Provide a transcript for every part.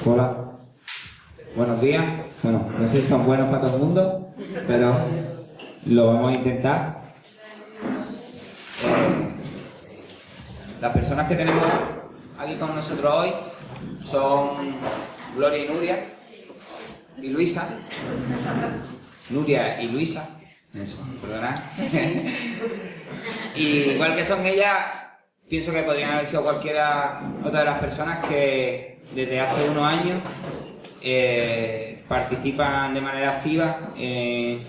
Hola, buenos días. Bueno, no sé si son buenos para todo el mundo, pero lo vamos a intentar. Las personas que tenemos aquí con nosotros hoy son Gloria y Nuria y Luisa. Nuria y Luisa. Eso, perdonad. Y igual que son ellas, pienso que podrían haber sido cualquiera otra de las personas que desde hace unos años participan de manera activa en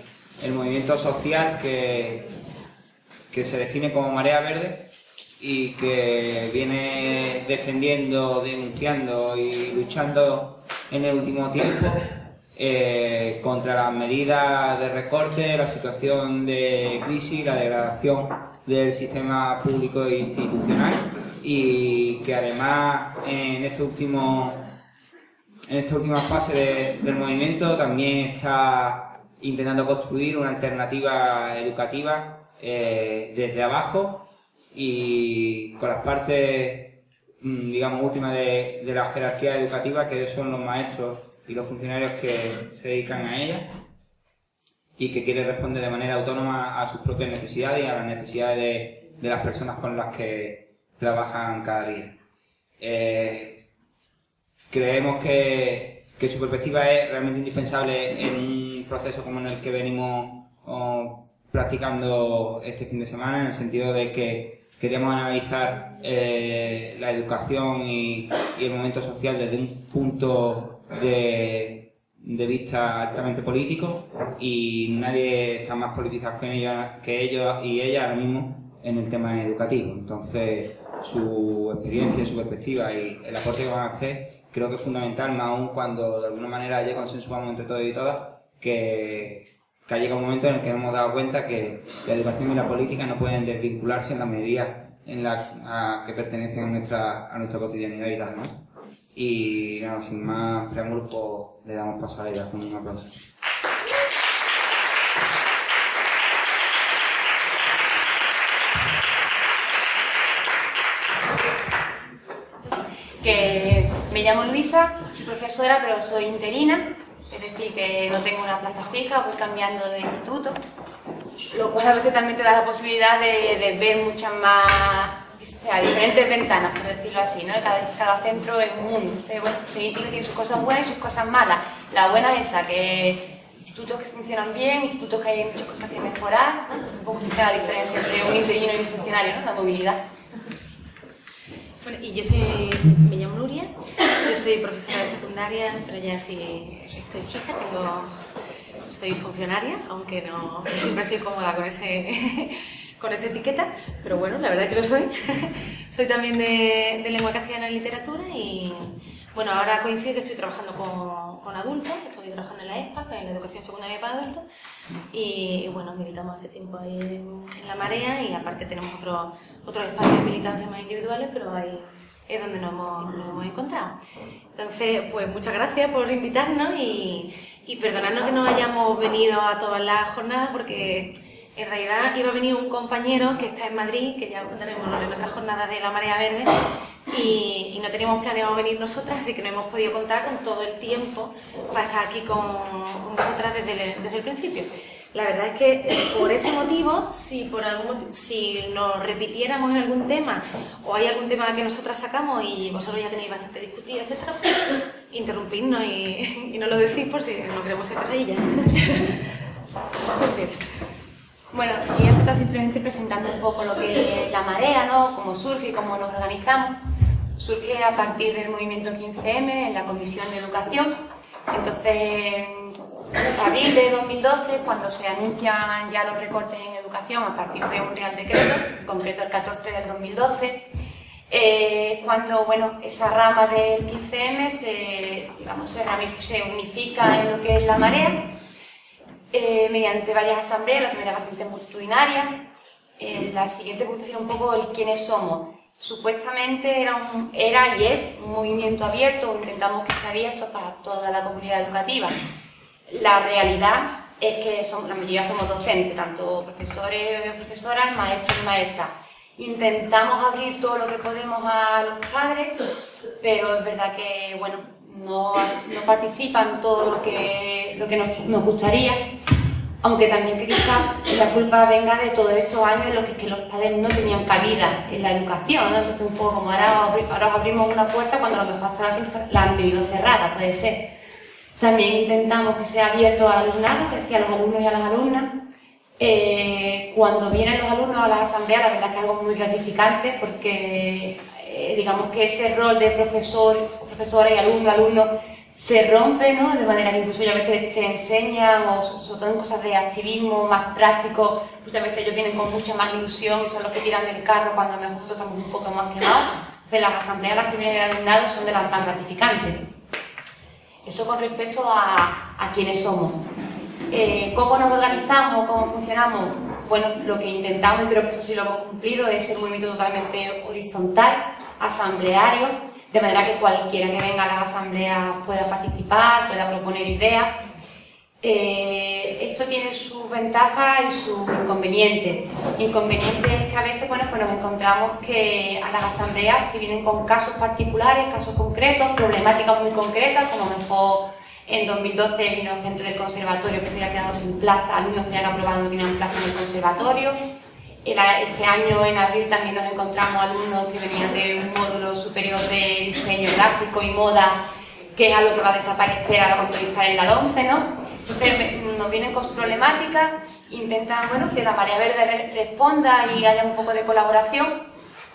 el movimiento social que se define como Marea Verde y que viene defendiendo, denunciando y luchando en el último tiempo contra las medidas de recorte, la situación de crisis, la degradación del sistema público e institucional, y que además en esta última fase del movimiento también está intentando construir una alternativa educativa desde abajo y con las partes, digamos, últimas de la jerarquía educativa, que son los maestros y los funcionarios que se dedican a ella, y que quiere responder de manera autónoma a sus propias necesidades y a las necesidades de las personas con las que trabajan cada día. Creemos que su perspectiva es realmente indispensable en un proceso como en el que venimos practicando este fin de semana, en el sentido de que queríamos analizar la educación y el momento social desde un punto de vista altamente político, y nadie está más politizado que ellos y ella ahora mismo en el tema educativo. Entonces, su experiencia, su perspectiva y el aporte que van a hacer creo que es fundamental, más aún cuando de alguna manera ya consensuamos entre todos y todas que ha llegado un momento en el que nos hemos dado cuenta que la educación y la política no pueden desvincularse en la medida en la que pertenecen a nuestra cotidianidad y tal, ¿no? Y nada, sin más preámbulos, pues le damos paso a ella con un aplauso. Que me llamo Luisa, soy profesora, pero soy interina, es decir, que no tengo una plaza fija, voy cambiando de instituto, lo cual a veces también te da la posibilidad de ver muchas más, o sea, diferentes ventanas, por decirlo así, ¿no? Cada centro es un mundo. Entonces, bueno, el instituto tiene sus cosas buenas y sus cosas malas. La buena es esa, que institutos que funcionan bien, institutos que hay muchas cosas que mejorar, un poco la diferencia entre un interino y un funcionario, ¿no? La movilidad. Bueno, y me llamo Nuria, yo soy profesora de secundaria, pero ya sí estoy fija, soy funcionaria, aunque no siempre estoy cómoda con esa etiqueta, pero bueno, la verdad es que lo soy. Soy también de lengua castellana y literatura, y bueno, ahora coincide que estoy trabajando con adultos, estoy trabajando en la ESPA, en la educación secundaria para adultos, y bueno, militamos hace tiempo ahí en la Marea, y aparte tenemos otros espacios de militancia más individuales, pero ahí es donde nos hemos encontrado. Entonces, pues muchas gracias por invitarnos y perdonadnos que no hayamos venido a todas las jornadas, porque en realidad iba a venir un compañero que está en Madrid, que ya contaremos en nuestra jornada de la Marea Verde, y no teníamos planeado venir nosotras, así que no hemos podido contar con todo el tiempo para estar aquí con vosotras desde el principio. La verdad es que por ese motivo, si nos repitiéramos en algún tema, o hay algún tema que nosotras sacamos y vosotros ya tenéis bastante discutido, etc., interrumpidnos y no lo decís por si no queremos ser casalillas. Bueno, voy a empezar simplemente presentando un poco lo que es la Marea, ¿no? Cómo surge y cómo nos organizamos. Surge a partir del movimiento 15M en la Comisión de Educación. Entonces, en abril de 2012, cuando se anuncian ya los recortes en educación a partir de un Real Decreto, en concreto el 14 del 2012, cuando, bueno, esa rama del 15M se unifica en lo que es la Marea, mediante varias asambleas, la primera bastante multitudinaria. La siguiente punto sería un poco el quiénes somos. Supuestamente era y es un movimiento abierto, intentamos que sea abierto para toda la comunidad educativa. La realidad es que la mayoría somos docentes, tanto profesores y profesoras, maestros y maestras. Intentamos abrir todo lo que podemos a los padres, pero es verdad que, bueno, no participan todo lo que nos gustaría, aunque también que quizás la culpa venga de todos estos años en los que los padres no tenían cabida en la educación, ¿no? Entonces un poco como ahora os abrimos una puerta cuando a lo mejor hasta ahora siempre la han tenido cerrada, puede ser. También intentamos que sea abierto al alumnado, es decir, a los alumnos y a las alumnas. Cuando vienen los alumnos a las asambleas, la verdad es que es algo muy gratificante porque digamos que ese rol de profesora y alumno se rompe, ¿no? De manera que incluso ya a veces se enseñan, o sobre todo en cosas de activismo más práctico, muchas veces ellos vienen con mucha más ilusión y son los que tiran del carro cuando nosotros estamos un poco más quemados. Entonces las asambleas a las que viene el alumnado son de las más gratificantes. Eso con respecto a quiénes somos. ¿Cómo nos organizamos? ¿Cómo funcionamos? Bueno, lo que intentamos, y creo que eso sí lo hemos cumplido, es ser un movimiento totalmente horizontal, asambleario, de manera que cualquiera que venga a las asambleas pueda participar, pueda proponer ideas. Esto tiene sus ventajas y sus inconvenientes. Inconvenientes es que a veces pues nos encontramos que a las asambleas, si vienen con casos particulares, casos concretos, problemáticas muy concretas, como a lo mejor en 2012 vino gente del conservatorio que se había quedado sin plaza, alumnos que habían aprobado no tenían plaza en el conservatorio. Este año, en abril, también nos encontramos alumnos que venían de un módulo superior de diseño gráfico y moda, que es algo que va a desaparecer ahora cuando está en la 11, ¿no? Entonces nos vienen con sus problemáticas, intentan, bueno, que la Marea Verde responda y haya un poco de colaboración.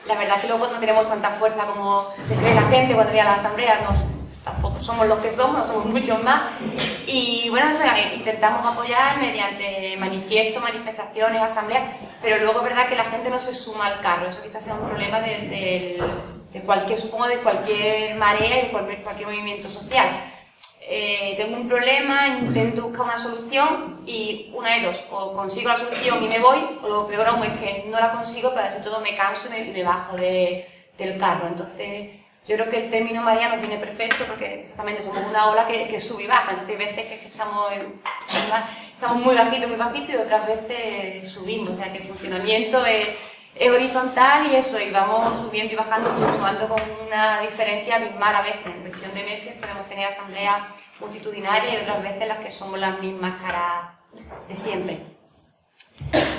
La verdad es que luego no tenemos tanta fuerza como se cree la gente cuando viene a las asambleas, tampoco somos los que somos, no somos muchos más. Y bueno, eso, intentamos apoyar mediante manifiestos, manifestaciones, asambleas, pero luego es verdad que la gente no se suma al carro. Eso quizás sea un problema de cualquier, supongo, de cualquier marea y de cualquier movimiento social. Tengo un problema, intento buscar una solución y una de dos, o consigo la solución y me voy, o lo peor aún es que no la consigo, pero así todo me canso y me bajo del carro. Entonces yo creo que el término marea nos viene perfecto porque exactamente somos una ola que sube y baja. Entonces hay veces que estamos muy bajitos y otras veces subimos. O sea que el funcionamiento es horizontal y eso, y vamos subiendo y bajando, fluctuando con una diferencia abismal a veces. En cuestión de meses podemos tener asambleas multitudinarias y otras veces las que somos las mismas caras de siempre.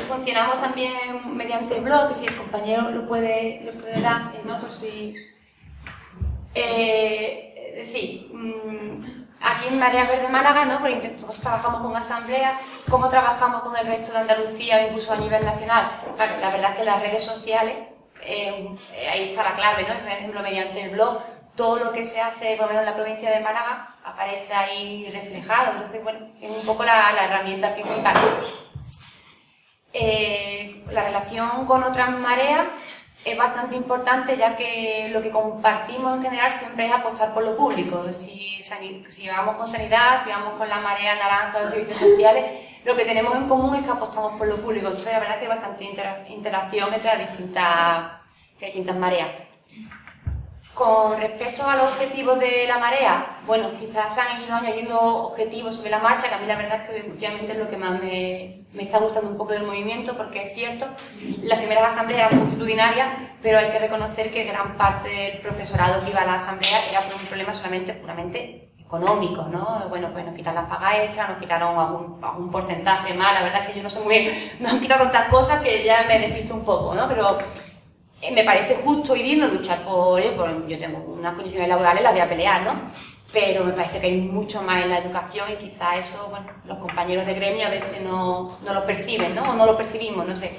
Funcionamos también mediante el blog, que si el compañero lo puede dar, ¿no? Por si... es decir, aquí en Marea Verde Málaga, ¿no? Nosotros trabajamos con asambleas. ¿Cómo trabajamos con el resto de Andalucía o incluso a nivel nacional? Claro, la verdad es que las redes sociales, ahí está la clave, ¿no? Por ejemplo, mediante el blog, todo lo que se hace, por lo menos en la provincia de Málaga, aparece ahí reflejado. Entonces, bueno, es un poco la herramienta principal. La relación con otras mareas es bastante importante, ya que lo que compartimos en general siempre es apostar por lo público. Si vamos con sanidad, si vamos con la marea naranja de los servicios sociales, lo que tenemos en común es que apostamos por lo público. Entonces la verdad es que hay bastante interacción entre las distintas mareas. Con respecto a los objetivos de la marea, bueno, quizás se han ido añadiendo objetivos sobre la marcha, que a mí la verdad es que últimamente es lo que más me está gustando un poco del movimiento, porque es cierto, las primeras asambleas eran multitudinarias, pero hay que reconocer que gran parte del profesorado que iba a la asamblea era por un problema solamente puramente económico, ¿no? Bueno, pues nos quitan las pagas extras, nos quitaron algún porcentaje más, la verdad es que yo no sé muy bien, nos han quitado tantas cosas que ya me despisto un poco, ¿no? Pero me parece justo y digno luchar por yo tengo unas condiciones laborales, las voy a pelear, ¿no? Pero me parece que hay mucho más en la educación y quizá eso, bueno, los compañeros de gremio a veces no lo perciben, ¿no? O no lo percibimos, no sé.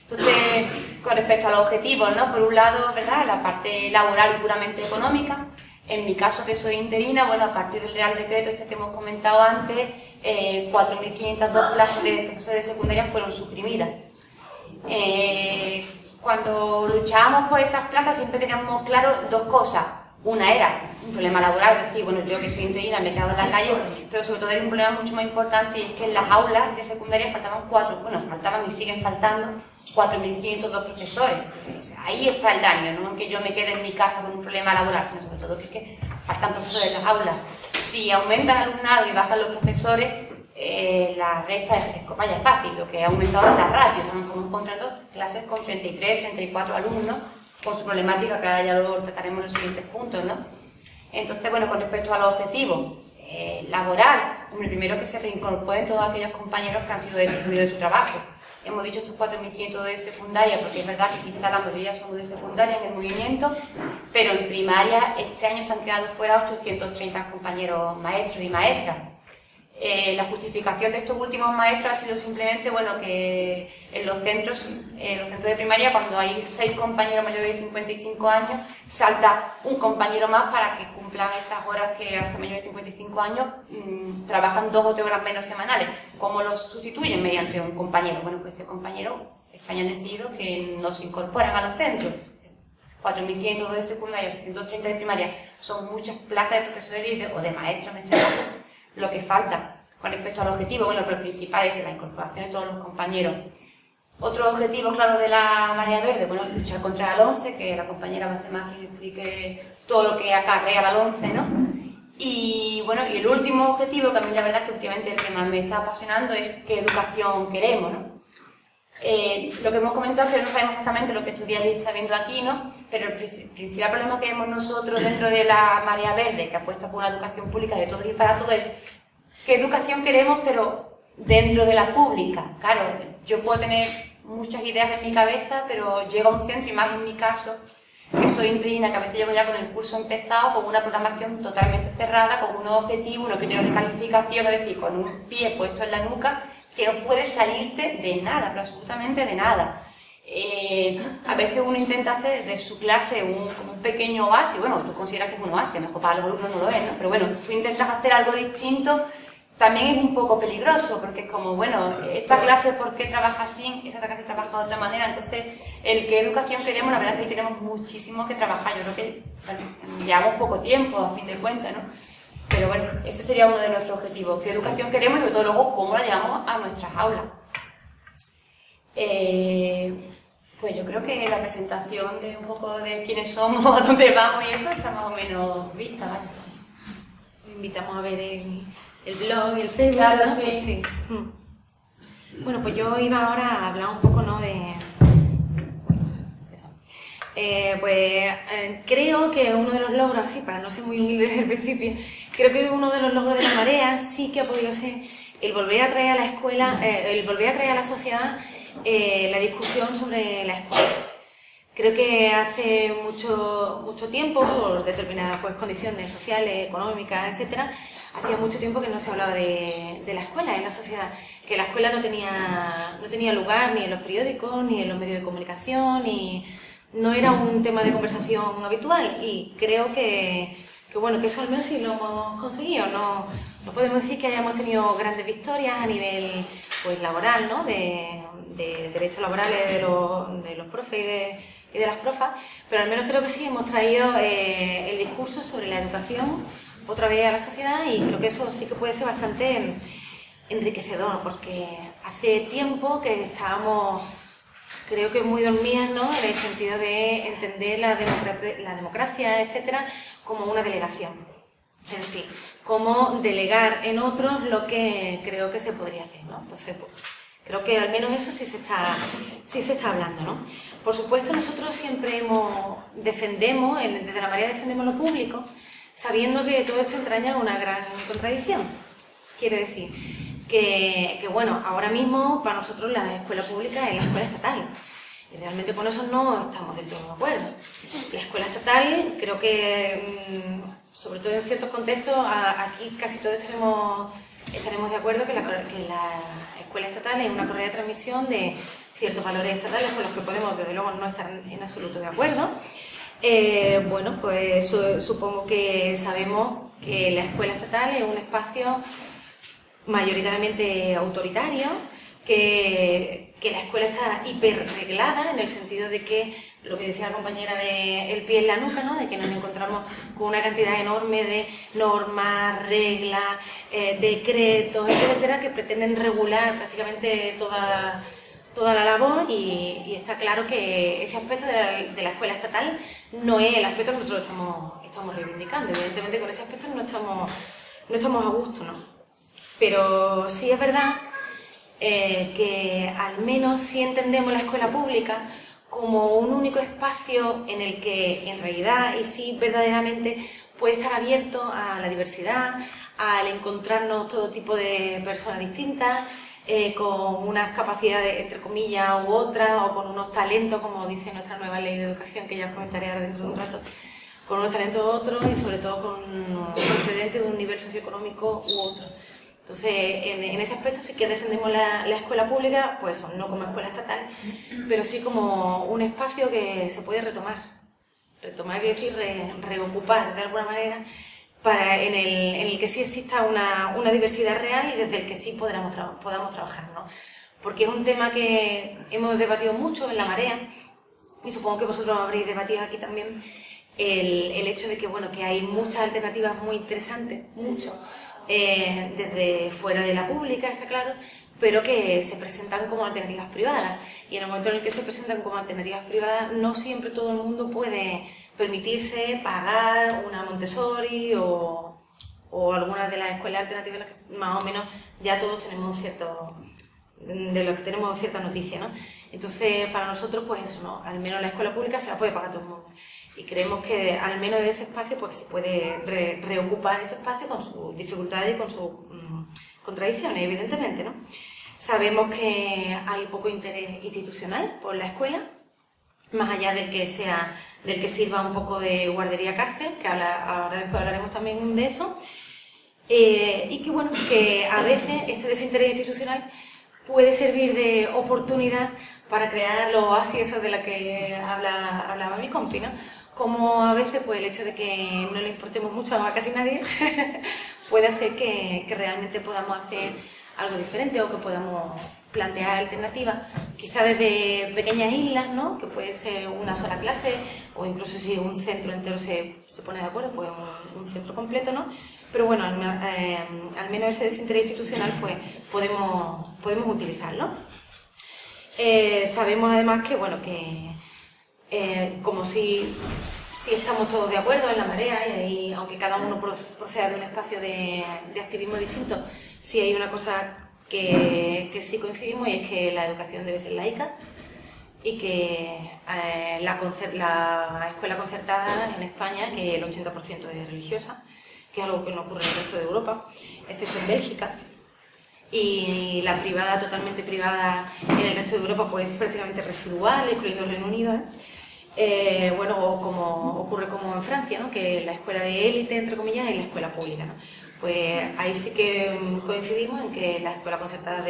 Entonces, con respecto a los objetivos, ¿no? Por un lado, ¿verdad?, la parte laboral y puramente económica. En mi caso, que soy interina, bueno, a partir del Real Decreto este que hemos comentado antes, 4.502 plazas de profesores de secundaria fueron suprimidas. Cuando luchábamos por esas plazas siempre teníamos claro dos cosas. Una era un problema laboral, es decir, bueno, yo que soy interina me quedo en la calle, pero sobre todo hay un problema mucho más importante y es que en las aulas de secundaria faltaban y siguen faltando 4.502 profesores. Ahí está el daño, no que yo me quede en mi casa con un problema laboral, sino sobre todo que es que faltan profesores en las aulas. Si aumenta el alumnado y bajan los profesores, la resta es fácil, lo que ha aumentado es la ratio. Estamos encontrando clases con 33, 34 alumnos con su problemática, que ahora ya lo trataremos en los siguientes puntos, ¿no? Entonces, bueno, con respecto a los objetivos laboral, primero que se reincorporen todos aquellos compañeros que han sido destituidos de su trabajo. Hemos dicho estos 4.500 de secundaria, porque es verdad que quizá la mayoría son de secundaria en el movimiento, pero en primaria este año se han quedado fuera 830 compañeros maestros y maestras. La justificación de estos últimos maestros ha sido simplemente, bueno, que en los centros de primaria, cuando hay 6 compañeros mayores de 55 años, salta un compañero más para que cumplan esas horas que al ser mayores de 55 años trabajan 2 o 3 horas menos semanales. ¿Cómo los sustituyen? Mediante un compañero. Bueno, pues ese compañero este año han decidido que no se incorporan a los centros. 4.500 de secundaria, 830 de primaria, son muchas plazas de profesores o de maestros en este caso. Lo que falta con respecto al objetivo, bueno, pero el principal es la incorporación de todos los compañeros. Otro objetivo, claro, de la Marea Verde, bueno, luchar contra la LOMCE, que la compañera va a ser más que explique todo lo que acarrea la LOMCE, ¿no? Y bueno, y el último objetivo, que a mí la verdad es que últimamente el que más me está apasionando, es qué educación queremos, ¿no? Lo que hemos comentado es que no sabemos exactamente lo que estudiáis sabiendo aquí, ¿no? Pero el principal problema que vemos nosotros dentro de la Marea Verde, que apuesta por una educación pública de todos y para todos, es qué educación queremos, pero dentro de la pública. Claro, yo puedo tener muchas ideas en mi cabeza, pero llego a un centro, y más en mi caso, que soy interina, que a veces llego ya con el curso empezado, con una programación totalmente cerrada, con unos objetivos, unos criterios de calificación, es decir, con un pie puesto en la nuca, que no puedes salirte de nada, pero absolutamente de nada. A veces uno intenta hacer de su clase un pequeño oasis, bueno, tú consideras que es un oasis, mejor para los alumnos no lo es, ¿no? Pero bueno, tú intentas hacer algo distinto, también es un poco peligroso, porque es como, bueno, esta clase ¿por qué trabaja así? Esa clase trabaja de otra manera. Entonces, el qué educación queremos, la verdad es que ahí tenemos muchísimo que trabajar. Yo creo que, bueno, llevamos poco tiempo, a fin de cuentas, ¿no? Pero bueno, ese sería uno de nuestros objetivos. ¿Qué educación queremos? Y sobre todo luego, ¿cómo la llevamos a nuestras aulas? Pues yo creo que la presentación de un poco de quiénes somos, a dónde vamos y eso está más o menos vista, ¿vale? Invitamos a ver el blog y el Facebook. Claro, ¿no? sí. Bueno, pues yo iba ahora a hablar un poco, ¿no?, de... creo que uno de los logros, sí, para no ser muy humilde desde el principio, creo que uno de los logros de la Marea sí que ha podido ser el volver a traer a la escuela, el volver a traer a la sociedad la discusión sobre la escuela. Creo que hace mucho tiempo, por determinadas condiciones sociales, económicas, etcétera, hacía mucho tiempo que no se hablaba de la escuela en la sociedad, que la escuela no tenía lugar ni en los periódicos, ni en los medios de comunicación, ni... no era un tema de conversación habitual, y creo que bueno, que eso al menos sí lo hemos conseguido. No podemos decir que hayamos tenido grandes victorias a nivel pues laboral, ¿no?, de derechos laborales de los profes y de las profas, pero al menos creo que sí hemos traído el discurso sobre la educación otra vez a la sociedad, y creo que eso sí que puede ser bastante enriquecedor, porque hace tiempo que estábamos, creo que muy dormidas, ¿no?, en el sentido de entender la democracia, etcétera, como una delegación. Es decir, cómo delegar en otros lo que creo que se podría hacer, ¿no? Entonces, pues, creo que al menos eso sí se está hablando, ¿no? Por supuesto, nosotros siempre defendemos, desde la Marea defendemos lo público, sabiendo que todo esto entraña una gran contradicción. Quiero decir que bueno, ahora mismo para nosotros la escuela pública es la escuela estatal, y realmente con eso no estamos del todo de acuerdo. La escuela estatal, creo que, sobre todo en ciertos contextos, aquí casi todos estaremos de acuerdo que la escuela estatal es una correa de transmisión de ciertos valores estatales con los que podemos, desde luego, no estar en absoluto de acuerdo. Bueno, pues supongo que sabemos que la escuela estatal es un espacio mayoritariamente autoritario, que la escuela está hiperreglada, en el sentido de que, lo que decía la compañera de el pie en la nuca, ¿no?, de que nos encontramos con una cantidad enorme de normas, reglas, decretos, etcétera, que pretenden regular prácticamente toda la labor, y está claro que ese aspecto de la escuela estatal no es el aspecto que nosotros estamos reivindicando. Evidentemente con ese aspecto no estamos a gusto, ¿no? Pero sí es verdad que al menos sí entendemos la escuela pública como un único espacio en el que en realidad y sí verdaderamente puede estar abierto a la diversidad, al encontrarnos todo tipo de personas distintas, con unas capacidades, entre comillas, u otras, o con unos talentos, como dice nuestra nueva ley de educación, que ya os comentaré ahora dentro de un rato, con unos talentos u otros y sobre todo con procedentes de un nivel socioeconómico u otro. Entonces, en ese aspecto sí que defendemos la escuela pública, pues no como escuela estatal, pero sí como un espacio que se puede retomar. Retomar quiere decir reocupar de alguna manera, en el que sí exista una diversidad real y desde el que sí podamos trabajar, ¿no? Porque es un tema que hemos debatido mucho en La Marea, y supongo que vosotros habréis debatido aquí también, el hecho de que, bueno, que hay muchas alternativas muy interesantes, desde fuera de la pública, está claro, pero que se presentan como alternativas privadas. Y en el momento en el que se presentan como alternativas privadas, no siempre todo el mundo puede permitirse pagar una Montessori o algunas de las escuelas alternativas que más o menos ya todos tenemos de los que tenemos cierta noticia, ¿no? Entonces, para nosotros, pues eso, ¿no? Al menos la escuela pública se la puede pagar todo el mundo. Y creemos que al menos de ese espacio pues se puede reocupar ese espacio con sus dificultades y con sus contradicciones, evidentemente, ¿no? Sabemos que hay poco interés institucional por la escuela, más allá del que sirva un poco de guardería cárcel, que ahora después hablaremos también de eso, y que bueno, que a veces este desinterés institucional puede servir de oportunidad para crear los oasis esos de la que hablaba mi compi, ¿no? Como a veces pues el hecho de que no le importemos mucho a casi nadie puede hacer que realmente podamos hacer algo diferente o que podamos plantear alternativas, quizá desde pequeñas islas, ¿no? Que puede ser una sola clase, o incluso si un centro entero se pone de acuerdo, pues un centro completo, ¿no? Pero bueno, al menos ese desinterés institucional pues podemos utilizarlo. Sabemos además que, bueno, como si estamos todos de acuerdo en La Marea, y aunque cada uno proceda de un espacio de activismo distinto, sí hay una cosa que sí coincidimos, y es que la educación debe ser laica y que la escuela concertada en España, que el 80% es religiosa, que es algo que no ocurre en el resto de Europa, excepto en Bélgica, y la privada, totalmente privada, en el resto de Europa pues prácticamente residual, incluyendo el Reino Unido, bueno, o como ocurre como en Francia, ¿no? Que la escuela de élite, entre comillas, es la escuela pública, ¿no? Pues ahí sí que coincidimos en que la escuela concertada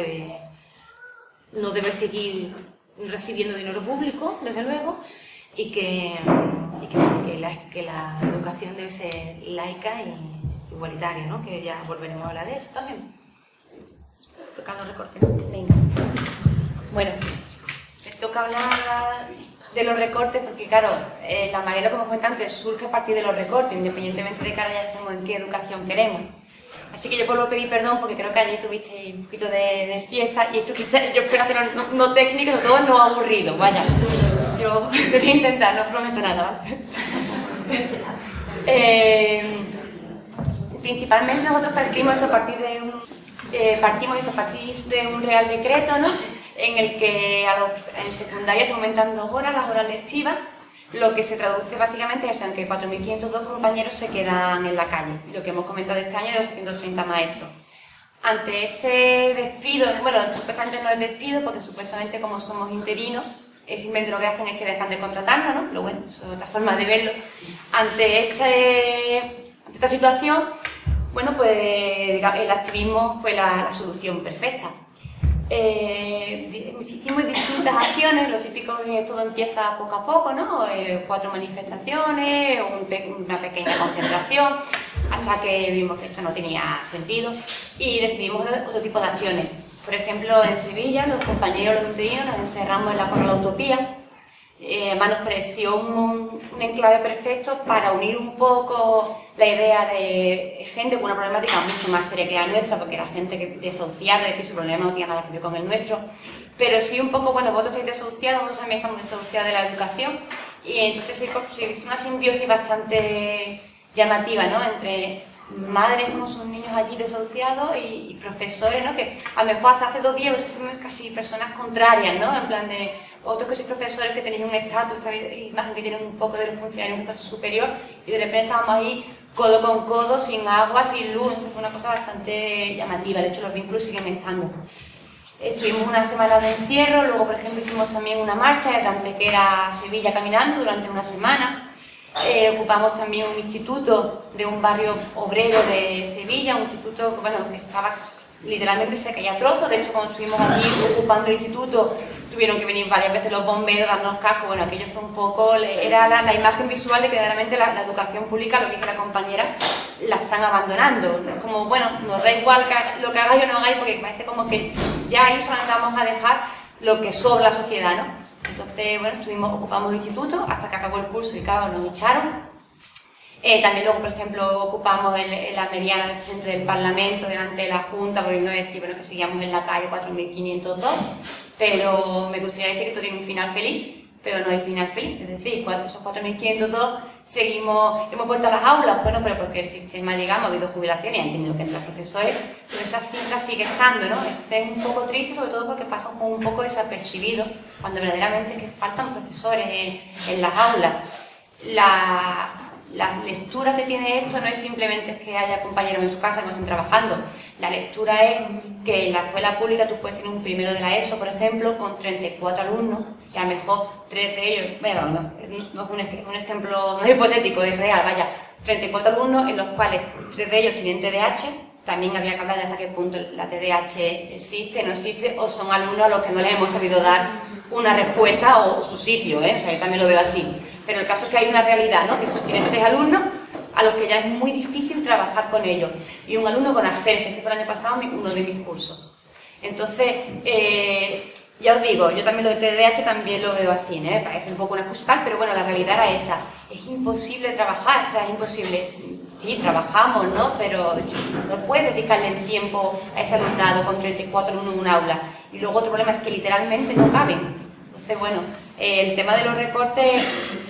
no debe seguir recibiendo dinero público, desde luego, y que la educación debe ser laica y igualitaria, ¿no? Que ya volveremos a hablar de eso también. Tocando recortes. Venga. Bueno, me toca hablar de los recortes porque, claro, La Marea, como comenté antes, surge a partir de los recortes, independientemente de que ahora ya estemos en qué educación queremos. Así que yo vuelvo a pedir perdón porque creo que allí tuvisteis un poquito de fiesta, y esto quizás yo espero hacerlo no técnico, sobre todo no aburrido, vaya. Yo voy a intentar, no prometo nada. Principalmente nosotros partimos a partir de un real decreto, ¿no? En el que en secundaria se aumentan 2 horas, las horas lectivas, lo que se traduce básicamente es en que 4.502 compañeros se quedan en la calle, lo que hemos comentado este año de 230 maestros. Ante este despido, bueno, supuestamente no es despido porque supuestamente como somos interinos, simplemente lo que hacen es que dejan de contratarnos, ¿no? Pero bueno, eso es otra forma de verlo. Ante esta situación, bueno, pues el activismo fue la solución perfecta. Hicimos distintas acciones, lo típico que todo empieza poco a poco, ¿no? 4 manifestaciones, una pequeña concentración, hasta que vimos que esto no tenía sentido y decidimos otro tipo de acciones. Por ejemplo, en Sevilla, los compañeros, los interinos, nos encerramos en la Corral Utopía. Además nos pareció un enclave perfecto para unir un poco la idea de gente con una problemática mucho más seria que la nuestra, porque era gente desahuciada, es decir, su problema no tenía nada que ver con el nuestro, pero sí un poco, bueno, vosotros estáis desahuciados, nosotros también estamos desahuciados de la educación, y entonces se hizo una simbiosis bastante llamativa, ¿no? Entre madres con sus niños allí desahuciados y profesores, ¿no? Que a lo mejor hasta hace 2 días a veces somos casi personas contrarias, ¿no? En plan de otros que sois profesores que tenéis un estatus, esta imagen que tienen un poco del funcionario, un estatus superior, y de repente estábamos ahí codo con codo, sin agua, sin luz. Entonces fue una cosa bastante llamativa. De hecho, los vínculos siguen estando. Estuvimos una semana de encierro, luego, por ejemplo, hicimos también una marcha de Antequera a Sevilla caminando durante una semana. Ocupamos también un instituto de un barrio obrero de Sevilla, un instituto bueno, que estaba literalmente se caía a trozos. De hecho, cuando estuvimos allí ocupando el instituto, tuvieron que venir varias veces los bomberos, darnos casco. Bueno, aquello fue un poco, era la imagen visual de que realmente la educación pública, lo que dice la compañera, la están abandonando. Es como, bueno, nos da igual lo que hagáis o no hagáis, porque parece como que ya ahí solamente vamos a dejar lo que sobra la sociedad, ¿no? Entonces, bueno, ocupamos el instituto hasta que acabó el curso y claro, nos echaron. También luego, por ejemplo, ocupamos la mediana del frente del Parlamento, delante de la Junta, volviendo a decir, bueno, que seguíamos en la calle 4502, pero me gustaría decir que esto tiene un final feliz, pero no hay final feliz, es decir, esos 4502 hemos vuelto a las aulas, bueno, pero porque el sistema, digamos, ha habido jubilaciones y han tenido que entrar profesores, pero esa cifra sigue estando, ¿no? Es un poco triste, sobre todo porque pasa un poco desapercibido, cuando verdaderamente es que faltan profesores en las aulas. La lectura que tiene esto no es simplemente que haya compañeros en su casa que no estén trabajando. La lectura es que en la escuela pública tú puedes tener un primero de la ESO, por ejemplo, con 34 alumnos, y a lo mejor 3 de ellos, bueno, no es un ejemplo, no es hipotético, es real, vaya, 34 alumnos en los cuales 3 de ellos tienen TDAH. También había que hablar de hasta qué punto la TDAH existe, no existe, o son alumnos a los que no les hemos sabido dar una respuesta o su sitio, ¿eh? O sea, yo también lo veo así. Pero el caso es que hay una realidad, ¿no? Que tú tienes 3 alumnos a los que ya es muy difícil trabajar con ellos. Y un alumno con Asperger, que este fue el año pasado uno de mis cursos. Entonces, ya os digo, yo también lo del TDAH también lo veo así, ¿no? Me parece un poco una excusa tal, pero bueno, la realidad era esa. Es imposible trabajar, o sea, es imposible. Sí, trabajamos, ¿no? Pero no puedes dedicarle el tiempo a ese alumnado con 34 alumnos en un aula. Y luego otro problema es que literalmente no caben. Entonces, bueno, el tema de los recortes,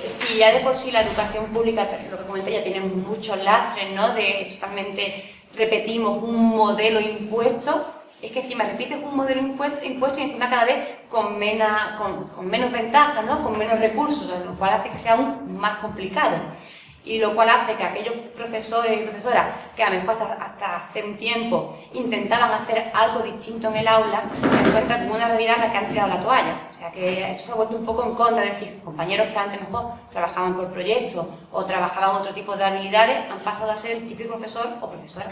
si ya de por sí la educación pública, lo que comenté, ya tiene muchos lastres, ¿no? Totalmente repetimos un modelo impuesto, es que encima repites un modelo impuesto y encima cada vez con menos ventajas, ¿no? Con menos recursos, lo cual hace que sea aún más complicado. Y lo cual hace que aquellos profesores y profesoras que a lo mejor hasta hace un tiempo intentaban hacer algo distinto en el aula, se encuentran con una realidad en la que han tirado la toalla. O sea que esto se ha vuelto un poco en contra, es decir, compañeros que antes mejor trabajaban por proyectos o trabajaban otro tipo de habilidades, han pasado a ser el típico profesor o profesora.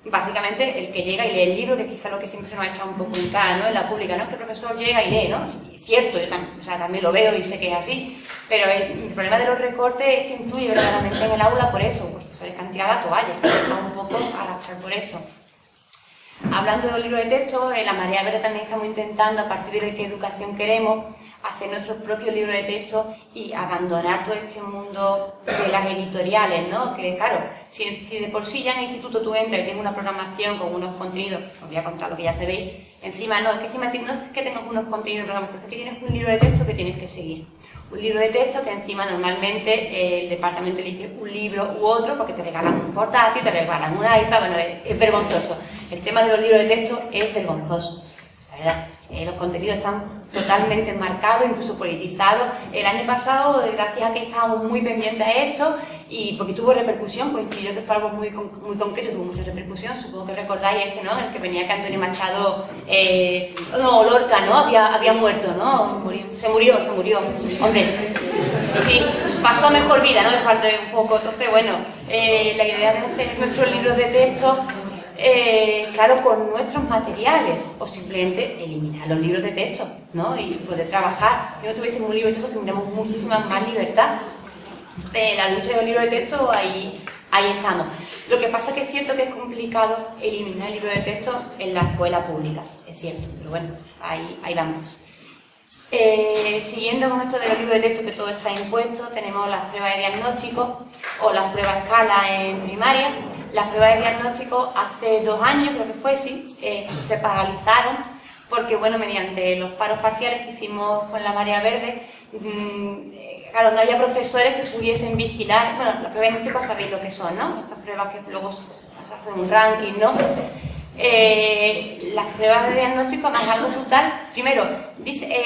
Básicamente el que llega y lee el libro, que quizá lo que siempre se nos ha echado un poco en cara, ¿no? En la pública, ¿no? Es que el profesor llega y lee, ¿no? Y es cierto, yo también lo veo y sé que es así, pero el problema de los recortes es que influye verdaderamente en el aula por eso, profesores que han tirado la toalla, se han dejado un poco arrastrar por esto. Hablando de los libros de texto, la Marea Verde también estamos intentando, a partir de qué educación queremos, hacer nuestros propios libros de texto y abandonar todo este mundo de las editoriales, ¿no? Que claro, si de por sí ya en el instituto tú entras y tienes una programación con unos contenidos, os voy a contar lo que ya sabéis, encima no es que tengas unos contenidos de programación, es que tienes un libro de texto que tienes que seguir. Un libro de texto que encima normalmente el departamento elige un libro u otro porque te regalan un portátil, te regalan un iPad, bueno, es vergonzoso. El tema de los libros de texto es vergonzoso, la verdad. Los contenidos están totalmente enmarcados, incluso politizados. El año pasado, gracias a que estábamos muy pendientes a esto y porque tuvo repercusión, coincidió que fue algo muy concreto, tuvo mucha repercusión. Supongo que recordáis ¿no? En el que venía que Antonio Machado, Lorca, ¿no? Había muerto, ¿no? Se murió. Hombre, sí, pasó a mejor vida, ¿no? Le faltó un poco. Entonces, bueno, la idea de hacer nuestros libros de texto, claro, con nuestros materiales, o simplemente eliminar los libros de texto, ¿no? Y poder trabajar. Si no tuviésemos un libro de texto tendríamos muchísima más libertad. La lucha de los libros de texto, ahí estamos. Lo que pasa es que es cierto que es complicado eliminar el libro de texto en la escuela pública, es cierto, pero bueno, ahí vamos. Siguiendo con esto de los libros de texto, que todo está impuesto, tenemos las pruebas de diagnóstico o las pruebas escala en primaria. Las pruebas de diagnóstico hace 2 años, creo que fue, sí, se paralizaron porque, bueno, mediante los paros parciales que hicimos con la Marea Verde, claro, no había profesores que pudiesen vigilar. Bueno, las pruebas de diagnóstico sabéis lo que son, ¿no? Estas pruebas que luego se hacen un ranking, ¿no? Las pruebas de diagnóstico, más algo brutal. Primero,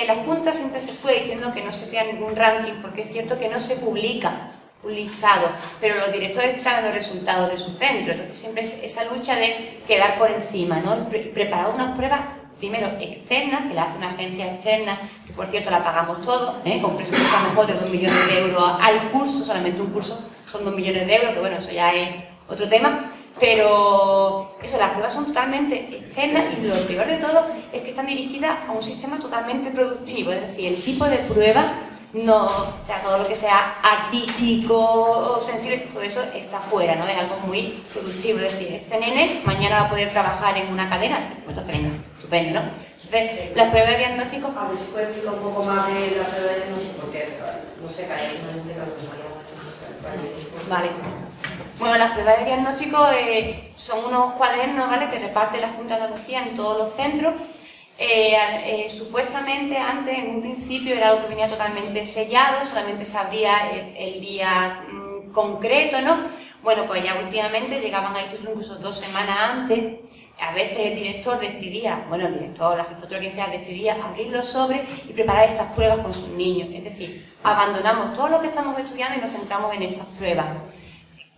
la Junta siempre se fue diciendo que no se crea ningún ranking, porque es cierto que no se publica un listado, pero los directores saben los resultados de su centro, entonces siempre es esa lucha de quedar por encima, ¿no? Preparar unas pruebas, primero externas, que la hace una agencia externa, que por cierto la pagamos todos, con un presupuesto a lo mejor de 2 millones de euros al curso, solamente un curso son 2 millones de euros, pero bueno, eso ya es otro tema. Pero eso, las pruebas son totalmente externas y lo peor de todo es que están dirigidas a un sistema totalmente productivo, es decir, el tipo de prueba no, o sea, todo lo que sea artístico o sensible, todo eso está fuera, ¿no? Es algo muy productivo, es decir, este nene mañana va a poder trabajar en una cadena, pues entonces venga, estupendo, ¿no? Entonces, las pruebas de diagnóstico... A ver si puedes explicar un poco más de la prueba de diagnóstico, porque no sé, cada vez no entiendo lo que Vale. Bueno, las pruebas de diagnóstico son unos cuadernos, ¿vale?, que reparte la Junta de Andalucía en todos los centros. Supuestamente antes, en un principio, era algo que venía totalmente sellado, solamente se abría el día concreto, ¿no? Bueno, pues ya últimamente llegaban al instituto incluso 2 semanas antes. A veces el director decidía, bueno, el director, la jefatura, quien sea, decidía abrir los sobres y preparar esas pruebas con sus niños. Es decir, abandonamos todo lo que estamos estudiando y nos centramos en estas pruebas.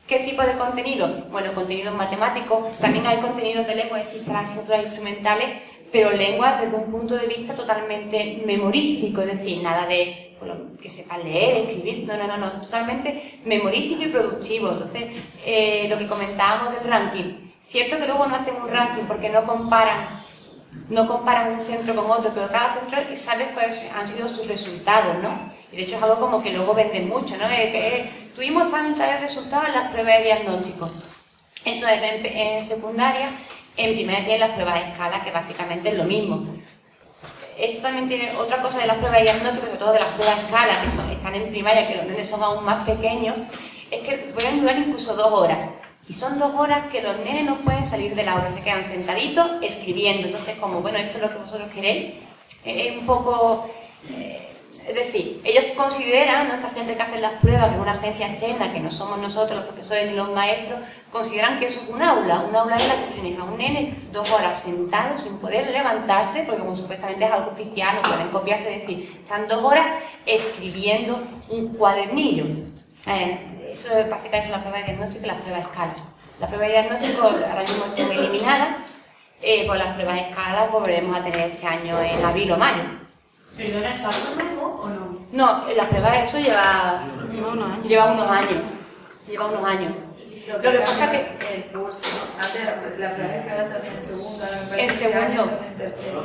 ¿Qué tipo de contenido? Bueno, contenidos matemáticos, también hay contenidos de lengua, existen las asignaturas instrumentales, pero lengua desde un punto de vista totalmente memorístico, es decir, nada de bueno, que sepan leer, escribir, no, totalmente memorístico y productivo. Entonces, lo que comentábamos del ranking, cierto que luego no hacen un ranking porque no comparan un centro con otro, pero cada centro sabe cuáles han sido sus resultados, ¿no? Y de hecho es algo como que luego venden mucho, ¿no? Tuvimos tales resultados en las pruebas de diagnóstico. Eso es en secundaria. En primaria tienen las pruebas de escala, que básicamente es lo mismo. Esto también tiene otra cosa de las pruebas de diagnóstico, sobre todo de las pruebas de escala, que están en primaria, que los nenes son aún más pequeños, es que pueden durar incluso 2 horas. Y son 2 horas que los nenes no pueden salir del aula, se quedan sentaditos escribiendo. Entonces, como, bueno, esto es lo que vosotros queréis, es un poco... es decir, ellos consideran, ¿no?, esta gente que hace las pruebas, que es una agencia externa, que no somos nosotros los profesores ni los maestros, consideran que eso es un aula en la que tienes a un nene 2 horas sentado sin poder levantarse, porque como supuestamente es algo oficial, no pueden copiarse, es decir, están 2 horas escribiendo un cuadernillo. Eso es básicamente la prueba de diagnóstico y la prueba de escala. La prueba de diagnóstico ahora mismo está eliminada, pues las pruebas de escala las volveremos a tener este año en abril o mayo. ¿Perdona, es algo nuevo o no? No, la prueba de eso lleva unos años. Lo que pasa es que el curso, antes la prueba de escala se hace en segundo, ahora me parece en que este año segundo. se hace en tercero.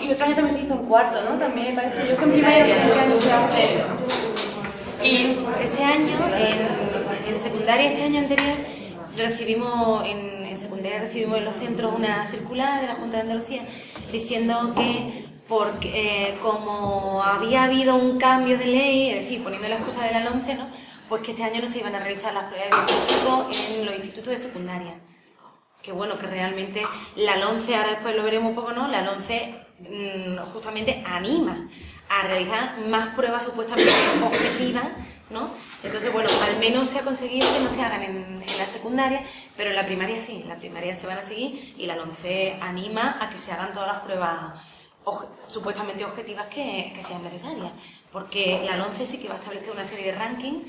Y otro año también se hizo en cuarto, ¿no? También me parece. Yo que en primaria no se hace. Y este año, en secundaria, este año anterior, recibimos en secundaria recibimos en los centros una circular de la Junta de Andalucía diciendo que porque como había habido un cambio de ley, es decir, poniendo las cosas de la LOMCE, ¿no?, pues que este año no se iban a realizar las pruebas de diagnóstico en los institutos de secundaria. Que bueno, que realmente la LOMCE, ahora después lo veremos un poco, ¿no?, la LOMCE justamente anima a realizar más pruebas supuestamente objetivas, ¿no? Entonces, bueno, al menos se ha conseguido que no se hagan en la secundaria, pero en la primaria sí, en la primaria se van a seguir y la LOMCE anima a que se hagan todas las pruebas supuestamente objetivas que sean necesarias, porque la LOMCE sí que va a establecer una serie de rankings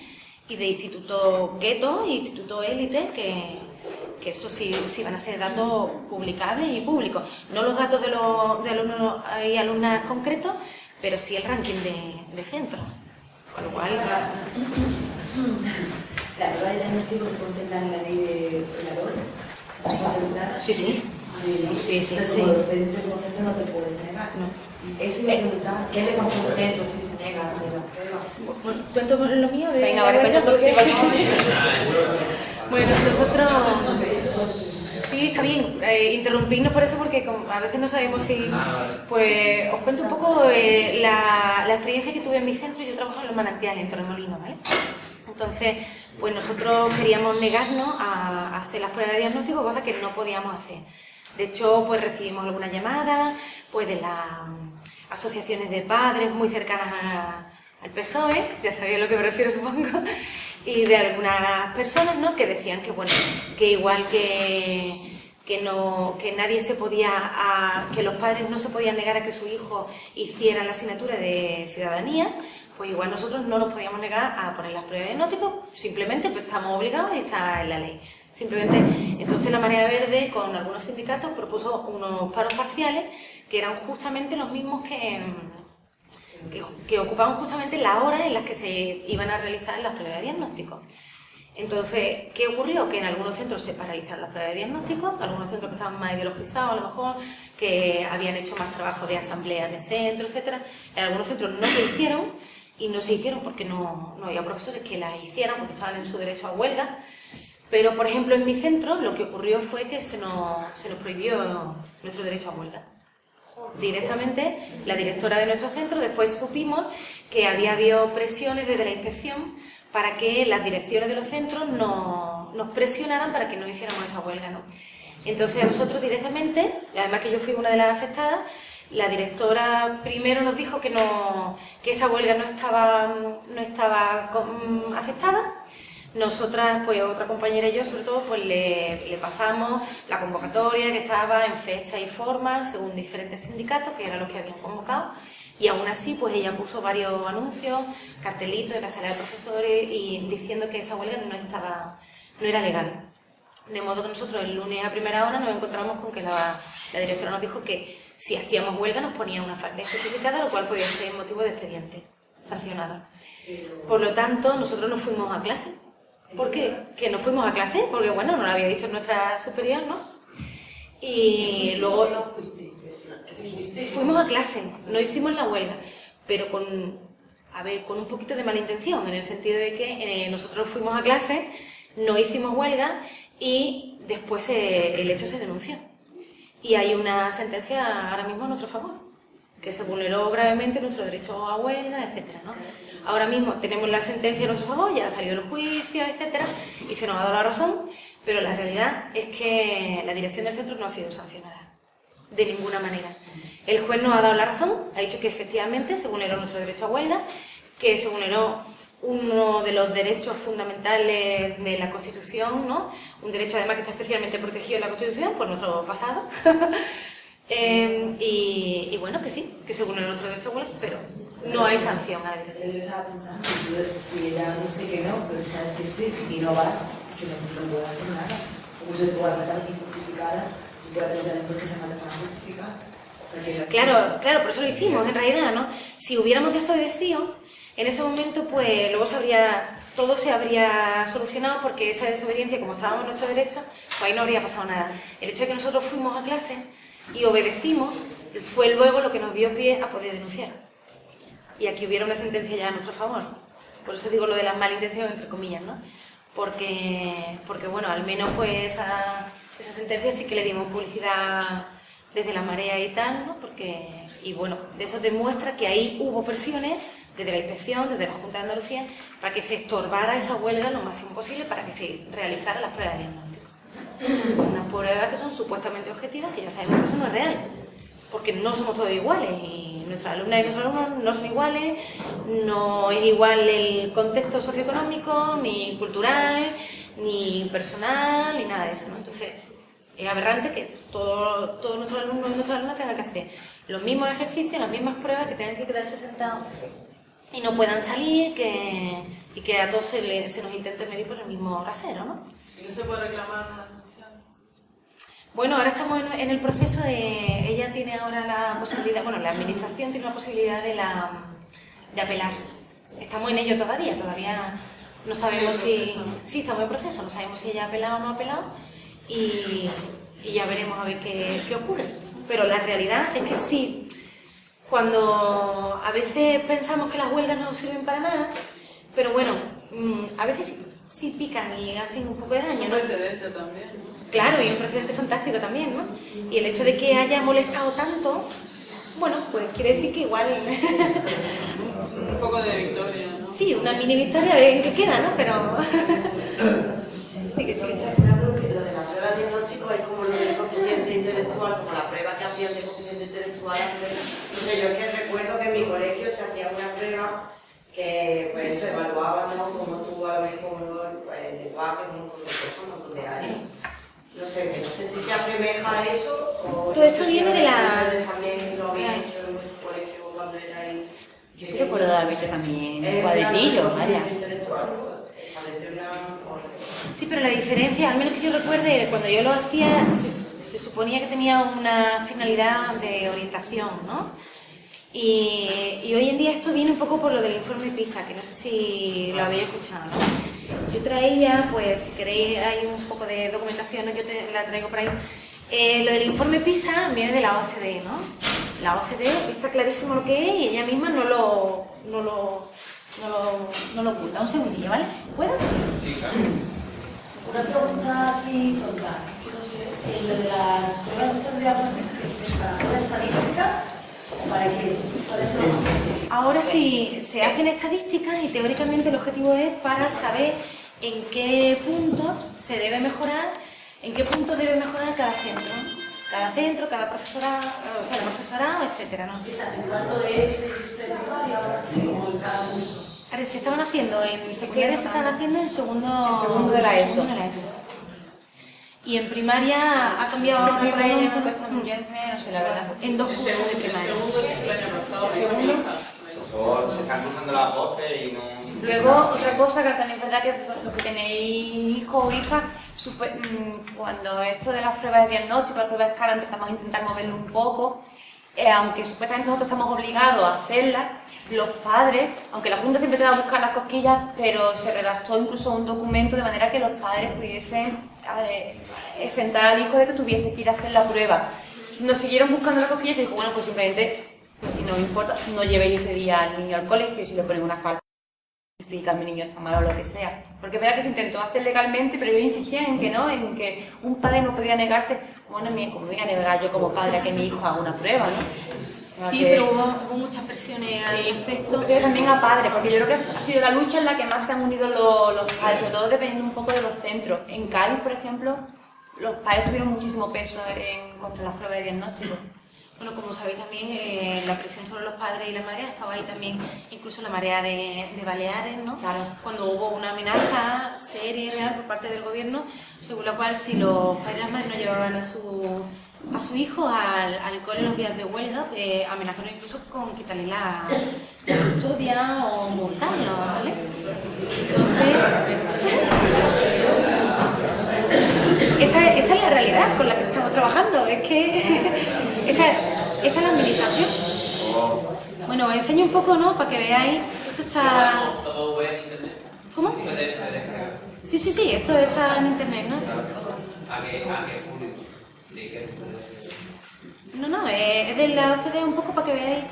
y de institutos guetos y institutos élite que eso sí van a ser datos publicables y públicos, no los datos de alumnos y alumnas concretos, pero sí el ranking de centros, con lo cual... ¿La prueba de diagnóstico se contempla en la ley de la LOE? Sí. Entonces, como docente no te puedes negar. No. Eso iba a preguntar, ¿qué le pasa al centro si se niega a hacer las pruebas? Bueno, ¿cuento con lo mío? venga, vale, cuenta tú, sí, Bueno, nosotros... Sí, está bien, interrumpirnos por eso porque a veces no sabemos si... Pues os cuento un poco la experiencia que tuve en mi centro. Yo trabajo en los manantiales, en Torremolinos, ¿vale? Entonces, pues nosotros queríamos negarnos a hacer las pruebas de diagnóstico, cosa que no podíamos hacer. De hecho, pues recibimos algunas llamadas pues de las asociaciones de padres muy cercanas al PSOE, ya sabéis a lo que me refiero, supongo, y de algunas personas, ¿no?, que decían que, bueno, que igual que nadie se podía, que los padres no se podían negar a que su hijo hiciera la asignatura de ciudadanía, pues igual nosotros no nos podíamos negar a poner las pruebas de diagnóstico, simplemente pues estamos obligados y está en la ley. Simplemente, entonces la Marea Verde con algunos sindicatos propuso unos paros parciales que eran justamente los mismos que ocupaban justamente las horas en las que se iban a realizar las pruebas de diagnóstico. Entonces, ¿qué ocurrió? Que en algunos centros se paralizaron las pruebas de diagnóstico, algunos centros que estaban más ideologizados a lo mejor, que habían hecho más trabajo de asambleas de centro, etcétera. En algunos centros no se hicieron, y no se hicieron porque no había profesores que las hicieran, porque estaban en su derecho a huelga. Pero, por ejemplo, en mi centro lo que ocurrió fue que se nos prohibió nuestro derecho a huelga. Directamente, la directora de nuestro centro, después supimos que había habido presiones desde la inspección para que las direcciones de los centros nos presionaran para que no hiciéramos esa huelga, ¿no? Entonces, nosotros directamente, además que yo fui una de las afectadas, la directora primero nos dijo que esa huelga no estaba aceptada. Nosotras, pues otra compañera y yo, sobre todo, pues le pasamos la convocatoria que estaba en fecha y forma, según diferentes sindicatos, que eran los que habían convocado, y aún así, pues ella puso varios anuncios, cartelitos en la sala de profesores, y diciendo que esa huelga no era legal. De modo que nosotros el lunes a primera hora nos encontramos con que la directora nos dijo que si hacíamos huelga nos ponía una falta justificada, lo cual podía ser motivo de expediente sancionado. Por lo tanto, nosotros nos fuimos a clase. ¿Por qué? Que nos fuimos a clase, porque bueno, nos lo había dicho nuestra superior, ¿no? Y luego fuimos a clase, no hicimos la huelga, pero con un poquito de mala intención, en el sentido de que nosotros fuimos a clase, no hicimos huelga y después el hecho se denunció. Y hay una sentencia ahora mismo a nuestro favor, que se vulneró gravemente nuestro derecho a huelga, etcétera, ¿no? Ahora mismo tenemos la sentencia a nuestro favor, ya ha salido el juicio, etcétera, y se nos ha dado la razón, pero la realidad es que la dirección del centro no ha sido sancionada, de ninguna manera. El juez nos ha dado la razón, ha dicho que efectivamente se vulneró nuestro derecho a huelga, que se vulneró uno de los derechos fundamentales de la Constitución, ¿no? Un derecho además que está especialmente protegido en la Constitución por nuestro pasado. Y bueno, que sí, que se vulneró nuestro derecho a huelga, pero no hay sanción a la dirección. Yo estaba pensando, si ella dice que no, pero sabes que sí, y no vas, que no puedo hacer nada. Como yo te puedo matar injustificada, tú puedes preguntar por qué se mata para justificar. Claro, por eso lo hicimos, en realidad, ¿no? Si hubiéramos desobedecido, en ese momento, pues luego todo se habría solucionado, porque esa desobediencia, como estábamos en nuestro derecho, pues ahí no habría pasado nada. El hecho de que nosotros fuimos a clase y obedecimos fue luego lo que nos dio pie a poder denunciar. Y aquí hubiera una sentencia ya a nuestro favor. Por eso digo lo de las malas intenciones, entre comillas, ¿no? Porque bueno, al menos pues esa sentencia sí que le dimos publicidad desde la Marea y tal, ¿no? Y bueno, de eso demuestra que ahí hubo presiones desde la inspección, desde la Junta de Andalucía, para que se estorbara esa huelga lo máximo posible, para que se realizaran las pruebas de diagnóstico. Unas pruebas que son supuestamente objetivas, que ya sabemos que eso no es real, porque no somos todos iguales, y nuestras alumnas y nuestros alumnos no son iguales, no es igual el contexto socioeconómico, ni cultural, ni personal, ni nada de eso, ¿no? Entonces, es aberrante que todos nuestros alumnos y nuestras alumnas tengan que hacer los mismos ejercicios, las mismas pruebas, que tengan que quedarse sentados y no puedan salir, y que a todos se nos intente medir por el mismo rasero, ¿no? ¿Y no se puede reclamar una sanción? Bueno, ahora estamos en el proceso de... Ella tiene ahora la posibilidad... Bueno, la administración tiene la posibilidad de apelar. Estamos en ello todavía no sabemos si... Sí, estamos en proceso, no sabemos si ella ha apelado o no ha apelado, y ya veremos a ver qué ocurre. Pero la realidad es que sí, cuando a veces pensamos que las huelgas no sirven para nada, pero bueno, a veces sí pican y hacen un poco de daño, ¿no? Un precedente también. Claro, y un precedente fantástico también, ¿no? Y el hecho de que haya molestado tanto, bueno, pues quiere decir que igual... Un poco de victoria, ¿no? Sí, una mini victoria, a ver en qué queda, ¿no? Pero... sí que sí. Lo de las pruebas de diagnóstico es como lo del coeficiente intelectual, como la prueba que hacían de coeficiente intelectual. No sé, yo es que recuerdo que en mi colegio se hacía una prueba que pues eso evaluaba, ¿no? Como tú a lo mejor pues, el lenguaje, un montón de cosas, un montón de áreas. No sé, que no sé si se asemeja a eso o... Todo esto viene de la... También lo habían hecho en el colegio cuando erais Yo sí recuerdo de haber hecho también un cuadernillo, vaya. Sí, pero la diferencia, al menos que yo recuerde, cuando yo lo hacía, se suponía que tenía una finalidad de orientación, ¿no? Y hoy en día esto viene un poco por lo del informe PISA, que no sé si lo habéis escuchado, ¿no? Yo traía, pues si queréis, hay un poco de documentación, ¿no? Yo la traigo por ahí. Lo del informe PISA viene de la OCDE, ¿no? La OCDE está clarísimo lo que es y ella misma no lo oculta. Un segundillo, ¿vale? ¿Puedo? Sí, claro. Una pregunta así tonta, que no sé, lo de las pruebas de diagnóstico, ¿qué es para una estadística o para qué es? ¿Cuál es el objetivo? Ahora sí, se hacen estadísticas y teóricamente el objetivo es para saber en qué punto se debe mejorar, en qué punto debe mejorar cada centro, cada profesorado, o sea, el profesorado, etcétera, ¿no? En cuarto de eso existe el primario, ahora sí, como en cada curso. Ahora, se estaban haciendo en secundaria, se estaban haciendo en segundo de la ESO. Y en primaria ha cambiado ahora Yo por en ahí, primaria no sé, la verdad. en 2 cursos de El primaria. segundo es el año pasado. Se están cruzando las voces y no... Luego, otra cosa que también es verdad que los que tenéis hijos o hijas, cuando esto de las pruebas de diagnóstico, las pruebas de escala, empezamos a intentar moverlo un poco, aunque supuestamente nosotros estamos obligados a hacerlas, los padres, aunque la Junta siempre te va a buscar las cosquillas, pero se redactó incluso un documento de manera que los padres pudiesen sentar al hijo de que tuviese que ir a hacer la prueba. Nos siguieron buscando las cosquillas y dijo, bueno, pues simplemente, pues si no me importa, no llevéis ese día al niño al colegio, si le ponen una falta, explica mi niño está mal o lo que sea. Porque es verdad que se intentó hacer legalmente, pero ellos insistían en que no, en que un padre no podía negarse, bueno, ¿cómo voy a negar yo como padre a que mi hijo haga una prueba, no? Sí, pero hubo muchas presiones al respecto. Yo también a padres, porque yo creo que ha sido la lucha en la que más se han unido los padres, sobre todo dependiendo un poco de los centros. En Cádiz, por ejemplo, los padres tuvieron muchísimo peso contra las pruebas de diagnóstico. Bueno, como sabéis también, la presión sobre los padres y la marea estaba ahí también, incluso la marea de Baleares, ¿no? Claro. Cuando hubo una amenaza seria y real por parte del gobierno, según la cual si los padres y las madres no llevaban a su hijo al cole en los días de huelga, amenazaron incluso con quitarle la custodia o multarlo, ¿vale? Entonces, esa es la realidad con la que estamos trabajando, es que esa es la administración. Bueno, os enseño un poco, ¿no? Para que veáis, esto está... ¿Cómo? Sí, esto está en internet, ¿no? No, es de la OCDE un poco para que veáis.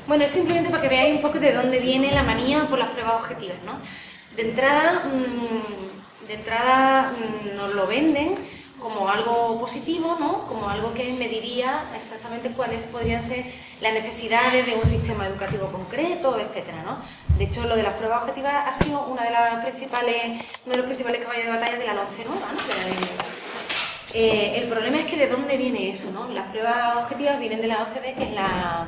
Bueno, es simplemente para que veáis un poco de dónde viene la manía por las pruebas objetivas, ¿no? De entrada nos lo venden como algo positivo, ¿no? Como algo que mediría exactamente cuáles podrían ser las necesidades de un sistema educativo concreto, etcétera, ¿no? De hecho, lo de las pruebas objetivas ha sido uno de los principales caballos de batalla de la LOMCE nueva, ¿no? El problema es que de dónde viene eso, ¿no? Las pruebas objetivas vienen de la OCDE, que es la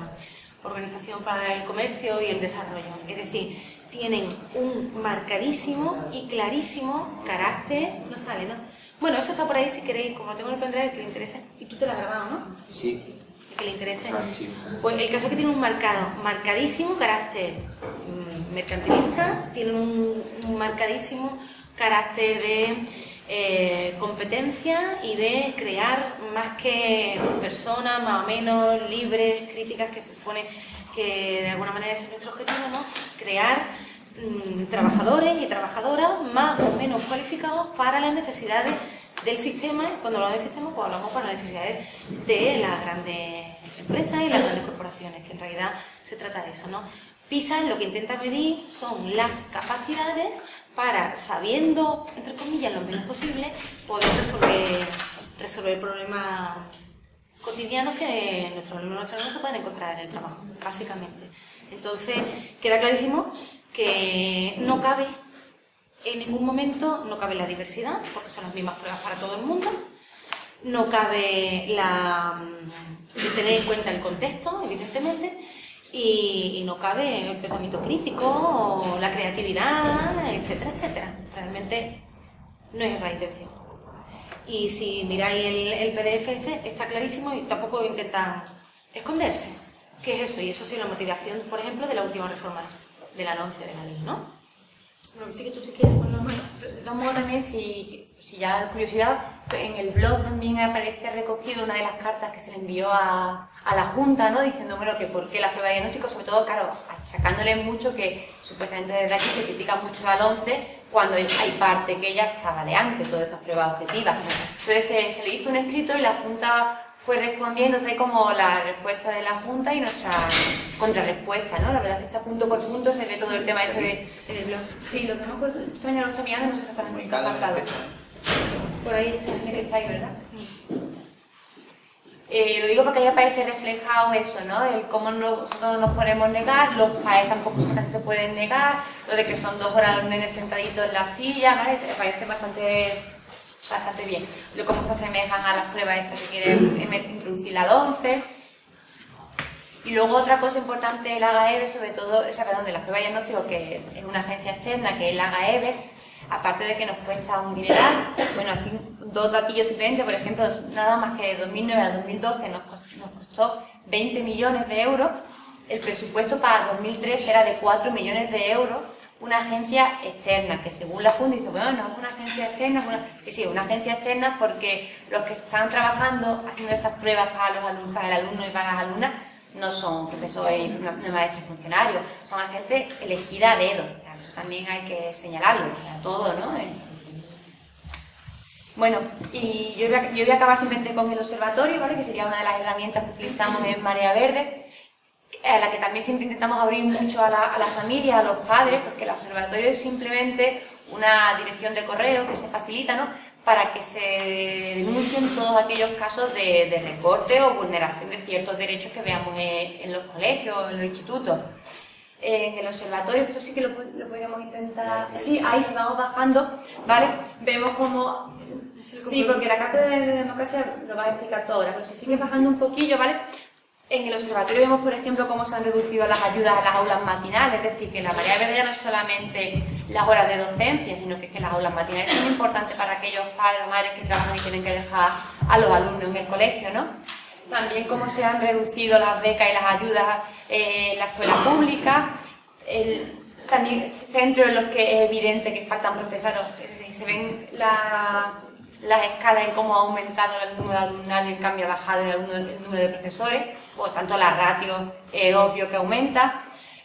Organización para el Comercio y el Desarrollo. Es decir, tienen un marcadísimo y clarísimo carácter... No sale, ¿no? Bueno, eso está por ahí si queréis, como lo tengo en el pendrive, que le interese. Y tú te lo has grabado, ¿no? Sí. Que le interese. Sí. Pues el caso es que tiene un marcadísimo carácter mercantilista, tiene un marcadísimo carácter de competencia y de crear más que personas más o menos libres, críticas, que se supone que de alguna manera es nuestro objetivo, ¿no? Crear trabajadores y trabajadoras más o menos cualificados para las necesidades del sistema. Cuando hablamos del sistema, pues hablamos para las necesidades de las grandes empresas y las grandes corporaciones, que en realidad se trata de eso, ¿no? PISA lo que intenta medir son las capacidades para, sabiendo, entre comillas, lo menos posible, poder resolver problemas cotidianos que nuestros alumnos no se pueden encontrar en el trabajo, básicamente. Entonces, queda clarísimo que no cabe, en ningún momento, no cabe la diversidad, porque son las mismas pruebas para todo el mundo, no cabe el tener en cuenta el contexto, evidentemente, y no cabe el pensamiento crítico o la creatividad, etcétera, etcétera. Realmente no es esa la intención. Y si miráis el PDF ese, está clarísimo y tampoco intentan esconderse. ¿Qué es eso? Y eso ha sido la motivación, por ejemplo, de la última reforma de la 11 de la ley, ¿no? Bueno, sí que tú sí quieres, por lo menos. De todos modos también, si ya curiosidad, en el blog también aparece recogido una de las cartas que se le envió a la Junta, ¿no? Diciendo, bueno, que por qué la prueba de diagnóstico, sobre todo, claro, achacándole mucho que supuestamente desde aquí se critica mucho al 11 cuando hay parte que ya estaba de antes, todas estas pruebas objetivas. Entonces se le hizo un escrito y la Junta fue respondiendo, entonces como la respuesta de la Junta y nuestra contrarrespuesta, ¿no? La verdad es que está punto por punto, se ve todo el tema este del blog. Sí, lo que no me acuerdo, esta mañana lo está mirando, no sé exactamente qué está apartado. Por ahí está ahí, ¿verdad? Lo digo porque ahí aparece reflejado eso, ¿no? El cómo nosotros no nos podemos negar, los PAEs tampoco se pueden negar, lo de que son 2 horas los nenes sentaditos en la silla, ¿vale? Parece bastante bien. Cómo se asemejan a las pruebas estas que quieren introducir la 11. Y luego otra cosa importante de la AGAEBE, sobre todo, de las pruebas de diagnóstico, que es una agencia externa, que es la AGAEBE, aparte de que nos cuesta un dineral, bueno, así 2 datillos simplemente, por ejemplo, nada más que de 2009 a 2012 nos costó 20 millones de euros, el presupuesto para 2013 era de 4 millones de euros, una agencia externa, que según la Junta dice, bueno, no es una agencia externa, sí, una agencia externa porque los que están trabajando haciendo estas pruebas para el alumno y para las alumnas no son profesores, ni maestros y funcionarios, son gente elegida a dedo. Eso también hay que señalarlo, a todo, ¿no? Bueno, y yo voy a acabar simplemente con el observatorio, ¿vale? Que sería una de las herramientas que utilizamos en Marea Verde, a la que también siempre intentamos abrir mucho a la familia, a los padres, porque el observatorio es simplemente una dirección de correo que se facilita, ¿no?, para que se denuncien todos aquellos casos de recorte o vulneración de ciertos derechos que veamos en los colegios, en los institutos. En el observatorio, que eso sí que lo podríamos intentar... Sí, ahí si vamos bajando, ¿vale? Vemos como... Sí, porque la Carta de Democracia lo va a explicar todo ahora, pero si sigue bajando un poquillo, ¿vale? En el observatorio vemos, por ejemplo, cómo se han reducido las ayudas a las aulas matinales, es decir, que la Marea Verde ya no es solamente las horas de docencia, sino que es que las aulas matinales son importantes para aquellos padres o madres que trabajan y tienen que dejar a los alumnos en el colegio, ¿no? También cómo se han reducido las becas y las ayudas en la escuela pública, también centros en los que es evidente que faltan profesores, es decir, se ven las escalas en cómo ha aumentado el número de alumnado y en cambio ha bajado el número de profesores, por tanto la ratio es obvio que aumenta.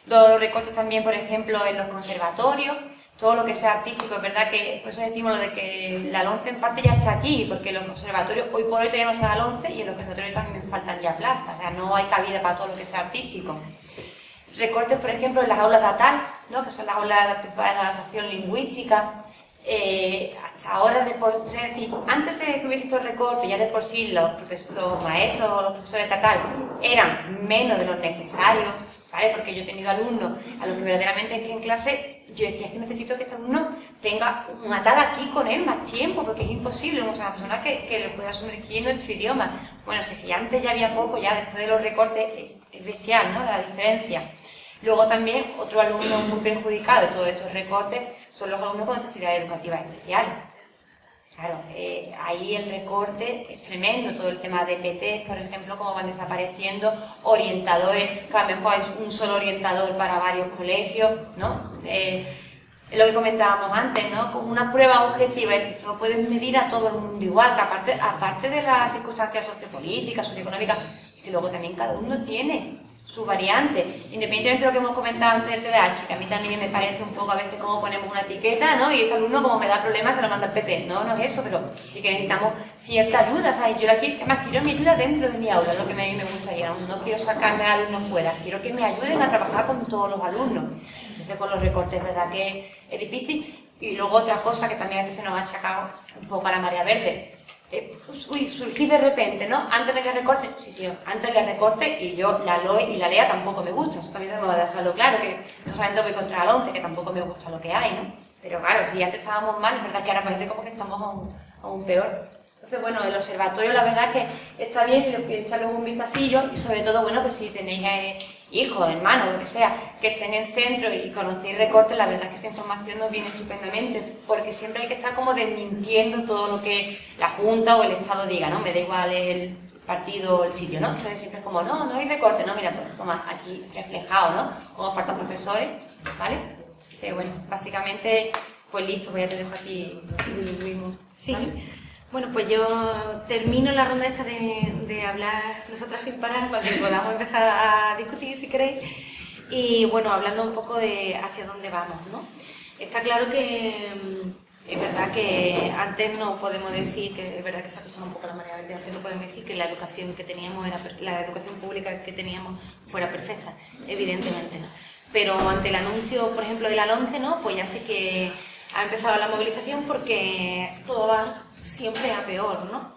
Los recortes también, por ejemplo, en los conservatorios, todo lo que sea artístico, es verdad que por eso decimos lo de que la 11 en parte ya está aquí, porque los conservatorios hoy por hoy todavía no se da la 11 y en los conservatorios también faltan ya plazas, o sea, no hay cabida para todo lo que sea artístico. Recortes, por ejemplo, en las aulas de ATAL, ¿no?, que son las aulas de adaptación lingüística. Hasta ahora, antes de que hubiese estos recortes, ya de por sí los maestros o los profesores de ATAL eran menos de lo necesario, ¿vale? Porque yo he tenido alumnos a los que verdaderamente es que en clase yo decía, es que necesito que este alumno tenga un ATAL aquí con él más tiempo, porque es imposible, o sea, una persona que lo pueda sumergir en nuestro idioma. Bueno, si antes ya había poco, ya después de los recortes es bestial, ¿no?, la diferencia. Luego también otro alumno muy perjudicado de todos estos recortes son los alumnos con necesidades educativas especiales. Claro, ahí el recorte es tremendo, todo el tema de PT, por ejemplo, cómo van desapareciendo orientadores, que a lo mejor es un solo orientador para varios colegios, ¿no? Es lo que comentábamos antes, ¿no? Como una prueba objetiva, es decir, no puedes medir a todo el mundo igual, que aparte de las circunstancias sociopolíticas, socioeconómicas, que luego también cada uno tiene su variante, independientemente de lo que hemos comentado antes del TDAH, que a mí también me parece un poco a veces como ponemos una etiqueta, ¿no? Y este alumno como me da problemas se lo manda al PT, no es eso, pero sí que necesitamos cierta ayuda, ¿sabes? Yo quiero mi ayuda dentro de mi aula, es lo que a mí me gustaría, no quiero sacarme a alumnos fuera, quiero que me ayuden a trabajar con todos los alumnos. Entonces con los recortes es verdad que es difícil. Y luego otra cosa que también a veces se nos ha achacado un poco a la Marea Verde, surgí de repente, ¿no? Antes de que recorte, antes de que recorte, y yo la LOE y la LEA tampoco me gustan, eso también tengo que dejarlo claro, que no solamente voy contra la 11, que tampoco me gusta lo que hay, ¿no? Pero claro, si antes estábamos mal, es verdad que ahora parece como que estamos aún peor. Entonces, bueno, el observatorio la verdad es que está bien si le queréis echarle un vistacillo y sobre todo, bueno, pues si tenéis hijos, hermanos, lo que sea, que estén en centro y conocéis recortes, la verdad es que esa información nos viene estupendamente, porque siempre hay que estar como desmintiendo todo lo que la Junta o el Estado diga, ¿no? Me da igual el partido el sitio, ¿no? Entonces siempre es como, no hay recorte, no, mira, pues toma, aquí reflejado, ¿no? Cómo faltan profesores, ¿vale? Bueno, básicamente, pues listo, pues ya te dejo aquí lo mismo. Sí. ¿Vale? Bueno, pues yo termino la ronda esta de hablar nosotras sin parar para que podamos empezar a discutir si queréis. Y bueno, hablando un poco de hacia dónde vamos, ¿no? Está claro que es verdad que antes no podemos decir, que es verdad que se ha usado un poco la manera de antes, no podemos decir que la educación que teníamos, la educación pública que teníamos fuera perfecta, evidentemente no. Pero ante el anuncio, por ejemplo, de la LOMCE, ¿no? Pues ya sé que ha empezado la movilización porque todo va siempre a peor, ¿no?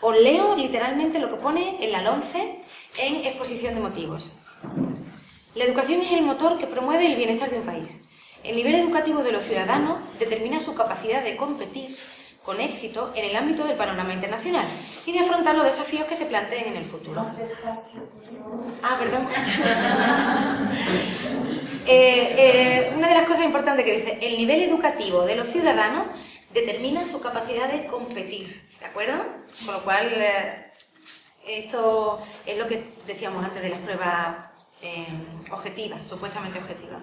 Os leo literalmente lo que pone en la LOMCE en exposición de motivos. La educación es el motor que promueve el bienestar de un país. El nivel educativo de los ciudadanos determina su capacidad de competir con éxito en el ámbito del panorama internacional y de afrontar los desafíos que se planteen en el futuro. Ah, perdón. Una de las cosas importantes que dice, el nivel educativo de los ciudadanos determina su capacidad de competir, ¿de acuerdo? Con lo cual, esto es lo que decíamos antes de las pruebas objetivas, supuestamente objetivas.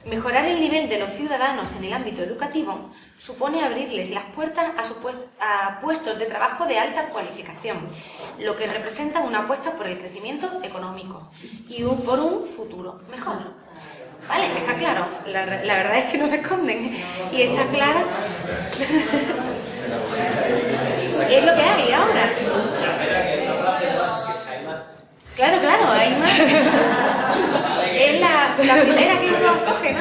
Mejorar el nivel de los ciudadanos en el ámbito educativo supone abrirles las puertas a puestos de trabajo de alta cualificación, lo que representa una apuesta por el crecimiento económico y por un futuro mejor. ¿Vale? Está claro. La verdad es que no se esconden. Y está claro. Es lo que hay ahora. Claro, hay más. Es la primera que uno coge, ¿no?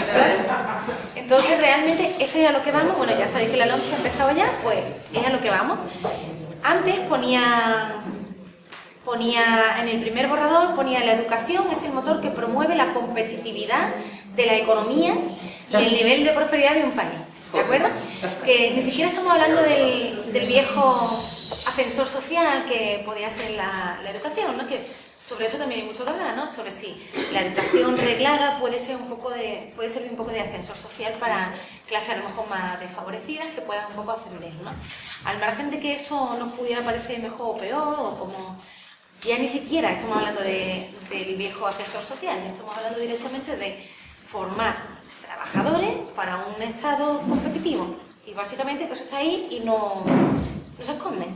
Entonces, realmente, eso es a lo que vamos. Bueno, ya sabéis que la LOMCE ha empezado ya, pues es a lo que vamos. Antes ponía en el primer borrador, ponía la educación es el motor que promueve la competitividad de la economía y el nivel de prosperidad de un país. ¿De acuerdo? Que ni siquiera estamos hablando del viejo ascensor social que podía ser la educación, ¿no? Que sobre eso también hay mucho que hablar, ¿no? Sobre si la educación reglada puede servir un poco de ascensor social para clases a lo mejor más desfavorecidas que puedan un poco ascender, ¿no? Al margen de que eso nos pudiera parecer mejor o peor, o como ya ni siquiera estamos hablando del viejo ascensor social, estamos hablando directamente de formar trabajadores para un estado competitivo. Y básicamente eso está ahí y no se esconden.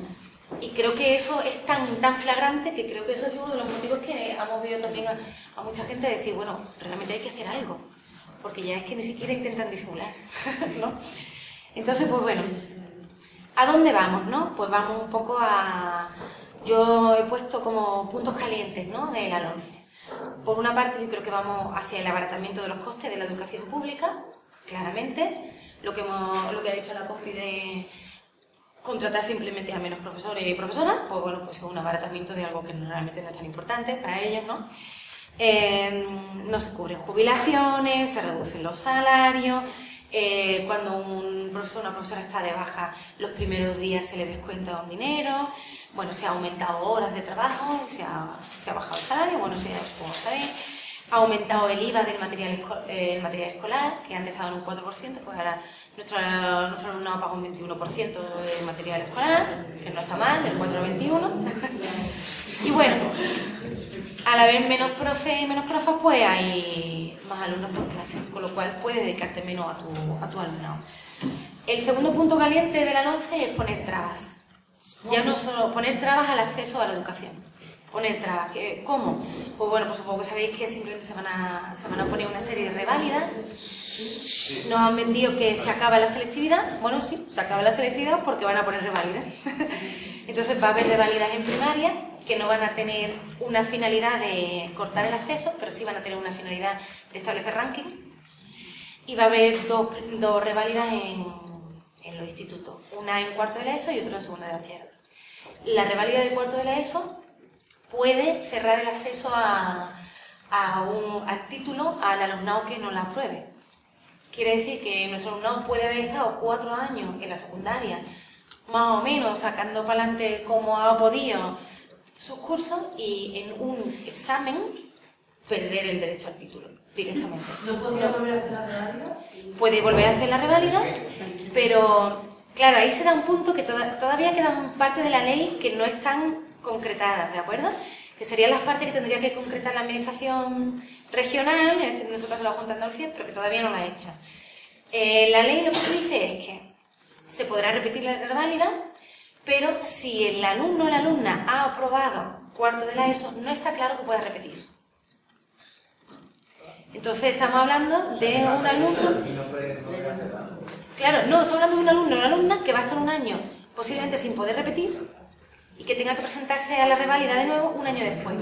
Y creo que eso es tan flagrante que creo que eso es uno de los motivos que ha movido también a mucha gente a decir, bueno, realmente hay que hacer algo, porque ya es que ni siquiera intentan disimular, ¿no? Entonces, pues bueno, ¿a dónde vamos, no? Pues vamos un poco a... Yo he puesto como puntos calientes, ¿no?, de la LOMCE. Por una parte, yo creo que vamos hacia el abaratamiento de los costes de la educación pública, claramente, lo que ha dicho la COPI de contratar simplemente a menos profesores y profesoras, pues bueno, pues es un abaratamiento de algo que realmente no es tan importante para ellos, ¿no? No se cubren jubilaciones, se reducen los salarios, cuando un profesor o una profesora está de baja, los primeros días se le descuenta un dinero, bueno, se ha aumentado horas de trabajo, se ha bajado el salario, bueno, eso ya supongo que sabéis. Ha aumentado el IVA del material escolar, que antes estaba en un 4%, pues ahora nuestro alumnado paga un 21% del material escolar, que no está mal, del 4 al 21. Y bueno, al haber menos profes y menos profas, pues hay más alumnos por clase, con lo cual puedes dedicarte menos a tu alumnado. El segundo punto caliente de la LOMCE es poner trabas. Ya no solo poner trabas al acceso a la educación. Poner trabas. ¿Cómo? Pues bueno, pues supongo que sabéis que simplemente se van a poner una serie de reválidas. Nos han vendido que se acaba la selectividad. Bueno, sí, se acaba la selectividad porque van a poner reválidas. Entonces va a haber reválidas en primaria que no van a tener una finalidad de cortar el acceso, pero sí van a tener una finalidad de establecer ranking. Y va a haber dos reválidas en los institutos. Una en cuarto de la ESO y otra en segundo de bachillerato. La reválida de cuarto de la ESO puede cerrar el acceso al título al alumnado que no la apruebe. Quiere decir que nuestro alumnado puede haber estado 4 años en la secundaria, más o menos sacando para adelante como ha podido sus cursos, y en un examen perder el derecho al título directamente. ¿No podría volver a hacer la reválida? Puede volver a hacer la reválida, pero claro, ahí se da un punto que todavía queda parte de la ley que no están concretadas, ¿de acuerdo? Que serían las partes que tendría que concretar la administración regional, en nuestro caso la Junta de Andalucía, pero que todavía no la ha hecho. La ley lo que se dice es que se podrá repetir la reválida, pero si el alumno o la alumna ha aprobado cuarto de la ESO, no está claro que pueda repetir. Entonces estamos hablando de un alumno... Claro, no, estamos hablando de un alumno o una alumna que va a estar un año posiblemente sin poder repetir y que tenga que presentarse a la reválida de nuevo un año después.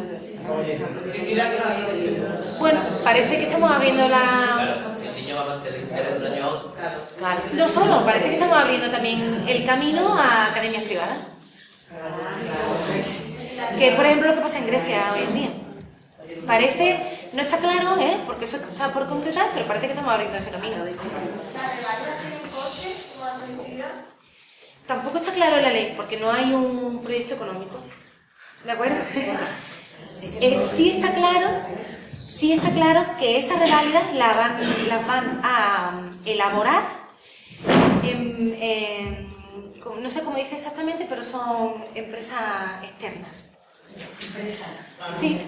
Bueno, parece que estamos abriendo la... No solo, parece que estamos abriendo también el camino a academias privadas. Que es, por ejemplo, lo que pasa en Grecia hoy en día. Parece, no está claro, porque eso está por concretar, pero parece que estamos abriendo ese camino. Tampoco está claro en la ley, porque no hay un proyecto económico. ¿De acuerdo? Sí está claro que esas reválidas las van a elaborar no sé cómo dice exactamente, pero son empresas externas. Empresas. Sí,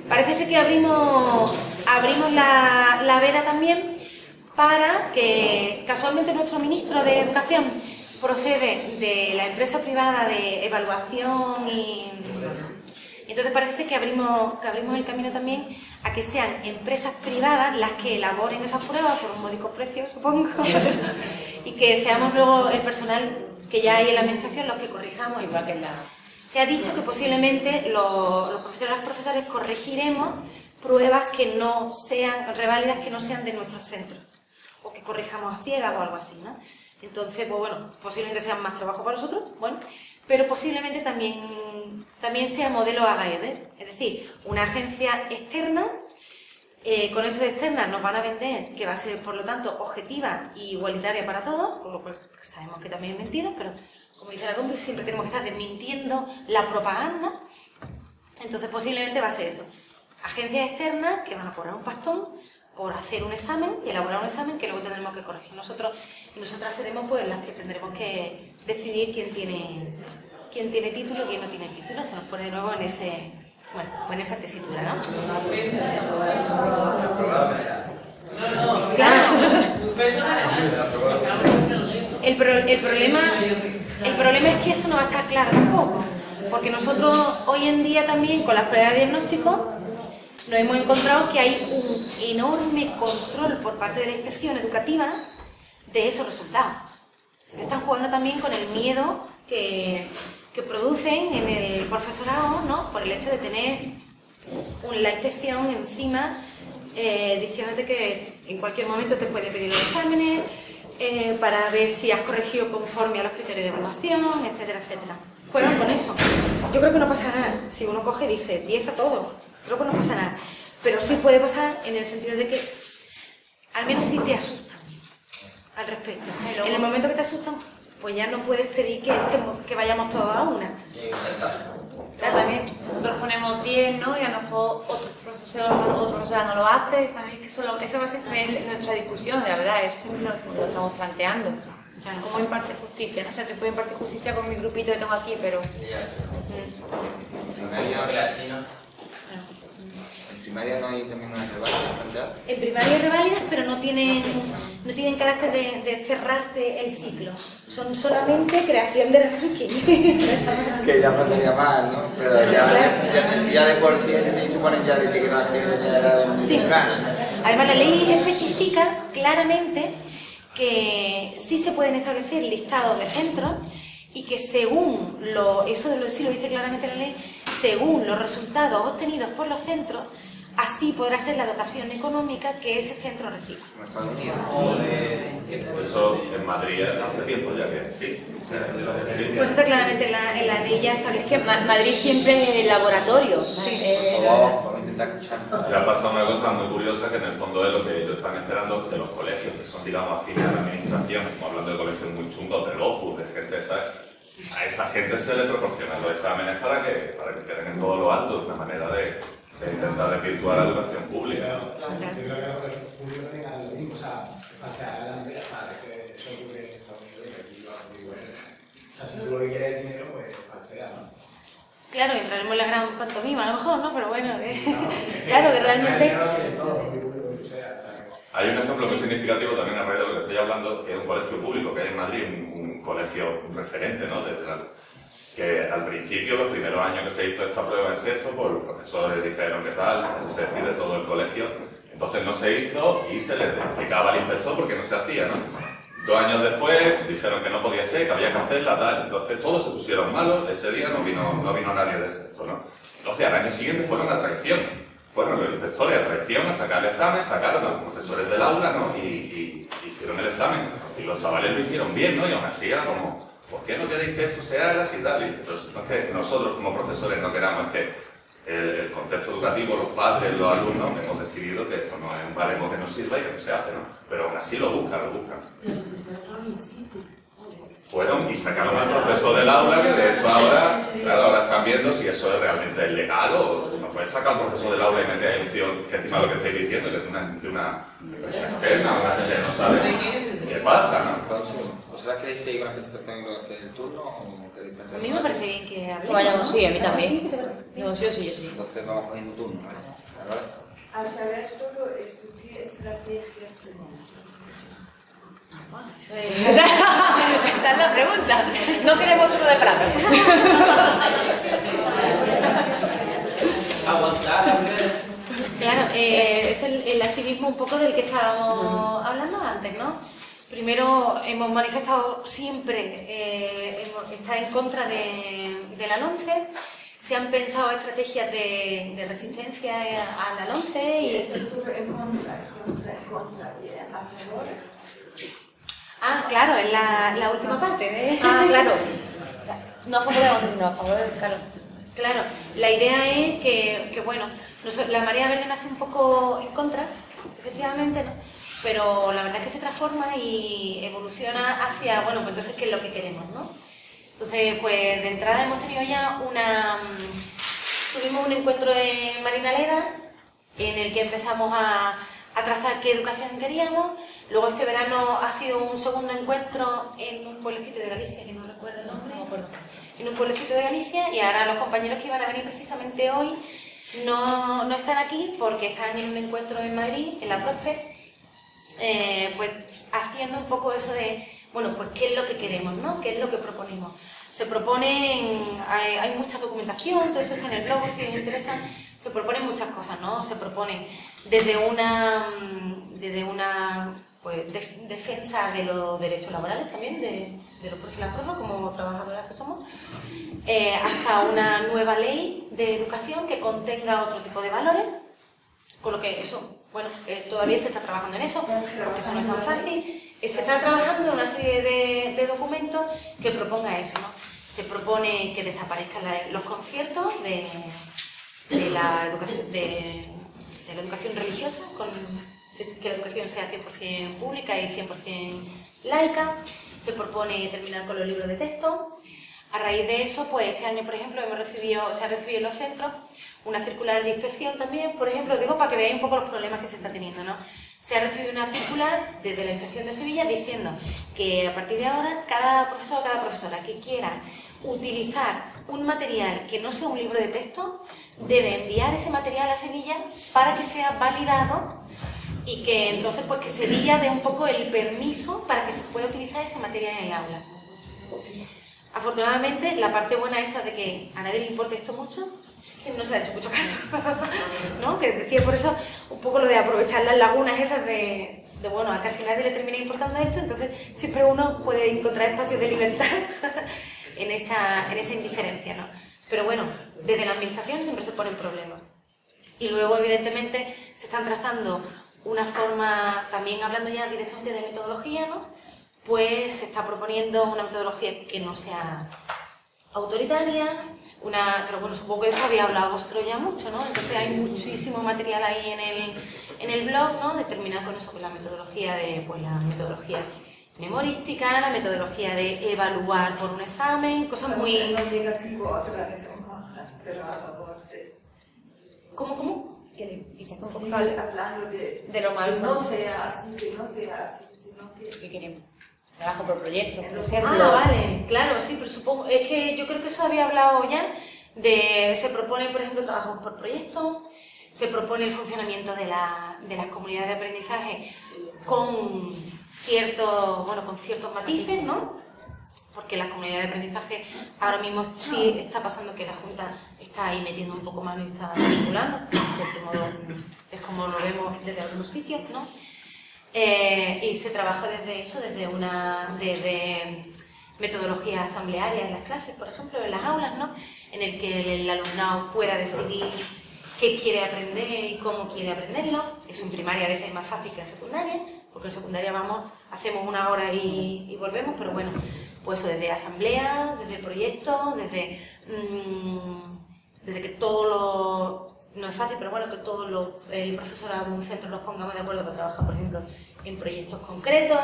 parece ser que abrimos la veda también para que casualmente nuestro ministro de Educación procede de la empresa privada de evaluación y entonces parece ser que abrimos el camino también a que sean empresas privadas las que elaboren esas pruebas por un módico precio, supongo, y que seamos luego el personal que ya hay en la administración los que corrijamos, igual que en la... Se ha dicho que posiblemente los profesores y las profesores corregiremos pruebas que no sean reválidas, que no sean de nuestros centros, o que corrijamos a ciegas o algo así, ¿no? Entonces, pues bueno, posiblemente sea más trabajo para nosotros, bueno, pero posiblemente también sea modelo AGAEB, es decir, una agencia externa, con esto de externa nos van a vender que va a ser, por lo tanto, objetiva e igualitaria para todos, con lo cual sabemos que también es mentira, pero como dice la compi, siempre tenemos que estar desmintiendo la propaganda, entonces posiblemente va a ser eso, agencias externas que van a cobrar un pastón por hacer un examen y elaborar un examen que luego tendremos que corregir nosotros y nosotras seremos pues las que tendremos que decidir quién tiene título y quién no tiene título. Se nos pone de nuevo en esa tesitura, ¿no? Claro. El problema es que eso no va a estar claro tampoco, porque nosotros hoy en día también con las pruebas de diagnóstico nos hemos encontrado que hay un enorme control por parte de la inspección educativa de esos resultados. Se están jugando también con el miedo que producen en el profesorado, ¿no? Por el hecho de tener la inspección encima diciéndote que en cualquier momento te puede pedir los exámenes para ver si has corregido conforme a los criterios de evaluación, etcétera, etcétera. Juegan con eso. Yo creo que no pasa nada. Si uno coge y dice 10 a todos, creo que no pasa nada. Pero sí puede pasar en el sentido de que al menos sí te asustan al respecto. En el momento que te asustan, pues ya no puedes pedir que vayamos todos a una. Claro, también nosotros ponemos 10, ¿no? Y a lo mejor otro profesor no lo hace. Sabéis que eso va a ser nuestra discusión, de verdad, eso siempre lo estamos planteando. ¿Cómo imparte justicia? ¿No? O sea, te puedo impartir justicia con mi grupito que tengo aquí, pero... ¿En primaria no hay también unas reválidas? En primaria hay reválidas, pero no tienen carácter de cerrarte el ciclo. Son solamente creación de ranking. Que ya faltaría más, ¿no? Pero ya de por sí suponen ya de que no de sí. Además, la ley especifica claramente que sí se pueden establecer listados de centros y que según eso sí lo dice claramente la ley, según los resultados obtenidos por los centros, así podrá ser la dotación económica que ese centro reciba. Eso en Madrid hace tiempo ya que sí. Pues está claramente en la ley ya establecido. Madrid siempre es el laboratorio. Vamos a intentar escuchar. Ya ha pasado una cosa muy curiosa que en el fondo es lo que ellos están esperando, que los colegios que son, digamos, afines a la administración, estamos hablando de colegios muy chungos, de Opus, de gente, ¿sabes? A esa gente se le proporcionan los exámenes para que queden en todo lo alto, de una manera de intentar desvirtuar la educación pública. Yo creo que los públicos tengan lo mismo, o sea, falsear la medida, que eso ocurre en Estados Unidos y aquí va muy bueno. O sea, si tú lo que quieres es dinero, pues falsea, ¿no? Claro, entraremos en la gran pantomima, a lo mejor, ¿no? Pero bueno, claro que realmente... Hay un ejemplo muy significativo también a raíz de lo que estoy hablando, que es un colegio público que hay en Madrid, un colegio referente, ¿no? Que al principio, los primeros años que se hizo esta prueba en sexto, pues los profesores dijeron que tal, así se decide todo el colegio, entonces no se hizo y se le explicaba al inspector por qué no se hacía, ¿no? 2 años después dijeron que no podía ser, que había que hacerla, tal, entonces todos se pusieron malos, ese día no vino nadie de sexto, ¿no? Entonces al año siguiente fueron a traición. Fueron los inspectores a traición a sacar el examen, sacaron a los profesores del aula, ¿no? Y hicieron el examen. Y los chavales lo hicieron bien, ¿no? Y aún así era como, ¿por qué no queréis que esto se haga así y tal? Y pero no es que nosotros como profesores no queramos, es que el contexto educativo, los padres, los alumnos, hemos decidido que esto no es un baremo que no sirva y que no se hace, ¿no? Pero aún así lo buscan. Fueron y sacaron al profesor del aula, que de hecho ahora, claro, ahora están viendo si eso es realmente legal o no puedes sacar al profesor del aula y meter ahí un tío que encima lo que estáis diciendo, que es una empresa externa, una gente que no sabe qué pasa, ¿no? ¿Vosotras queréis seguir con la presentación y luego hacer el turno o queréis A mí me parece bien que hablemos. Vayamos, sí, a mí también. ¿Qué te parece? No, yo sí. Entonces vamos poniendo turno, ¿vale? Al saber todo esto, ¿qué estrategias tenéis? Bueno, eso es... Esa es la pregunta. No queremos turno de plata. Claro, es el activismo un poco del que estábamos hablando antes, ¿no? Primero, hemos manifestado siempre estar en contra de la LOMCE. Se han pensado estrategias de resistencia a la LOMCE y... En contra, y a favor. Ah, claro, en la última parte de... Ah, claro. O sea, no a favor de la LOMCE, sino a favor del claro. Claro, la idea es que bueno, la marea verde nace un poco en contra, efectivamente, ¿no? Pero la verdad es que se transforma y evoluciona hacia, bueno, pues entonces, ¿qué es lo que queremos, no? Entonces, pues de entrada hemos tenido ya tuvimos un encuentro en Marinaleda, en el que empezamos a trazar qué educación queríamos. Luego este verano ha sido un segundo encuentro en un pueblecito de Galicia, que no recuerdo el nombre, en un pueblecito de Galicia, y ahora los compañeros que iban a venir precisamente hoy no están aquí porque están en un encuentro en Madrid, en la Prosper, pues haciendo un poco eso de, bueno, pues qué es lo que queremos, ¿no? ¿Qué es lo que proponemos? Se proponen, hay mucha documentación, todo eso está en el blog si os interesa, se proponen muchas cosas, ¿no? Se proponen desde una pues, defensa de los derechos laborales también, de los profes y las profes como trabajadoras que somos, hasta una nueva ley de educación que contenga otro tipo de valores, con lo que eso, bueno, todavía se está trabajando en eso, porque eso no es tan fácil. Se está trabajando en una serie de documentos que proponga eso, ¿no? Se propone que desaparezcan los conciertos de la educación religiosa, que la educación sea 100% pública y 100% laica. Se propone terminar con los libros de texto. A raíz de eso, pues este año, por ejemplo, se ha recibido en los centros una circular de inspección también, por ejemplo, digo para que veáis un poco los problemas que se está teniendo, ¿no? Se ha recibido una circular desde la Inspección de Sevilla diciendo que a partir de ahora cada profesor o cada profesora que quiera utilizar un material que no sea un libro de texto debe enviar ese material a Sevilla para que sea validado y que entonces pues que Sevilla dé un poco el permiso para que se pueda utilizar ese material en el aula. Afortunadamente, la parte buena esa de que a nadie le importa esto mucho, que no se le ha hecho mucho caso, ¿no? Que decía por eso un poco lo de aprovechar las lagunas esas de bueno, a casi nadie le termina importando esto, entonces siempre uno puede encontrar espacios de libertad en esa indiferencia, ¿no? Pero bueno, desde la administración siempre se ponen problemas. Y luego, evidentemente, se están trazando una forma, también hablando ya directamente de metodología, ¿no? Pues se está proponiendo una metodología que no sea autoritaria, pero bueno, supongo que eso había hablado vosotros ya mucho, ¿no? Entonces hay muchísimo material ahí en el blog, ¿no? De terminar con eso, con la metodología la metodología memorística, la metodología de evaluar por un examen, cosas muy... ¿Cómo? Que dice con hablando de lo malo. que no sea así, sino que... ¿Qué queremos? Trabajo por proyectos, por Ah, ejemplo. vale, claro, sí, pero supongo... Es que yo creo que eso había hablado ya Se proponen, por ejemplo, trabajos por proyectos, se propone el funcionamiento de las comunidades de aprendizaje con ciertos matices, ¿no? Porque las comunidades de aprendizaje ahora mismo sí está pasando que la Junta está ahí metiendo un poco mano y está circulando, es como lo vemos desde algunos sitios, ¿no? Y se trabaja desde eso, desde metodologías asamblearias en las clases, por ejemplo, en las aulas, ¿no? En el que el alumnado pueda decidir qué quiere aprender y cómo quiere aprenderlo. Eso en primaria a veces es más fácil que en secundaria, porque en secundaria hacemos una hora y volvemos, pero bueno, pues eso, desde asamblea, desde proyectos, desde que no es fácil, pero bueno, que el profesorado de un centro nos pongamos de acuerdo para trabajar, por ejemplo, en proyectos concretos,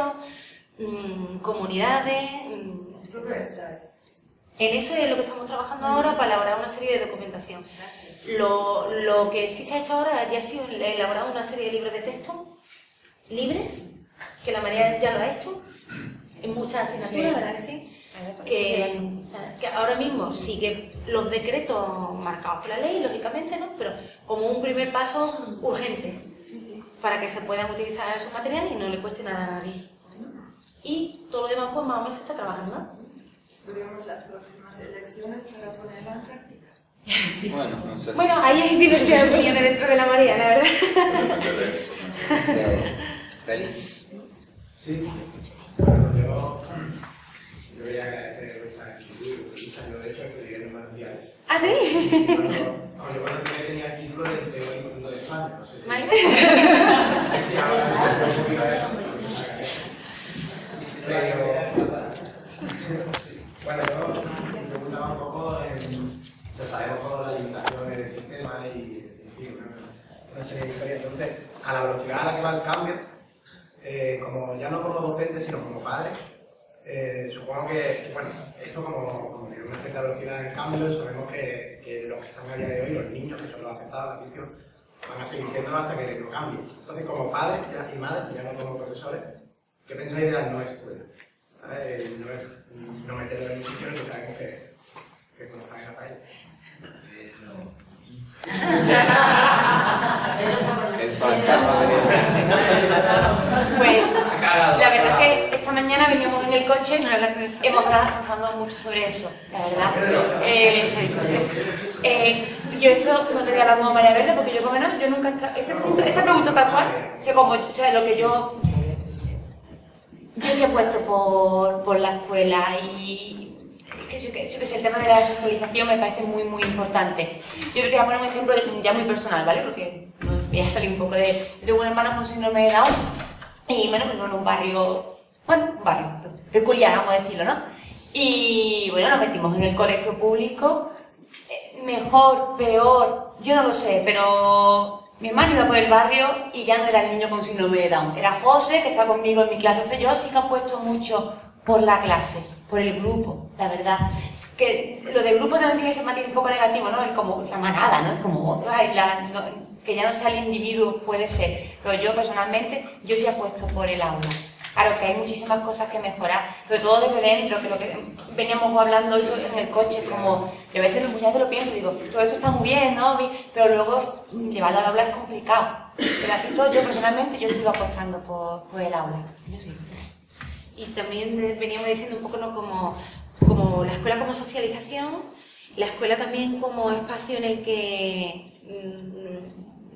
comunidades. ¿Tú qué estás? En eso es lo que estamos trabajando ahora para elaborar una serie de documentación. Gracias. Lo que sí se ha hecho ahora ya ha sido elaborar una serie de libros de texto libres, que la María ya lo ha hecho, en muchas asignaturas, ¿verdad que sí? Que ahora mismo sigue los decretos marcados por la ley, lógicamente, ¿no? Pero como un primer paso urgente, para que se puedan utilizar esos materiales y no le cueste nada a nadie. Y todo lo demás, pues más o menos se está trabajando, ¿no? Esperemos las próximas elecciones para ponerlo en práctica. Bueno, no sé si... Bueno, ahí hay diversidad de opiniones dentro de la María, la verdad. Depende de eso. Félix. Sí, bueno, yo voy a agradecer vuestra actitud, yo de hecho estudié en humanidades. ¿Ah, sí? Cuando tenía el título de Teoría y Mundo de España, no sé si... ¿Vale? Sí, ahora un poquito de eso. Pero... Bueno, yo me preguntaba un poco sabemos todas las limitaciones del sistema y en fin, una serie de historias. Entonces, a la velocidad a la que va el cambio, como ya no como docente, sino como padre, supongo que, bueno, esto como tiene una cierta velocidad en cambio, sabemos que los que están a día de hoy, los niños, que son los afectados a la adicción, van a seguir siendo hasta que no cambie. Entonces, como padres y madres, ya no como profesores, ¿qué pensáis de las no escuelas? ¿Sabes? No meterlo en un sitio en el que sabemos que conozcan a país. Pues la verdad es que esta mañana veníamos en el coche, hemos hablado mucho sobre eso, la verdad. Yo esto no te voy a hablar como María Verde, porque yo por lo menos yo nunca esta pregunta tal cual, que como, o sea, lo que yo sí he puesto por la escuela y yo que sé, el tema de la socialización me parece muy muy importante. Yo te voy a poner un ejemplo ya muy personal, ¿vale? Porque voy a salir un poco de... Yo tengo un hermano con síndrome de Down y bueno, pues en un barrio peculiar, vamos a decirlo, ¿no? Y bueno, nos metimos en el colegio público, mejor, peor, yo no lo sé, pero mi hermano iba por el barrio y ya no era el niño con síndrome de Down, era José, que está conmigo en mi clase. Entonces yo sí que apuesto mucho por la clase, por el grupo, la verdad. Que lo del grupo también tiene ese matiz un poco negativo, ¿no? Es como la manada, ¿no? Es como, ay, que ya no está el individuo, puede ser. Pero yo personalmente, yo sí apuesto por el aula. Claro que hay muchísimas cosas que mejorar, sobre todo desde dentro, que lo que veníamos hablando hoy en el coche, como yo a veces muchas veces lo pienso, digo, todo esto está muy bien, ¿no? Pero luego llevarlo al aula es complicado. Pero así todo, yo personalmente, yo sigo apostando por el aula, yo sí. Y también veníamos diciendo un poco, ¿no? como la escuela como socialización, la escuela también como espacio en el que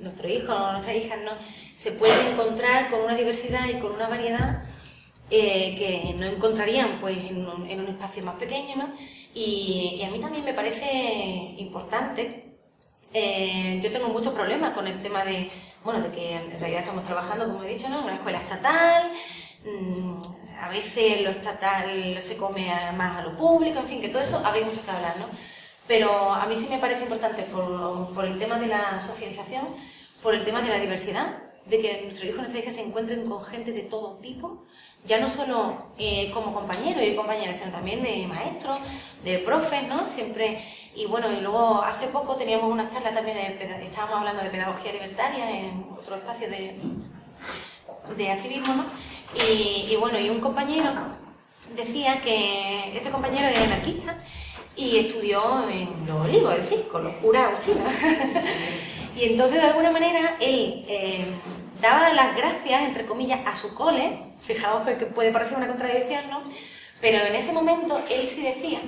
nuestros hijos o nuestras hijas, ¿no? Se pueden encontrar con una diversidad y con una variedad que no encontrarían pues, en un espacio más pequeño, ¿no? Y a mí también me parece importante. Yo tengo muchos problemas con el tema de que en realidad estamos trabajando, como he dicho, ¿no? En una escuela estatal. A veces lo estatal se come más a lo público, en fin, que todo eso habría mucho que hablar, ¿no? Pero a mí sí me parece importante por el tema de la socialización, por el tema de la diversidad, de que nuestros hijos y nuestras hijas se encuentren con gente de todo tipo, ya no solo como compañeros y compañeras, sino también de maestros, de profes, ¿no? Siempre. Y bueno, y luego hace poco teníamos una charla también, estábamos hablando de pedagogía libertaria en otro espacio de activismo, ¿no? Y bueno, y un compañero decía que este compañero es anarquista y estudió en Los Olivos, es decir, con los curas agustinos. Y entonces, de alguna manera, él daba las gracias, entre comillas, a su cole. Fijaos que puede parecer una contradicción, ¿no? Pero en ese momento, él sí decía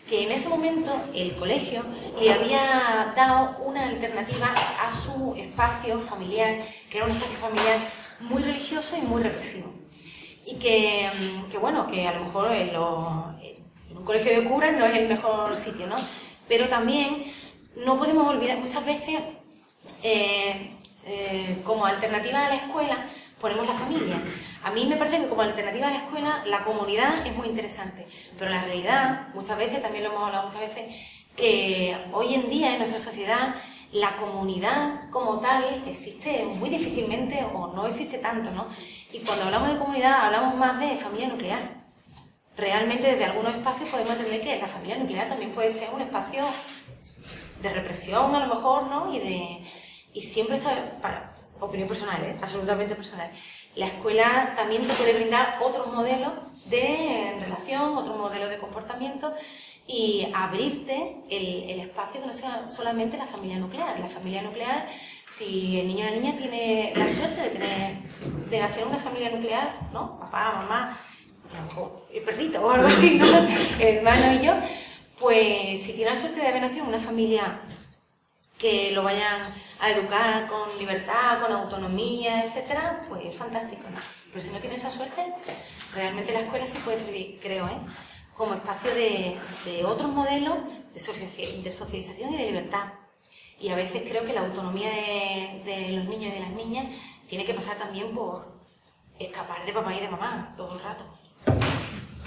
que en ese momento el colegio le había dado una alternativa a su espacio familiar, que era un espacio familiar muy religioso y muy represivo. Y que bueno, que a lo mejor en un colegio de curas no es el mejor sitio, ¿no? Pero también no podemos olvidar, muchas veces, como alternativa a la escuela, ponemos la familia. A mí me parece que como alternativa a la escuela, la comunidad es muy interesante, pero la realidad, muchas veces, también lo hemos hablado muchas veces, que hoy en día en nuestra sociedad la comunidad como tal existe muy difícilmente o no existe tanto, ¿no? Y cuando hablamos de comunidad hablamos más de familia nuclear. Realmente desde algunos espacios podemos entender que la familia nuclear también puede ser un espacio de represión a lo mejor, ¿no? Y siempre está, para opinión personal, absolutamente personal, la escuela también te puede brindar otros modelos de relación, otros modelos de comportamiento y abrirte el espacio que no sea solamente la familia nuclear. La familia nuclear, si el niño o la niña tiene la suerte de nacer en una familia nuclear, ¿no? Papá, mamá, a lo mejor el perrito o algo así, ¿no? El hermano y yo, pues si tiene la suerte de haber nacido en una familia que lo vayan a educar con libertad, con autonomía, etcétera, pues es fantástico, ¿no? Pero si no tiene esa suerte, realmente la escuela sí puede servir, creo, como espacio de otros modelos de socialización y de libertad. Y a veces creo que la autonomía de los niños y de las niñas tiene que pasar también por escapar de papá y de mamá todo el rato.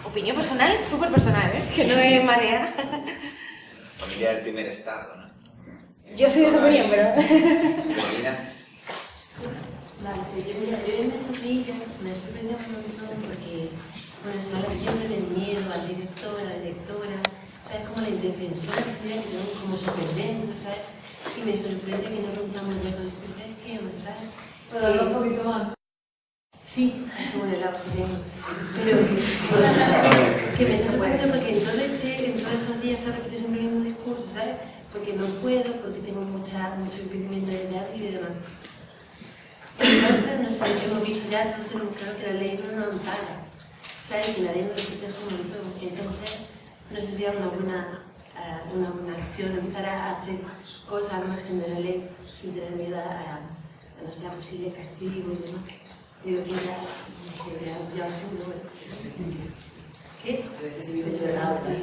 Opinión personal, súper personal, que no es marea. Familia del primer estado, ¿no? Yo soy de esa opinión, pero... Vale, pero yo en estos días me ha sorprendido un montón porque, bueno, se habla siempre del miedo al director, a la directora, ¿sabes? Como la indefensión que tenemos, como sorprendente, ¿sabes? Y me sorprende que no rompamos ya con este esquema, ¿sabes? Pero habla un poquito más. Sí, como en el auge tengo. Pero que me está sorprendiendo porque en todos estos días se repite siempre el mismo discurso, ¿sabes? Porque no puedo, porque tengo mucho impedimento de edad y de demás. Entonces, no sé, hemos visto ya, todos tenemos claro que la ley no nos ampara, ¿sabes? Que la ley nos protege un montón. Entonces, no sería una buena acción empezar a hacer cosas al margen de la ley sin tener miedo a no sea posible castigo y demás. Digo que ya, no sé, ya seguro, bueno. ¿Qué? Dentro de la otra.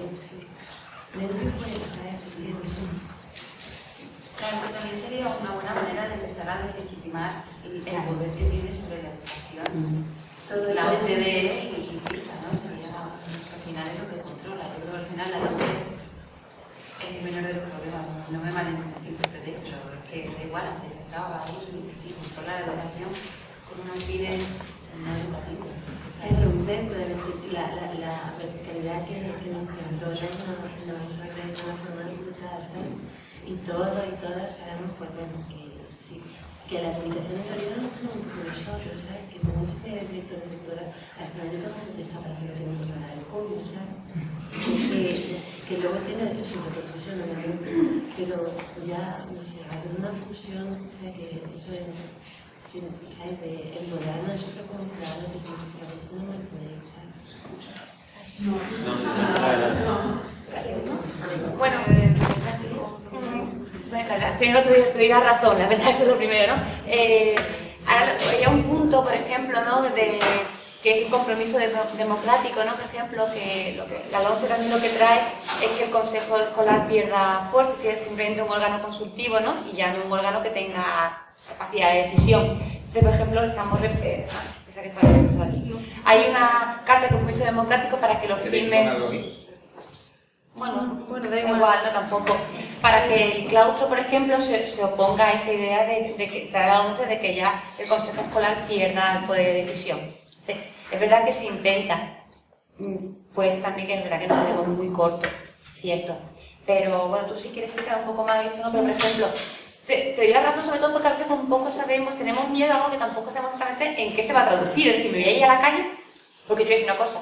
Dentro y fuera, ¿sabes? Claro, que también sería una buena manera de empezar a deslegitimar el poder que tiene sobre la educación. Todo la OCDE y PISA, ¿no? Sería, al final es lo que controla. Yo creo que al final la OCDE es el menor de los problemas. No me malinterpretéis, pero es que da igual, antes de trabajar y controla la educación con unos fines no educativos. Es romper, puede decir, la verticalidad que nos controla nos agrega de una forma brutal, ¿sabes? Y todos y todas sabemos pues, bueno, que la limitación en realidad no es un poco nosotros, ¿sabes? Que por mucho que el director o directora, al final yo tengo que contestar para hacer lo que no pasa nada el código, ¿sabes? Que luego tiene su repercusión, obviamente, pero ya, no sé, va a haber una fusión, o sea, que eso es, ¿sabes? De empoderarnos nosotros como ciudadanos, que somos ciudadanos, no me puede, ¿sabes? Bueno, primero te dirás razón, la verdad, eso es lo primero, ¿no? Ahora hay un punto, por ejemplo, ¿no? Que es un compromiso democrático, ¿no? Por ejemplo, que la LOMCE también lo que trae es que el Consejo Escolar pierda fuerza, si es simplemente un órgano consultivo, ¿no? Y ya no un órgano que tenga capacidad de decisión. Entonces, por ejemplo, estamos... hay una carta de compromiso democrático para que lo firmen... Bueno, da igual, no tampoco. Para que el claustro, por ejemplo, se oponga a esa idea de que trae la ONCE de que ya el Consejo Escolar pierda el poder de decisión. Es verdad que se intenta, pues también que es verdad que nos quedamos muy cortos, cierto. Pero bueno, tú sí quieres explicar un poco más esto, ¿no? Pero por ejemplo, te doy la razón sobre todo porque a veces tampoco sabemos, tenemos miedo a algo que tampoco sabemos exactamente en qué se va a traducir. Es decir, me voy a ir a la calle porque yo voy a decir una cosa.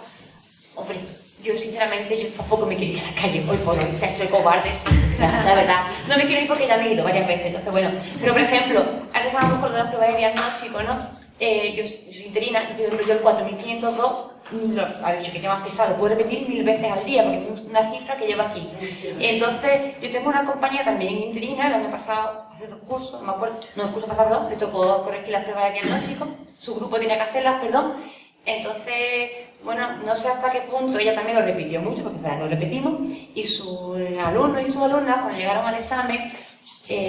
Hombre, yo sinceramente yo tampoco me quiero ir a la calle hoy por hoy, o sea, soy cobarde, la verdad. No me quiero ir porque ya me he ido varias veces, entonces bueno. Pero por ejemplo, antes estábamos con la prueba de diagnóstico, ¿no? Yo soy interina, y yo el 4502, ha dicho que tema pesado, lo puedo repetir 1000 veces al día porque es una cifra que llevo aquí. Entonces, yo tengo una compañera también interina, el año pasado, hace 2 cursos, no me acuerdo, no, el curso pasado 2, le tocó corregir las pruebas de diagnóstico, su grupo tenía que hacerlas, perdón. Entonces, bueno, no sé hasta qué punto, ella también lo repitió mucho, porque lo repetimos, y sus alumnos y sus alumnas, cuando llegaron al examen,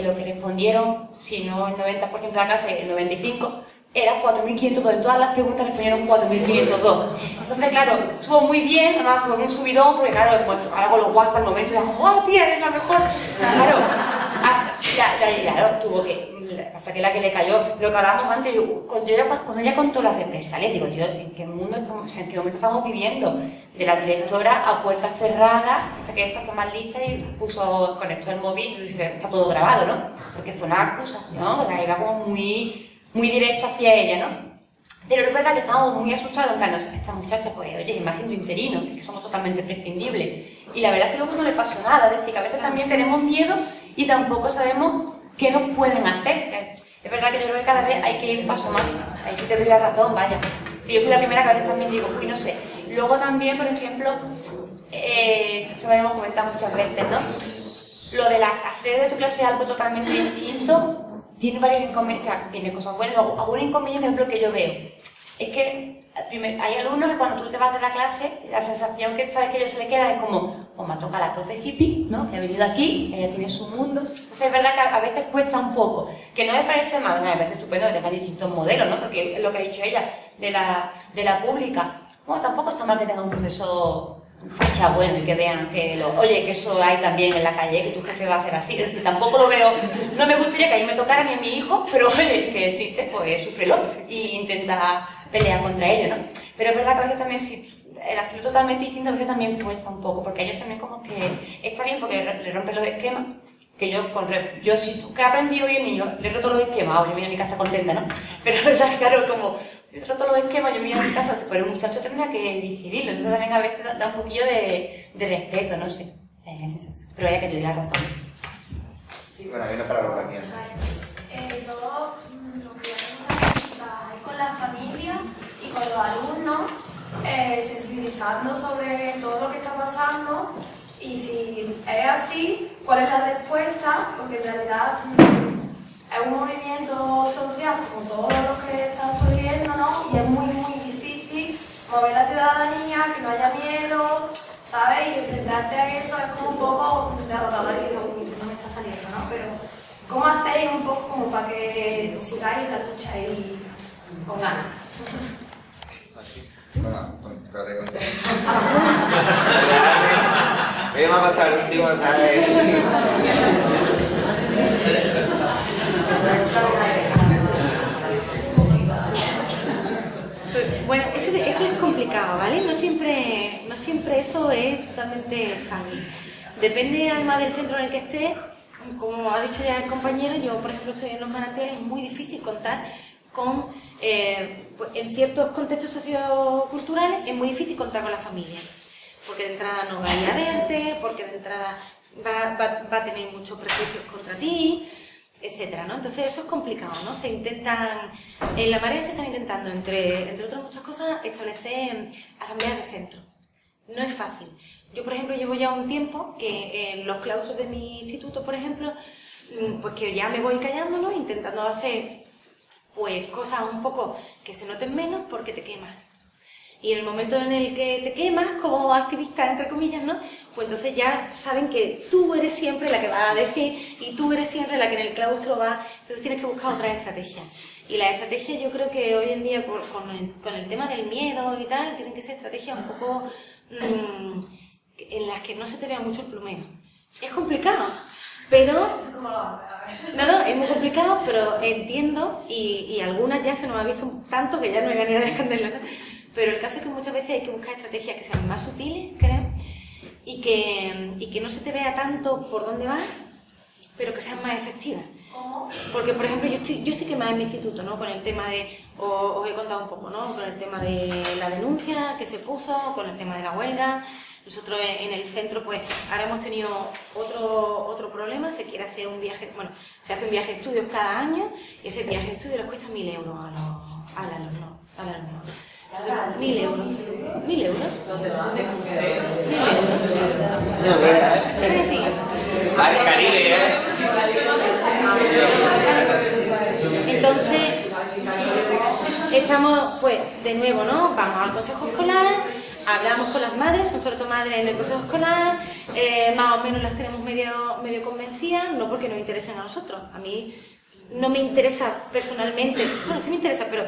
lo que respondieron, si no el 90% de la clase, el 95%, era 4.502, en todas las preguntas respondieron 4.502. Entonces, claro, estuvo muy bien, además fue un subidón, porque claro, como ahora con los WhatsApp al momento, ya, ¡oh, tía, eres la mejor! Claro, claro, tuvo que, pasa que la que le cayó, lo que hablábamos antes, cuando ella contó las represalias, digo, yo, ¿en qué mundo estamos, o sea, en qué momento estamos viviendo? De la directora a puertas cerradas, hasta que esta fue más lista y conectó el móvil y dice, está todo grabado, ¿no? Porque fue una acusación, o sea, era como muy directo hacia ella, ¿no? Pero es verdad que estábamos muy asustados, en plan, esta muchacha, pues, oye, y más siendo interinos, que somos totalmente prescindibles. Y la verdad es que luego no le pasó nada, es decir, que a veces también tenemos miedo y tampoco sabemos qué nos pueden hacer. Es verdad que yo creo que cada vez hay que ir un paso más, ahí sí te doy la razón, vaya. Que yo soy la primera que a veces también digo, uy, no sé. Luego también, por ejemplo, esto lo hemos comentado muchas veces, ¿no? Lo de hacer de tu clase algo totalmente distinto, tiene varios inconvenientes, tiene cosas buenas. Algún inconveniente, por ejemplo, que yo veo, es que hay alumnos que cuando tú te vas de la clase, la sensación que sabes que a ellos se le queda es como, me toca la profe hippie, ¿no? Que ha venido aquí, ella tiene su mundo. Entonces es verdad que a veces cuesta un poco, que no me parece mal, me parece estupendo que tengan distintos modelos, ¿no? Porque es lo que ha dicho ella, de la pública. Bueno, tampoco está mal que tenga un profesor facha bueno y que vean que oye, que eso hay también en la calle, que tu jefe va a ser así. Es decir, tampoco lo veo, no me gustaría que a mí me tocara ni a mi hijo, pero oye, que existe, pues súfrelo y intenta pelear contra ello, ¿no? Pero es verdad que a veces también si el hacerlo totalmente distinto a veces también cuesta un poco, porque a ellos también como que está bien porque le rompen los esquemas, que yo si tú que he aprendido hoy el niño, le roto los esquemas, yo me voy a mi casa contenta, ¿no? Pero es verdad que claro, como he roto los esquemas, yo me voy a mi casa, pero el muchacho tendrá que digerirlo, entonces también a veces da un poquillo de respeto, no sé, pero vaya que te doy la razón. Sí, bueno, hay una palabra aquí. Yo lo que trabajar con la familia y con los alumnos, sensibilizando sobre todo lo que está pasando y si es así, cuál es la respuesta, porque en realidad es un movimiento social como todos los que están surgiendo, ¿no? Y es muy difícil mover la ciudadanía, que no haya miedo, ¿sabes? Y enfrentarte a eso es como un poco derrotador y digo, uy, no me está saliendo, ¿no? Pero ¿cómo hacéis un poco como para que sigáis la lucha y con ganas? Bueno, espérate con esto. Me va a pasar el último, ¿sabes? Bueno, eso es complicado, ¿vale? No siempre eso es totalmente fácil. Depende además del centro en el que estés. Como ha dicho ya el compañero, yo por ejemplo estoy en los manantiales, es muy difícil contar con, pues, en ciertos contextos socioculturales es muy difícil contar con la familia. Porque de entrada no va a ir a verte, porque de entrada va a tener muchos prejuicios contra ti, etcétera, ¿no? Entonces eso es complicado, ¿no? En la Marea se están intentando, entre otras muchas cosas, establecer asambleas de centro. No es fácil. Yo, por ejemplo, llevo ya un tiempo que en los claustros de mi instituto, por ejemplo, pues que ya me voy callándolo, intentando hacer pues cosas un poco que se noten menos porque te quemas. Y en el momento en el que te quemas como activista, entre comillas, ¿no? Pues entonces ya saben que tú eres siempre la que va a decir y tú eres siempre la que en el claustro va. Entonces tienes que buscar otras estrategias. Y las estrategias yo creo que hoy en día con el tema del miedo y tal, tienen que ser estrategias un poco en las que no se te vea mucho el plumero. Es complicado, pero... No, es muy complicado, pero entiendo y algunas ya se nos ha visto tanto que ya no me gané de esconderlas, ¿no? Pero el caso es que muchas veces hay que buscar estrategias que sean más sutiles, creo, y que no se te vea tanto por dónde vas, pero que sean más efectivas. ¿Cómo? Porque, por ejemplo, yo estoy quemada en mi instituto, ¿no? Con el tema de, os he contado un poco, ¿no? Con el tema de la denuncia que se puso, con el tema de la huelga. Nosotros en el centro, pues, ahora hemos tenido otro problema, se quiere hacer un viaje, bueno, se hace un viaje de estudios cada año, y ese viaje de estudios les cuesta 1.000 euros al alumno. Entonces, 1.000 euros. 1.000 euros. ¿Dónde va? 1.000 euros. Sí, sí. Al Caribe, Entonces, estamos, pues, de nuevo, ¿no? Vamos al consejo escolar, hablamos con las madres, son sobre todo madres en el consejo escolar, más o menos las tenemos medio convencidas, no porque nos interesen a nosotros. A mí no me interesa personalmente, bueno, sí me interesa, pero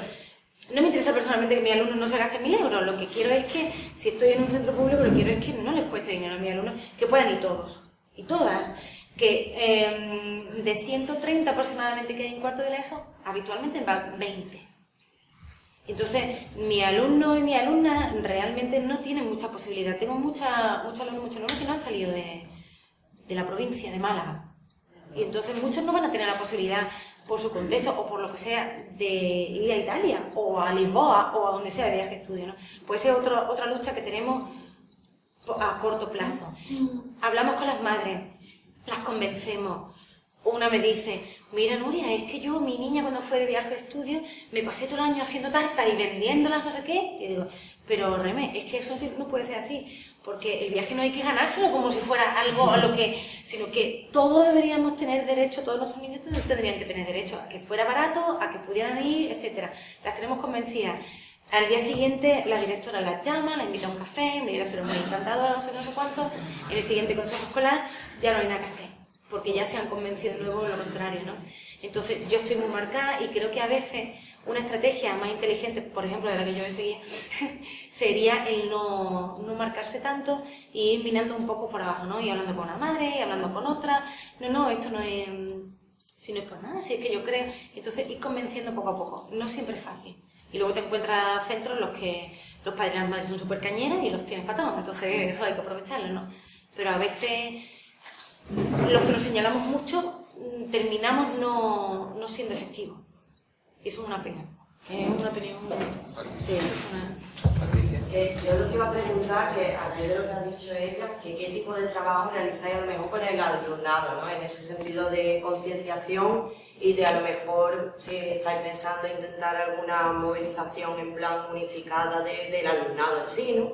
no me interesa personalmente que mis alumnos no se gasten 1.000 euros. Lo que quiero es que, si estoy en un centro público, lo que quiero es que no les cueste dinero a mis alumnos, que puedan ir todos y todas. Que de 130 aproximadamente que hay en cuarto de la ESO, habitualmente van 20. Entonces, mi alumno y mi alumna realmente no tienen mucha posibilidad. Tengo muchos alumnos que no han salido de la provincia de Málaga. Y entonces muchos no van a tener la posibilidad, por su contexto o por lo que sea, de ir a Italia o a Lisboa o a donde sea de viaje de estudio, ¿no? Pues esa es otra lucha que tenemos a corto plazo. Hablamos con las madres, las convencemos. Una me dice, mira Nuria, es que yo, mi niña cuando fue de viaje de estudio, me pasé todo el año haciendo tartas y vendiéndolas, no sé qué. Y digo, pero Reme, es que eso no puede ser así, porque el viaje no hay que ganárselo como si fuera algo a lo que, sino que todos deberíamos tener derecho, todos nuestros niños tendrían que tener derecho a que fuera barato, a que pudieran ir, etcétera. Las tenemos convencidas. Al día siguiente la directora las llama, la invita a un café, mi directora es muy encantadora, no sé cuánto. En el siguiente consejo escolar ya no hay nada que hacer, porque ya se han convencido de nuevo de lo contrario, ¿no? Entonces yo estoy muy marcada y creo que a veces una estrategia más inteligente, por ejemplo, de la que yo me seguía, sería el no marcarse tanto y ir mirando un poco por abajo, ¿no? Y hablando con una madre, y hablando con otra. No, esto no es... Si no es por nada, si es que yo creo... Entonces ir convenciendo poco a poco. No siempre es fácil. Y luego te encuentras centros en los que los padres y las madres son súper cañeras y los tienes para todos. Entonces eso hay que aprovecharlo, ¿no? Pero a veces los que nos señalamos mucho terminamos no siendo efectivos. Y eso es una pena. Es una opinión personal. Yo lo que iba a preguntar, que a raíz de lo que ha dicho ella, que qué tipo de trabajo realizáis a lo mejor con el alumnado, ¿no? En ese sentido de concienciación y de a lo mejor si estáis pensando en intentar alguna movilización en plan unificada del alumnado en sí, ¿no?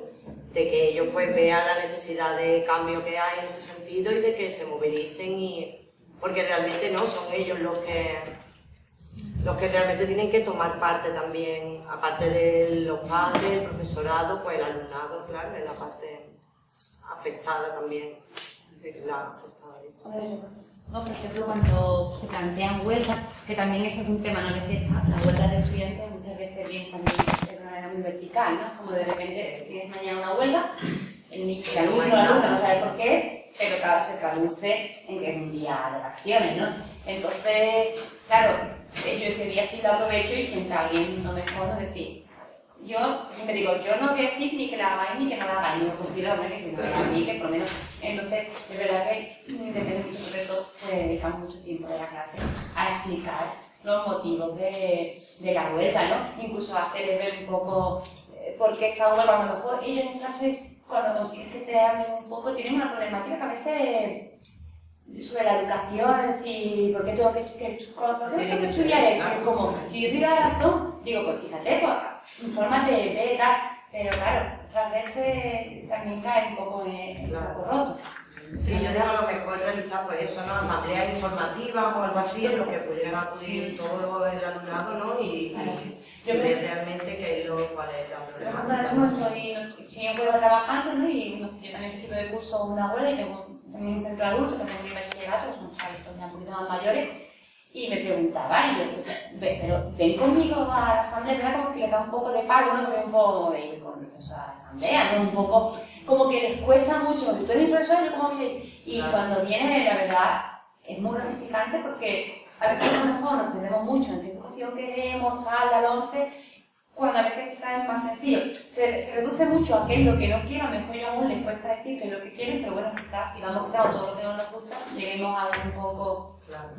De que ellos pues vean la necesidad de cambio que hay en ese sentido y de que se movilicen, porque realmente no son ellos los que realmente tienen que tomar parte también, aparte de los padres, el profesorado, pues el alumnado, claro, es la parte afectada también, la afectada. No, por ejemplo, cuando se plantean huelgas, que también ese es un tema, ¿no? A veces las huelgas de estudiantes muchas veces vienen también de una manera muy vertical, ¿no? Como de repente tienes mañana una huelga, el alumno o la alumna no sabe por qué es, pero claro, se traduce en que es un día de vacaciones, ¿no? Entonces, claro, yo ese día sí lo aprovecho y siempre a alguien no mejor, ¿no? Decir, yo siempre digo, yo no voy a decir ni que la hagáis ni que no la hagáis, no cumplido, ¿no? Que si no la hagáis, que por lo menos. Entonces, es verdad que independientemente de eso, se dedican mucho tiempo de la clase a explicar los motivos de la huelga, ¿no? Incluso a hacerles ver un poco por qué esta huelga, a lo mejor ellos en clase, cuando consigues que te hablen un poco, tienen una problemática que a veces sobre la educación, es decir, ¿por qué tengo que estudiar esto? Es como, si yo tuviera la razón, digo, pues fíjate, pues, infórmate, ve, tal, pero claro, otras veces también cae un poco en el saco roto. Sí, yo digo a lo mejor realizar pues eso, ¿no? Asambleas informativas o algo así, en lo que pudieran acudir todo el alumnado, ¿no? Y ver realmente cuál es la problemática. Bueno, estoy en huelga trabajando, ¿no? Y yo también participo del curso Una Huelga y tengo también un centro adulto, también un bachillerato, son chavales un poquito más mayores, y me preguntaban, y yo, pero ven conmigo a la asamblea, ¿verdad? Como que le da un poco de palo, ¿no? Porque un poco de ir con a la asamblea, ¿no? Un poco, como que les cuesta mucho, porque tú eres mi profesor, yo como mi... Y cuando viene, la verdad, es muy gratificante porque a veces a lo mejor nos perdemos mucho en qué educación queremos, tal, la 11, cuando a veces quizás es más sencillo. Se reduce mucho a qué es lo que no quiero, a lo mejor yo aún les cuesta decir qué es lo que quieren, pero bueno, quizás si vamos quitando todo lo que no nos gusta, lleguemos a algo un poco... Claro.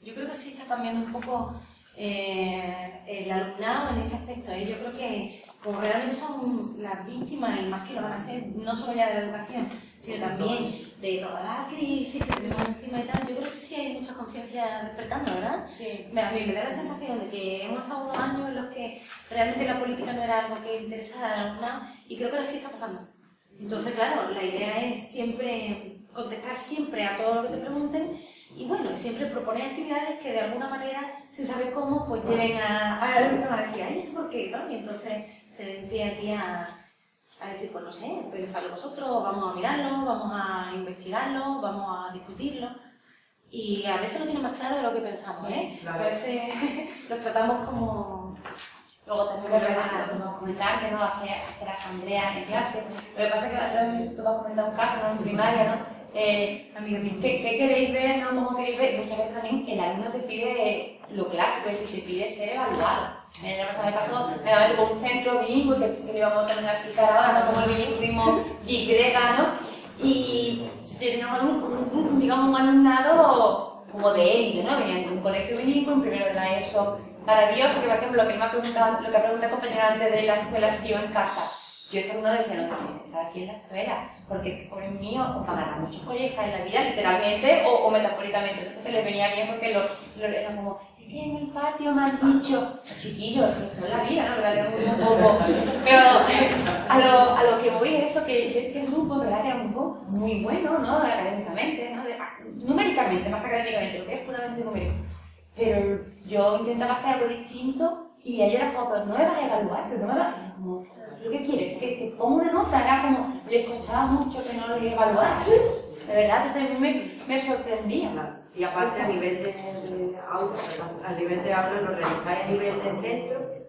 Yo creo que sí está cambiando un poco el alumnado en ese aspecto. Yo creo que como realmente son las víctimas y más que lo van a ser, no solo ya de la educación, sino también de toda la crisis que tenemos encima y tal, yo creo que sí hay mucha conciencia despertando, ¿verdad? Sí. A mí me da la sensación de que hemos estado unos años en los que realmente la política no era algo que interesara al alumnado y creo que ahora sí está pasando. Entonces, claro, la idea es siempre contestar siempre a todo lo que te pregunten y bueno, siempre proponer actividades que de alguna manera, sin saber cómo, pues lleven al alumno a decir, ay, ¿esto por qué? ¿No? Y entonces se empieza aquí a decir, pues no sé, pensarlo vosotros, vamos a mirarlo, vamos a investigarlo, vamos a discutirlo. Y a veces lo tienen más claro de lo que pensamos, ¿eh? Claro. Que a veces los tratamos como... Luego también nos comentar que no hacer asambleas en clase. Lo que pasa es que tú vas a comentar un caso, ¿no? En primaria, ¿no? ¿Qué queréis ver? ¿No? ¿Cómo queréis ver? Muchas veces también el alumno te pide lo clásico, es decir, te pide ser evaluado. El año pasado me pasó, me daba con un centro bilingüe que le íbamos a tener que explicar ahora, ¿no? Como el bilingüismo Y, ¿no? Y teníamos un alumnado como de élite, ¿no? Venían de un colegio bilingüe, en primero de la ESO, maravilloso, que por ejemplo lo que me ha preguntado, lo que ha preguntado el compañero antes de la escuela ha sido en casa. Yo este uno decía, no tengo que estar aquí en la escuela, porque por el mío os van a dar muchos collejas en la vida, literalmente o metafóricamente. Entonces que les venía bien porque eran como, es que en el patio me han dicho, chiquillos, eso es la vida, ¿no? ¿Verdad? Un poco. Pero a lo que voy es eso, que yo este grupo, ¿verdad? Que era un grupo muy bueno, ¿no? Académicamente, ¿no? Numéricamente, más que académicamente, porque es puramente numérico. Pero yo intentaba hacer algo distinto y ayer era como, pero no me vas a evaluar, pero no me vas a... Como, ¿pero qué quieres? ¿Que ponga una nota? Era como, les costaba mucho que no lo iba a evaluar. De verdad, entonces me sorprendía. Y aparte a nivel de aula, a nivel de aula lo realizáis a nivel de centro,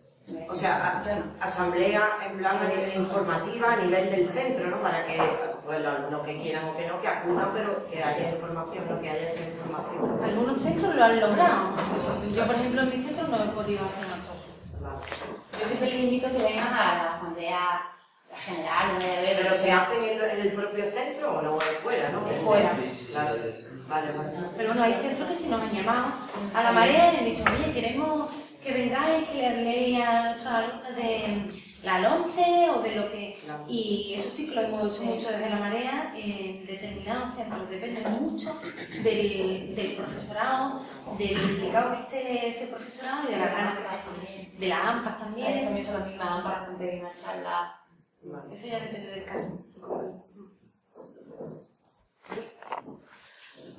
o sea, asamblea en plan a nivel informativa, a nivel del centro, ¿no? Para que pues, los alumnos que quieran o que no, que acudan, pero que haya información, no que haya esa información. Algunos centros lo han logrado. Yo, por ejemplo, en mi centro no he podido hacer una cosa. Yo siempre les invito a que vengan a la asamblea general, ¿Pero se hacen en el propio centro o no es fuera, no? Es fuera. Claro. Vale. Pero bueno, hay centros que sí nos han llamado a la marea y han dicho, oye, queremos que vengáis, que le habléis a nuestros alumnos de la LOMCE o de lo que... Y eso sí que lo hemos hecho mucho desde la marea en determinados centros. Depende mucho del profesorado, del implicado que esté ese profesorado y de las ganas que de las AMPAs también. También son las mismas AMPAs bastante bien charla. Eso ya depende del caso.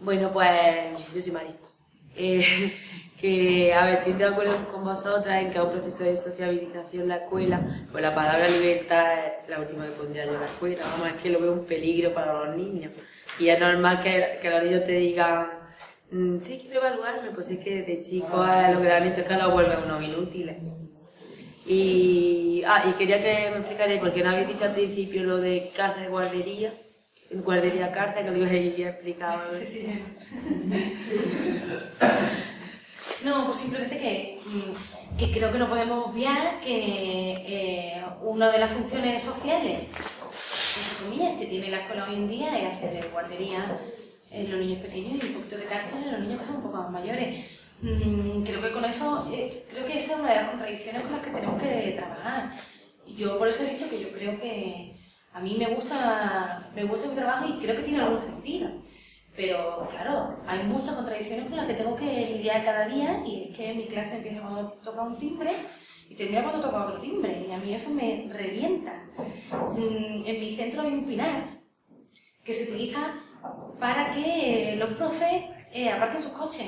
Bueno, pues yo soy Mari. Que, a ver, estoy de acuerdo con vosotras en que es un proceso de sociabilización en la escuela. Pues la palabra libertad es la última que pondría yo en la escuela. Vamos, es que lo veo un peligro para los niños. Y es normal que los niños te digan, sí, quiero evaluarme, pues es que desde chicos lo que le han hecho es que los vuelven unos inútiles. Y quería que me explicarais, porque no habéis dicho al principio lo de cárcel, guardería, cárcel, que lo había explicado. Sí. No, pues simplemente que creo que no podemos obviar que una de las funciones sociales, entre comillas, que tiene la escuela hoy en día es hacer de guardería en los niños pequeños y un poquito de cárcel en los niños que son un poco más mayores. Creo que con eso, creo que esa es una de las contradicciones con las que tenemos que trabajar. Y yo por eso he dicho que yo creo que a mí me gusta mi trabajo y creo que tiene algún sentido. Pero claro, hay muchas contradicciones con las que tengo que lidiar cada día y es que mi clase empieza cuando toca un timbre y termina cuando toca otro timbre y a mí eso me revienta. En mi centro hay un pinar que se utiliza para que los profes aparquen sus coches.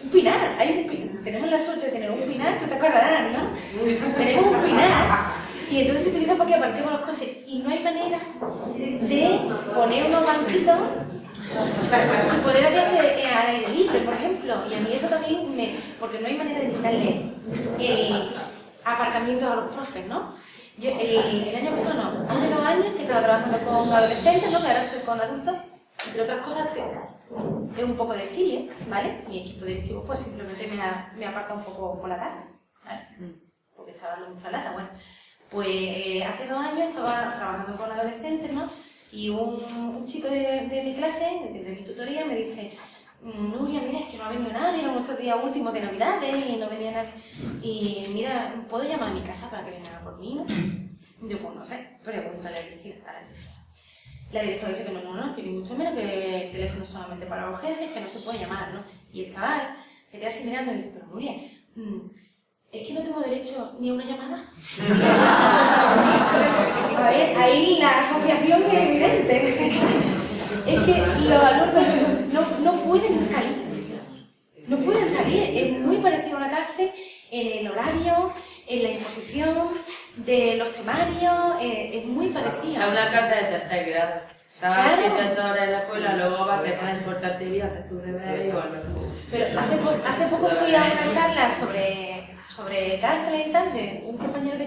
Un pinar, hay un pinar. Tenemos la suerte de tener un pinar, que te acordarás, ¿no? Tenemos un pinar. Y entonces se utiliza para que aparquemos los coches. Y no hay manera de poner unos banquitos y poder dar clase al aire libre, por ejemplo. Y a mí eso también porque no hay manera de quitarle el aparcamiento a los profes, ¿no? Yo el año pasado no, hace 2 años que estaba trabajando con adolescentes, ¿no? Que ahora estoy con adultos. Entre otras cosas, es un poco de exilio, ¿vale? Mi equipo directivo pues simplemente me aparta un poco por la tarde, ¿vale? porque está dando mucha lata. Bueno, pues hace 2 años estaba trabajando con adolescentes, ¿no? Y un chico de mi clase, de mi tutoría, me dice: Nuria, mira, es que no ha venido nadie, eran estos días últimos de Navidades y no venía nadie. Y mira, ¿puedo llamar a mi casa para que vengan a por mí, no? Yo, pues no sé, pregúntale a Cristina. La directora dice que no, que ni mucho menos, que el teléfono es solamente para urgencias, que no se puede llamar, ¿no? Y el chaval se queda así mirando y dice: pero Nuria, es que no tengo derecho ni a una llamada. A ver, ahí la asociación es evidente. Es que los alumnos no pueden salir. No pueden salir. Es muy parecido a una cárcel en el horario, en la imposición de los temarios. Es muy parecido. A una cárcel de 3er grado. Estás 7 8 horas en la escuela, luego vas, preparas por TV, haces tus deberes y vuelves. Pero hace poco fui a una charla sobre cárceles y tal, de un compañero que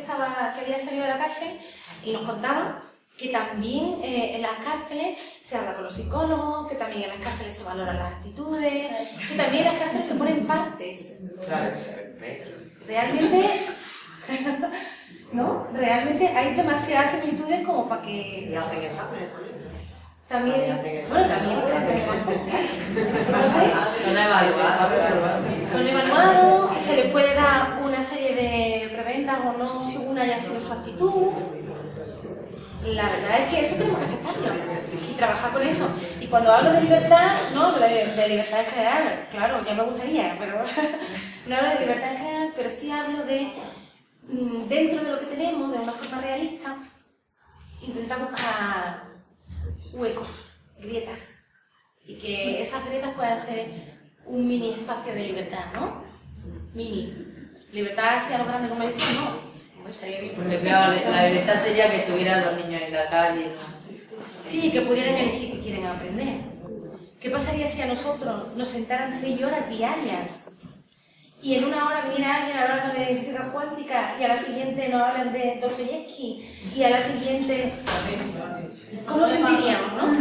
había salido de la cárcel, y nos contaba que también en las cárceles se habla con los psicólogos, que también en las cárceles se valoran las actitudes, que también en las cárceles se ponen partes. Realmente, ¿no? Realmente hay demasiadas similitudes como para que... Y hacen exámenes también. Bueno, también son evaluados, se les puede dar una serie de prebendas o no según haya sido su actitud. La verdad es que eso tenemos que aceptarlo y trabajar con eso. Y cuando hablo de libertad, no hablo de libertad en general, claro, ya me gustaría, pero no hablo de libertad en general, pero sí hablo de, dentro de lo que tenemos, de una forma realista, intentar buscar huecos, grietas, y que esas grietas puedan ser un mini espacio de libertad, ¿no? Mini. Libertad sea lo grande como he dicho, no. Porque claro, la libertad sería que estuvieran los niños en la calle. Sí, que pudieran elegir qué quieren aprender. ¿Qué pasaría si a nosotros nos sentaran 6 horas diarias y en una hora viniera alguien a hablar de física cuántica y a la siguiente nos hablan de Dostoyevsky y a la siguiente... ¿Cómo nos sentiríamos, no?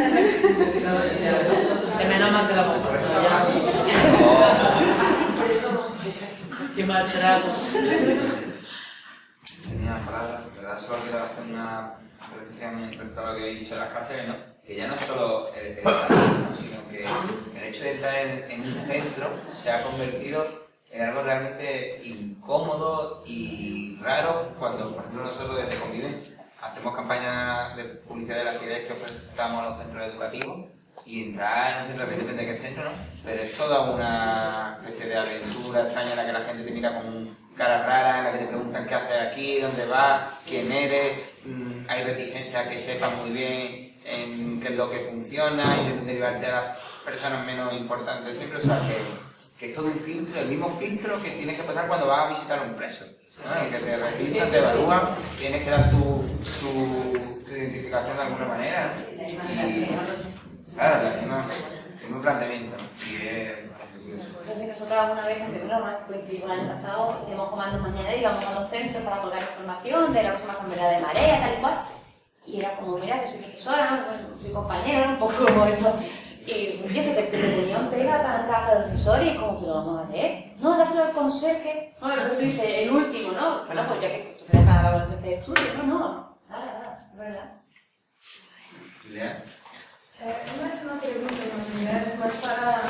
Se menos mal que lo hemos pasado ya. Qué mal trago. Tenía palabras, de verdad, solo quiero hacer una reflexión en respecto a lo que habéis dicho de las cárceles, ¿no? Que ya no es solo el salir, ¿no? Sino que el hecho de entrar en un centro se ha convertido en algo realmente incómodo y raro cuando, por ejemplo, nosotros desde Conviven hacemos campañas de publicidad de las actividades que ofrecemos a los centros educativos y entrar en un centro, depende de qué centro, ¿no? Pero es toda una especie de aventura extraña en la que la gente te mira con cara rara, en la que te preguntan qué haces aquí, dónde vas, quién eres, hay reticencia a que sepas muy bien en qué es lo que funciona, y derivarte a las personas menos importantes siempre, o sea que es todo un filtro, el mismo filtro que tienes que pasar cuando vas a visitar a un preso, ¿no? En el que te registran, te evalúan, tienes que dar tu identificación de alguna manera, ¿no? Y claro, es un planteamiento, ¿no? Y es Entonces nosotros alguna vez, en primero, coincidimos el año pasado, íbamos comando mañana y íbamos a los centros para colgar información de la próxima asamblea de marea, tal y cual. Y era como, mira, que soy profesora, soy compañera, un poco como esto. Y yo que te tenían pega para entrar a los profesores y como que lo vamos a leer. No, dáselo al conserje. No, lo que tú dices, el último, ¿no? Bueno, pues ya que tú se dejas a los de estudio, no, nada, es verdad. ¿Julia? No es una pregunta, en realidad es más para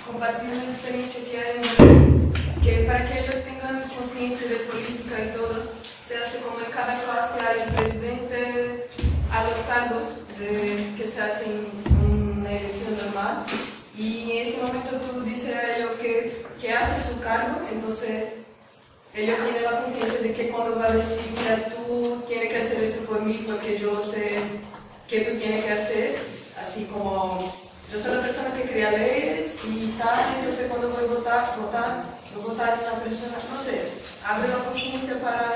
compartir una experiencia que hay en que para que ellos tengan conciencia de política y todo, se hace como en cada clase hay el presidente a los cargos que se hacen en una elección normal, y en este momento tú dices a ellos que hace su cargo, entonces ellos tienen la conciencia de que cuando va a decir, mira, tú tienes que hacer eso por mí porque yo sé que tú tienes que hacer. Así como yo soy la persona que crea leyes y tal, entonces cuando voy a votar en una persona, no sé, abre la conciencia para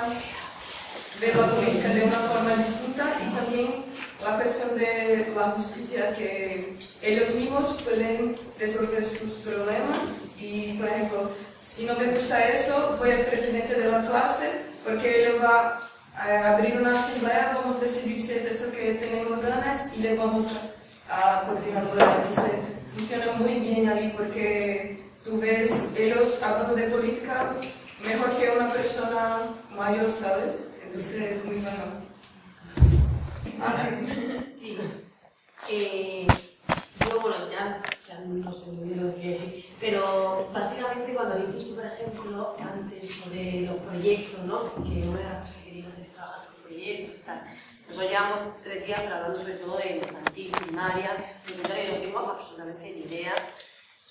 ver la política de una forma distinta, y también la cuestión de la justicia, que ellos mismos pueden resolver sus problemas. Y por ejemplo, si no me gusta eso, voy al presidente de la clase porque él va a abrir una asamblea, vamos a decidir si es eso que tenemos ganas y le vamos a coordinadora. Entonces funciona muy bien ahí porque tú ves ellos hablando de política mejor que una persona mayor, ¿sabes? Entonces es muy bueno. Sí. Yo, bueno, ya no sé muy bien lo que decir, pero básicamente cuando habéis dicho, por ejemplo, antes sobre los proyectos, ¿no? Que una de las cosas que queréis hacer es trabajar con proyectos y tal. Nosotros llevamos 3 días hablando sobre todo de infantil, primaria, secundaria, y no tengo absolutamente ni idea.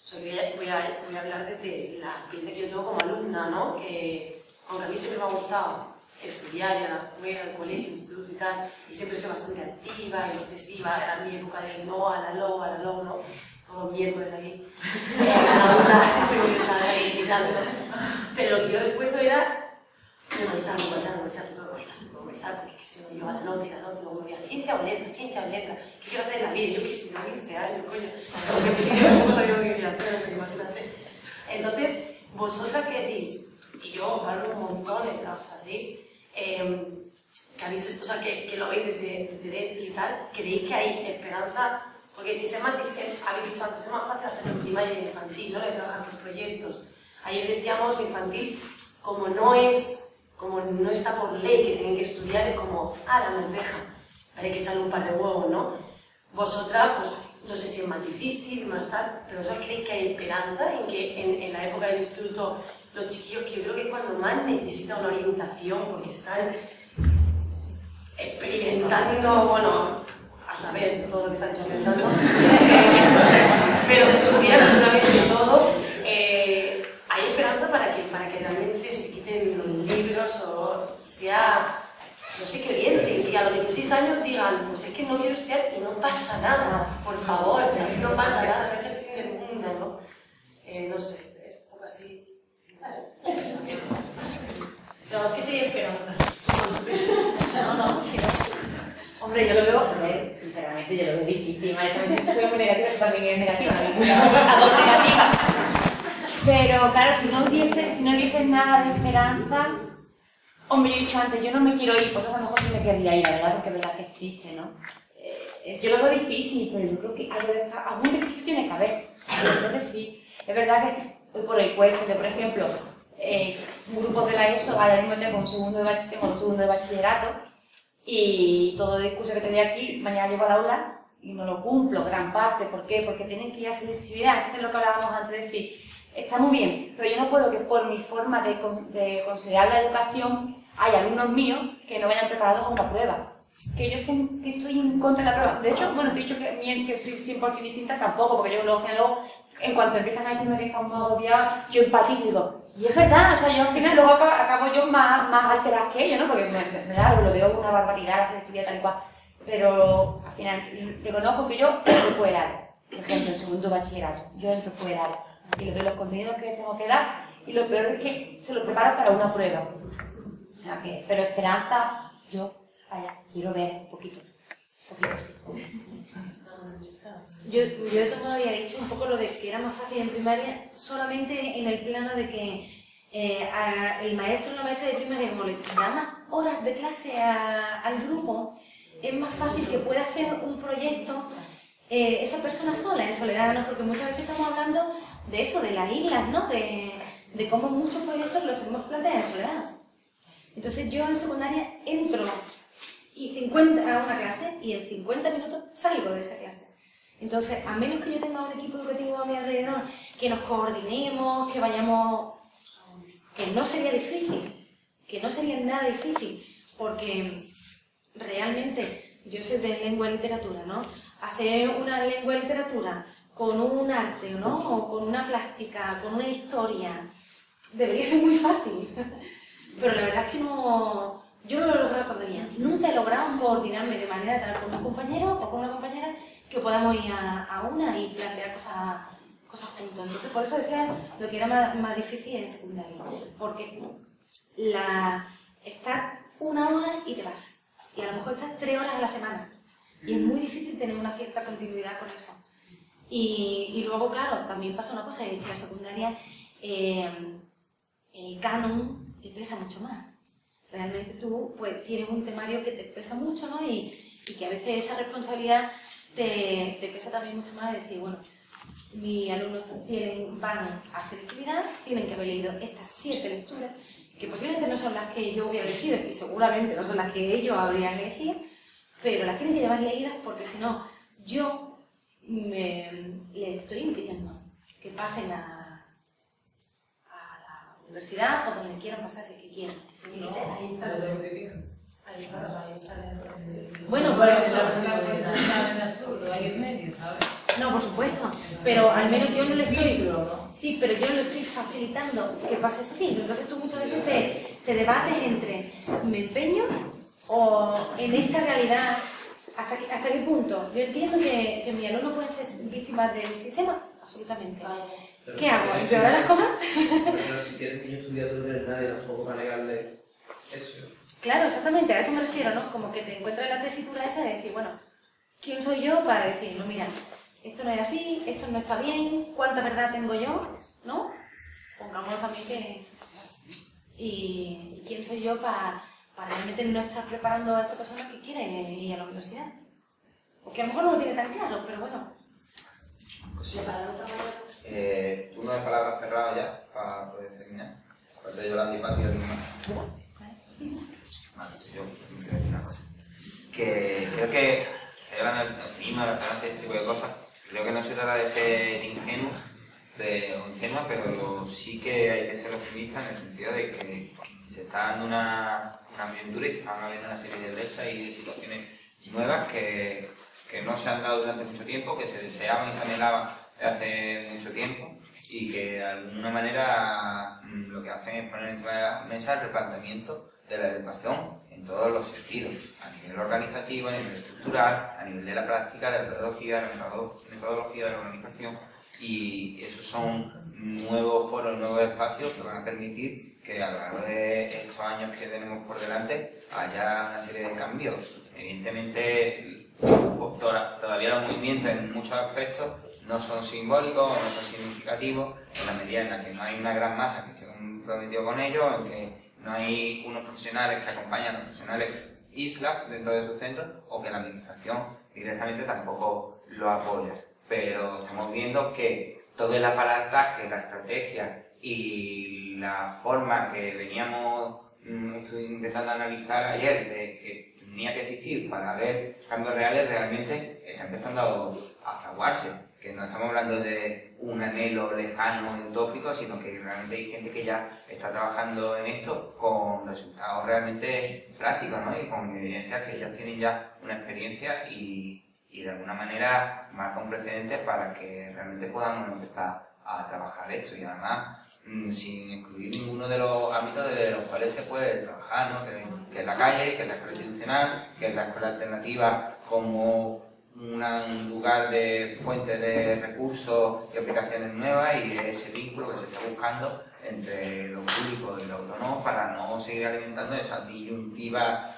O sea, voy a hablar desde la experiencia que yo tengo como alumna, ¿no? Que, aunque a mí siempre me ha gustado estudiar, ir a la escuela, al colegio, instituto y tal, y siempre soy bastante activa y obsesiva, era mi época del no, a la lo, ¿no? Todos los miércoles aquí, a la una, ahí gritando. Pero lo que yo recuerdo era memorizar, porque si no yo a la nota, luego voy a ciencia o letra, ¿qué quiero hacer en la vida? Yo qué sé, 15 años, coño, no sabía lo que quería hacer, imagínate. Entonces, vosotras qué decís, y yo os hablo un montón en lo que hacéis, que habéis, o sea, que lo veis desde dentro y tal, ¿creéis que hay esperanza? Porque decís, es más difícil, habéis dicho antes, es más fácil hacerlo en primaria y en infantil, ¿no? De trabajar con proyectos. Ayer decíamos infantil, como no está por ley que tienen que estudiar, es como, la lenteja, pero hay que echarle un par de huevos, ¿no? Vosotras, pues, no sé si es más difícil, más tal, pero ¿vosotros creéis que hay esperanza en que en la época del instituto los chiquillos, que yo creo que es cuando más necesitan una orientación, porque están experimentando, bueno, a saber todo lo que están experimentando, pero si tuvieran seguramente todo, hay esperanza para que realmente se quiten los libros o sea, no sé qué orienten, que a los 16 años digan, pues es que no quiero estudiar y no pasa nada, por favor, no pasa nada, no es el fin del mundo, ¿no? No sé, es un poco así. Un pensamiento. No, ¿qué sería esperanza? No, sí, no. Hombre, yo lo veo, sinceramente, yo lo veo difícil. Esta vez fue muy negativa, que también es negativa, algo negativa. Pero claro, si no hubiese nada de esperanza, hombre, yo he dicho antes, yo no me quiero ir, porque a lo mejor sí me querría ir, la verdad, porque es verdad que es triste, ¿no? Yo lo veo difícil, pero yo creo que algún beneficio tiene que haber. Yo creo que sí. Es verdad que hoy por el cueste, por ejemplo, grupos de la ESO, ahora mismo tengo dos segundos de bachillerato, y todo el discurso que tenía aquí, mañana llego al aula y no lo cumplo, gran parte. ¿Por qué? Porque tienen que ir a selectividad. Entonces es lo que hablábamos antes de decir, está muy bien, pero yo no puedo que por mi forma de considerar la educación hay alumnos míos que no vayan preparados a una prueba. Que yo estoy en contra de la prueba. De hecho, bueno, te he dicho que soy 100% distinta, tampoco, porque yo luego en cuanto empiezan a decirme que estamos más agobiados, yo empatizo y digo, y es verdad, o sea, yo al final luego acabo yo más alterada que ellos, ¿no? Porque lo veo una barbaridad, la selectividad tal y cual. Pero al final reconozco que yo empujo el área. Por ejemplo, en segundo bachillerato, yo empujo el área. Y les doy los contenidos que tengo que dar, y lo peor es que se los preparo para una prueba. O sea que, pero esperanza, yo quiero ver un poquito sí. Yo de todo modo había dicho un poco lo de que era más fácil en primaria, solamente en el plano de que el maestro o la maestra de primaria, como le da más horas de clase al grupo, es más fácil que pueda hacer un proyecto esa persona sola, en soledad, ¿no? Porque muchas veces estamos hablando de eso, de las islas, ¿no? De cómo muchos proyectos los tenemos que plantear en soledad. Entonces yo en secundaria entro a una clase y en 50 minutos salgo de esa clase. Entonces, a menos que yo tenga un equipo educativo a mi alrededor, que nos coordinemos, que vayamos... que no sería difícil, que no sería nada difícil, porque realmente yo soy de lengua y literatura, ¿no? Hacer una lengua y literatura con un arte, ¿no? O con una plástica, con una historia, debería ser muy fácil. Pero la verdad es que no... Yo no lo he logrado todavía. Nunca he logrado coordinarme de manera tal con un compañero o con una compañera que podamos ir a una y plantear cosas juntos. Entonces, por eso decía lo que era más difícil en secundaria. Porque estar 1 hora y te vas. Y a lo mejor estás 3 horas a la semana. Y es muy difícil tener una cierta continuidad con eso. Y luego, claro, también pasa una cosa, es que en la secundaria el canon te pesa mucho más. Realmente tú pues tienes un temario que te pesa mucho, ¿no? Y que a veces esa responsabilidad te pesa también mucho más de decir, bueno, mis alumnos van a selectividad, tienen que haber leído estas 7 lecturas, que posiblemente no son las que yo hubiera elegido y seguramente no son las que ellos habrían elegido, pero las tienen que llevar leídas porque si no, yo le estoy impidiendo que pasen a la universidad o donde quieran pasar si es que quieren. No, ahí está la repetición. Ahí está la Bueno, pero en absurdo, ahí en medio, ¿sabes? no, por supuesto, pero al menos yo no le estoy... Sí, pero yo no le estoy facilitando que pase ese filtro. Entonces tú muchas veces te debates entre me empeño o en esta realidad, ¿hasta qué punto? Yo entiendo que mis alumnos pueden ser víctimas del sistema, absolutamente. ¿Qué hago? ¿Empeorar las cosas? Pero si tienes niños estudiando no tienes nadie tampoco para negarle eso. Claro, exactamente, a eso me refiero, ¿no? Como que te encuentras en la tesitura esa de decir, bueno, ¿quién soy yo para decir, no, mira, esto no es así, esto no está bien, cuánta verdad tengo yo, ¿no? Pongamos también que... ¿Y quién soy yo para realmente no estar preparando a esta persona que quiere ir a la universidad? Porque a lo mejor no lo tiene tan claro, pero bueno. Turno de palabras cerrado ya, para poder terminar. Aparte de Yolanda y Pati, vale, yo me quiero decir una cosa. Que creo que ahora me animo a ese tipo de cosas. Creo que no se trata de ser ingenua, pero sí que hay que ser optimista en el sentido de que se está dando una coyuntura y se están abriendo una serie de brechas y de situaciones nuevas que no se han dado durante mucho tiempo, que se deseaban y se anhelaban desde hace mucho tiempo y que de alguna manera lo que hacen es poner encima de la mesa el replanteamiento de la educación en todos los sentidos, a nivel organizativo, a nivel estructural, a nivel de la práctica, de la metodología, de la organización, y esos son nuevos foros, nuevos espacios que van a permitir que a lo largo de estos años que tenemos por delante haya una serie de cambios. Evidentemente, todavía los movimientos en muchos aspectos no son simbólicos, no son significativos, en la medida en la que no hay una gran masa que esté comprometido con ello, en que no hay unos profesionales que acompañan a los profesionales islas dentro de su centro, o que la administración directamente tampoco lo apoya. Pero estamos viendo que todo el aparataje, la estrategia y la forma que veníamos intentando analizar ayer de que tenía que existir para ver cambios reales, realmente está empezando a fraguarse. Que no estamos hablando de un anhelo lejano y utópico, sino que realmente hay gente que ya está trabajando en esto con resultados realmente prácticos, ¿no? Y con evidencias que ellos tienen ya una experiencia y de alguna manera marca un precedente para que realmente podamos empezar a trabajar esto, y además sin excluir ninguno de los ámbitos de los cuales se puede trabajar, ¿no? Que es la calle, que es la escuela institucional, que es la escuela alternativa como un lugar de fuente de recursos y aplicaciones nuevas, y ese vínculo que se está buscando entre lo público y lo autónomo para no seguir alimentando esas disyuntivas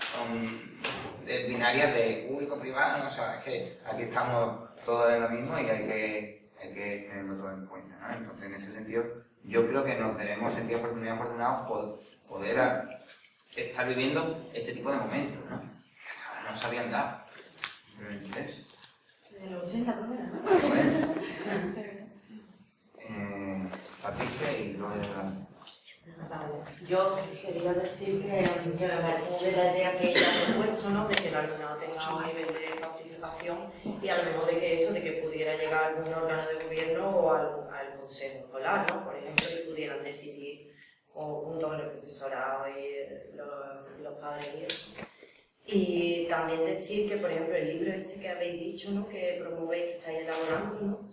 binarias de público-privado. O sea, es que aquí estamos todos en lo mismo y hay que tenerlo todo en cuenta, ¿no? Entonces, en ese sentido, yo creo que nos debemos sentir afortunados por poder estar viviendo este tipo de momentos, ¿no? Que hasta ahora no se habían dado. De los 80 por lo menos, ¿no? Patricia y luego Yolanda. Vale. Yo quería decir que me parece la idea que ella ha propuesto, ¿no? De que el alumnado tenga un nivel de participación y a lo mejor de que eso, de que pudiera llegar a algún órgano de gobierno o al consejo escolar, ¿no? Por ejemplo, que pudieran decidir junto con el profesorado y los padres y eso. Y también decir que, por ejemplo, el libro este que habéis dicho, ¿no? Que promovéis, que estáis elaborando, ¿no?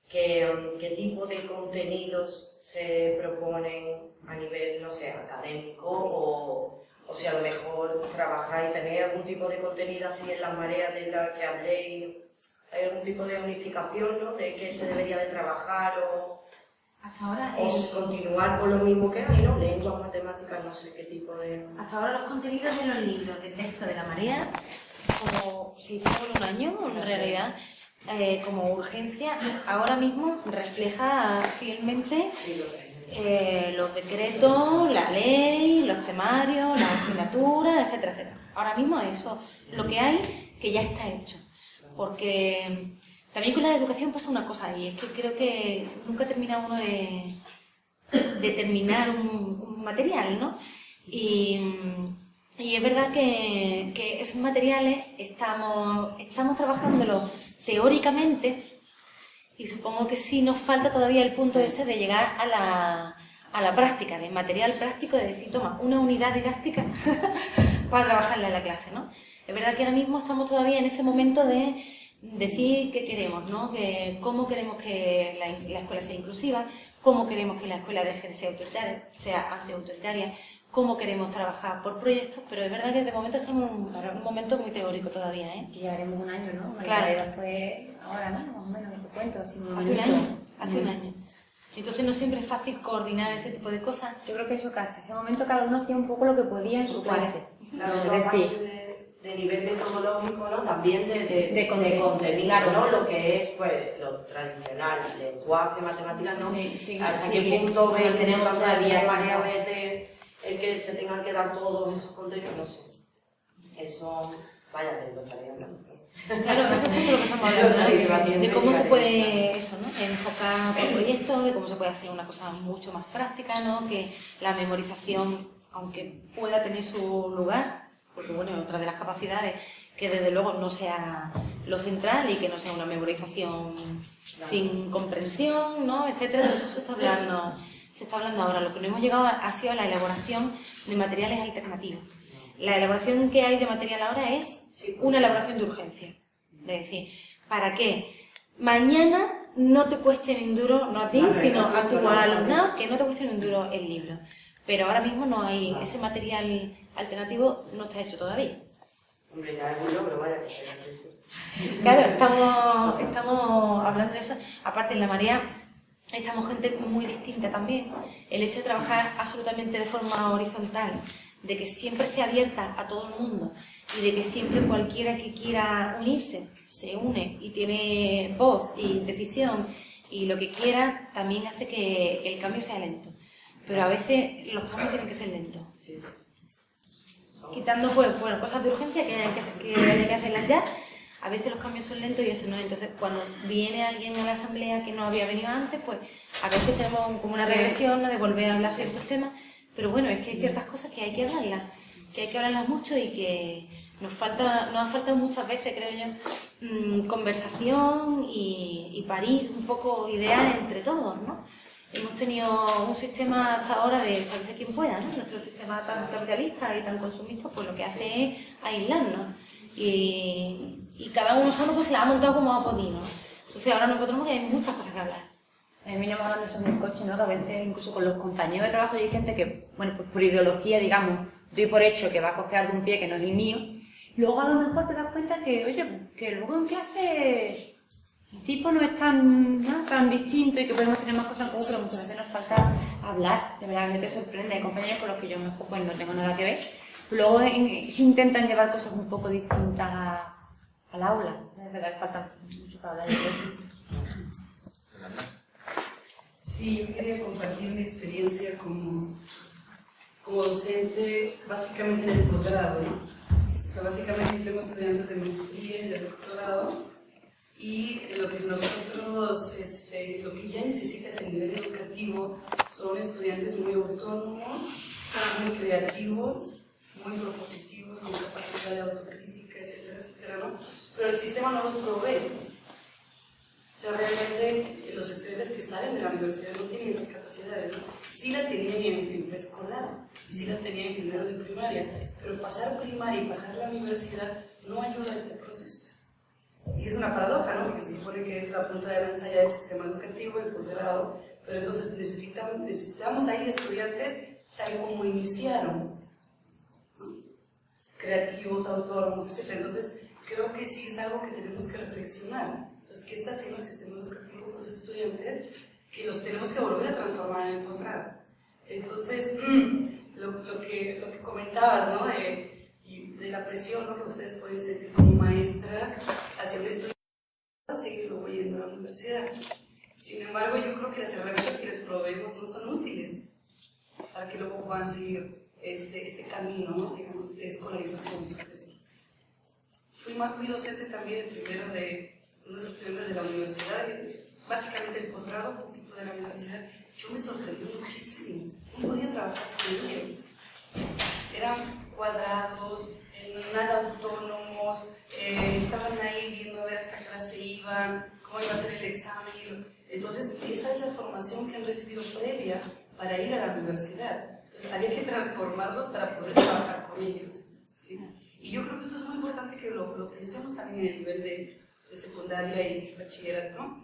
¿Qué tipo de contenidos se proponen a nivel, no sé, académico o si a lo mejor trabajáis, tenéis algún tipo de contenido así en las mareas de las que habléis, hay algún tipo de unificación, ¿no? De qué se debería de trabajar hasta ahora continuar con lo mismo que hay, ¿no? Lenguas, matemáticas, no sé qué tipo de... Hasta ahora los contenidos de los libros de texto de la marea, como si fuera un año, en realidad, como urgencia, ahora mismo refleja fielmente los decretos, la ley, los temarios, las asignaturas, etcétera, etcétera. Ahora mismo eso, lo que hay, que ya está hecho. Porque también con la educación pasa una cosa, y es que creo que nunca termina uno de terminar un material, ¿no? Y es verdad que esos materiales estamos trabajándolos teóricamente, y supongo que sí nos falta todavía el punto ese de llegar a la práctica, de material práctico, de decir, toma, una unidad didáctica para trabajarla en la clase, ¿no? Es verdad que ahora mismo estamos todavía en ese momento de decir qué queremos, ¿no? Cómo queremos que la escuela sea inclusiva, cómo queremos que la escuela deje de ser autoritaria, sea antiautoritaria, cómo queremos trabajar por proyectos, pero es verdad que de momento estamos en un momento muy teórico todavía, ¿eh? Y haremos un año, ¿no? Claro. La edad fue ahora, ¿no? Más o menos, te cuento, así Hace un año. Entonces no siempre es fácil coordinar ese tipo de cosas. Yo creo que eso, hasta ese momento cada uno hacía un poco lo que podía en su clase. Claro, Es decir, de nivel metodológico, ¿no? También de contenido, claro, ¿no? Lo que es, pues, lo tradicional, lenguaje, matemáticas, ¿no? Hasta qué punto tenemos todavía María Verde, el que se tengan que dar todos esos contenidos, no sé. Eso, vaya, lo estaría hablando. Claro, eso es justo lo que estamos hablando, de cómo se puede eso, ¿no? Enfocar el proyecto, de cómo se puede hacer una cosa mucho más práctica, ¿no? Que la memorización, aunque pueda tener su lugar, porque bueno, otra de las capacidades, que desde luego no sea lo central y que no sea una memorización sin comprensión, ¿no? Etcétera. De eso se está hablando ahora. Lo que no hemos llegado ha sido la elaboración de materiales alternativos. La elaboración que hay de material ahora es una elaboración de urgencia. Es decir, para que mañana no te cueste ni un duro, no a ti, sino a tu alumnado, que no te cueste ni un duro el libro. Pero ahora mismo no hay, ese material alternativo no está hecho todavía. Hombre, ya es un logro, vaya que sea. Claro, estamos hablando de eso. Aparte, en la Marea estamos gente muy distinta también. El hecho de trabajar absolutamente de forma horizontal, de que siempre esté abierta a todo el mundo y de que siempre cualquiera que quiera unirse se une y tiene voz y decisión y lo que quiera, también hace que el cambio sea lento. Pero a veces los cambios tienen que ser lentos. Quitando pues, bueno, cosas de urgencia que hay que hacerlas ya, a veces los cambios son lentos y eso no. Entonces, cuando viene alguien a la asamblea que no había venido antes, pues a veces tenemos como una regresión, ¿no? De volver a hablar ciertos temas. Pero bueno, es que hay ciertas cosas que hay que hablarlas mucho y que nos ha faltado muchas veces, creo yo, conversación y parir un poco ideas entre todos, ¿no? Hemos tenido un sistema hasta ahora de salvarse quien pueda, ¿no? Nuestro sistema tan capitalista y tan consumista, pues lo que hace es aislarnos. Y cada uno solo pues se la ha montado como ha podido, ¿no? Entonces ahora nos encontramos que hay muchas cosas que hablar. A mí me llama hablando eso en el coche, ¿no? Que a veces incluso con los compañeros de trabajo hay gente que, bueno, pues por ideología, digamos, doy por hecho que va a coger de un pie que no es el mío. Luego a lo mejor te das cuenta que, oye, que luego en clase el tipo no es tan distinto y que podemos tener más cosas en común, pero muchas veces nos falta hablar. De verdad que te sorprende. Hay compañeros con los que yo mejor pues no tengo nada que ver. Luego se intentan llevar cosas un poco distintas al aula. De verdad que falta mucho para hablar de eso. Sí, yo quería compartir mi experiencia como docente, básicamente en el posgrado, ¿no? O sea, básicamente tengo estudiantes de maestría y de doctorado, y lo que nosotros, lo que ya necesita ese nivel educativo son estudiantes muy autónomos, muy creativos, muy propositivos, con capacidad de autocrítica, etcétera, etcétera, ¿no? Pero el sistema no los provee. O sea, realmente los estudiantes que salen de la universidad no tienen esas capacidades, ¿no? Sí la tenían en preescolar, y sí la tenían en primero de primaria, pero pasar primaria y pasar la universidad no ayuda a este proceso. Y es una paradoja, ¿no? Porque se supone que es la punta de lanza ya del sistema educativo, el posgrado, pero entonces necesitamos ahí estudiantes tal como iniciaron, ¿no? Creativos, autónomos, etc. Entonces, creo que sí es algo que tenemos que reflexionar. Entonces, ¿qué está haciendo el sistema educativo con los estudiantes? Que los tenemos que volver a transformar en el posgrado. Entonces, lo que comentabas, ¿no? De la presión, ¿no? Que ustedes pueden sentir como maestras hacia un estudiante para seguir luego yendo a la universidad. Sin embargo, yo creo que las herramientas que les proveemos no son útiles para que luego puedan seguir este camino, ¿no? Digamos, de escolarización superior. Fui docente también primero de unos estudiantes de la universidad, básicamente el posgrado, un poquito de la universidad. Yo me sorprendí muchísimo no podía trabajar con ellos. Eran cuadrados, nada autónomos, estaban ahí viendo a ver hasta qué hora se iban, cómo iba a ser el examen. Entonces, esa es la formación que han recibido previa para ir a la universidad. Entonces, había que transformarlos para poder trabajar con ellos, ¿sí? Y yo creo que esto es muy importante que lo pensemos también en el nivel de secundaria y bachillerato,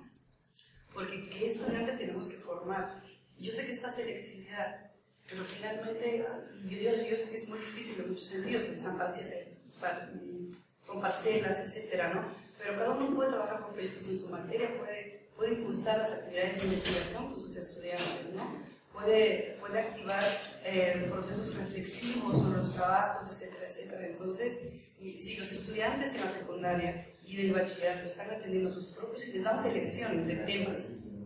porque ¿qué estudiante tenemos que formar? Yo sé que esta selectividad, pero finalmente yo sé que es muy difícil en muchos sentidos, porque son parcelas, etcétera, ¿no? Pero cada uno puede trabajar con proyectos en su materia, puede impulsar las actividades de investigación con sus estudiantes, ¿no? Puede activar procesos reflexivos sobre los trabajos, etcétera, etcétera. Entonces, si los estudiantes en la secundaria y en el bachillerato están atendiendo sus propios, y les damos elección de temas,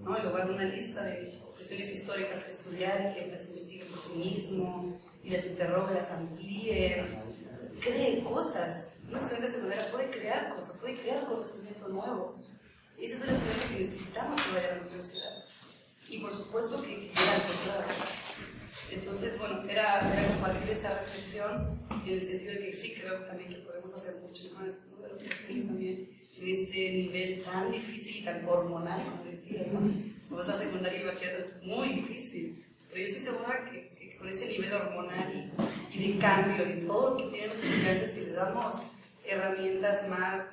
¿no? En lugar de una lista de cuestiones históricas que estudiar, que las investiguen por sí mismo, y las interrogue, las amplíe, cree cosas. Un estudiante secundaria puede crear cosas, puede crear conocimientos nuevos. Y ese es el estudiante que necesitamos que vaya a la universidad. Y por supuesto que quiera el posgrado. Entonces, bueno, era compartir esta reflexión en el sentido de que sí creo también que podemos hacer mucho más, ¿no? De lo que hacemos también en este nivel tan difícil y tan hormonal, como decías, ¿no? Como es la secundaria y el bachillerato, es muy difícil. Pero yo estoy segura que con ese nivel hormonal y de cambio y todo lo que tienen los estudiantes, si les damos herramientas más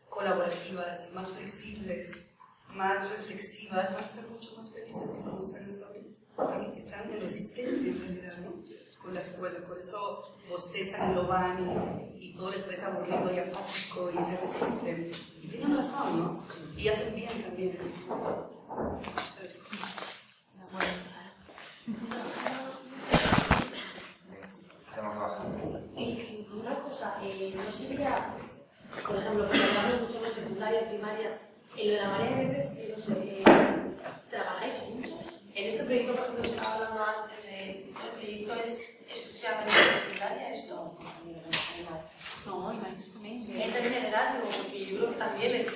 colaborativas, más flexibles, más reflexivas, van a estar mucho más felices que como están en resistencia en realidad, ¿no? Con la escuela. Por eso bostezan, lo van y todo les parece aburrido y apático y se resisten. Y tienen razón, ¿no? Y hacen bien también. Una cosa, no sería, por ejemplo, que hablamos mucho de secundaria, primaria, en lo de la marea verde, no sé, ¿trabajáis juntos? En este proyecto, por ejemplo, que estaba hablando antes, el proyecto es exclusivamente de secundaria, ¿esto? No, imagínate también. Es en general, digo, porque yo creo que también es,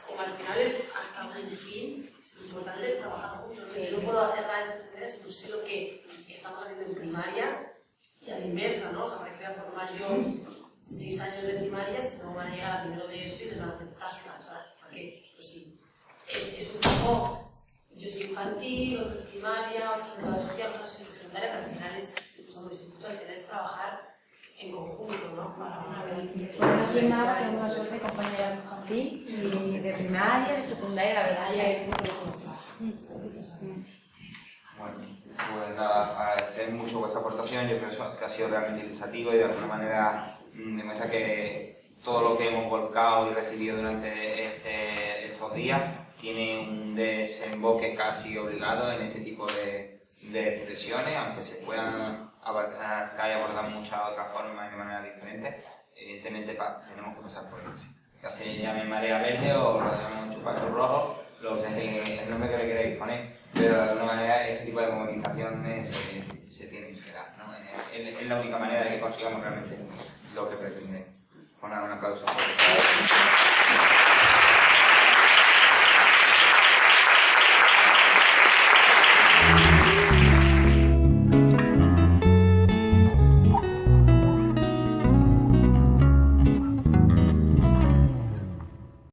como al final es hasta el fin, lo importante es trabajar juntos. Yo no puedo hacer nada en secundaria si no sé lo que estamos haciendo en primaria y a la inversa, ¿no? O sea, me quería formar yo 6 años de primaria, si no van a llegar a primero de eso y les van a hacer tascas, ¿sabes? Porque, pues sí, es un poco, yo soy infantil, otro primaria, otro educador social, otro soy secundaria, pero al final es, pues un instituto, al final es trabajar en conjunto, ¿no? Bueno, soy Mara, tengo una suerte de compañera infantil y de primaria, de secundaria, la verdad ya hay mucho Bueno, pues nada, agradecer mucho vuestra aportación, yo creo que ha sido realmente ilustrativo y de alguna manera demuestra que todo lo que hemos volcado y recibido durante estos días tiene un desemboque casi obligado en este tipo de expresiones, aunque se puedan abarcar y abordar muchas otras formas y de manera diferente, evidentemente tenemos que pasar por esto. Ya se llame marea verde o lo llamamos chupacho rojo, el nombre que le queráis poner, pero de alguna manera este tipo de movilizaciones se tienen que dar, ¿no? Es la única manera de que consigamos realmente lo que pretendemos. Un aplauso.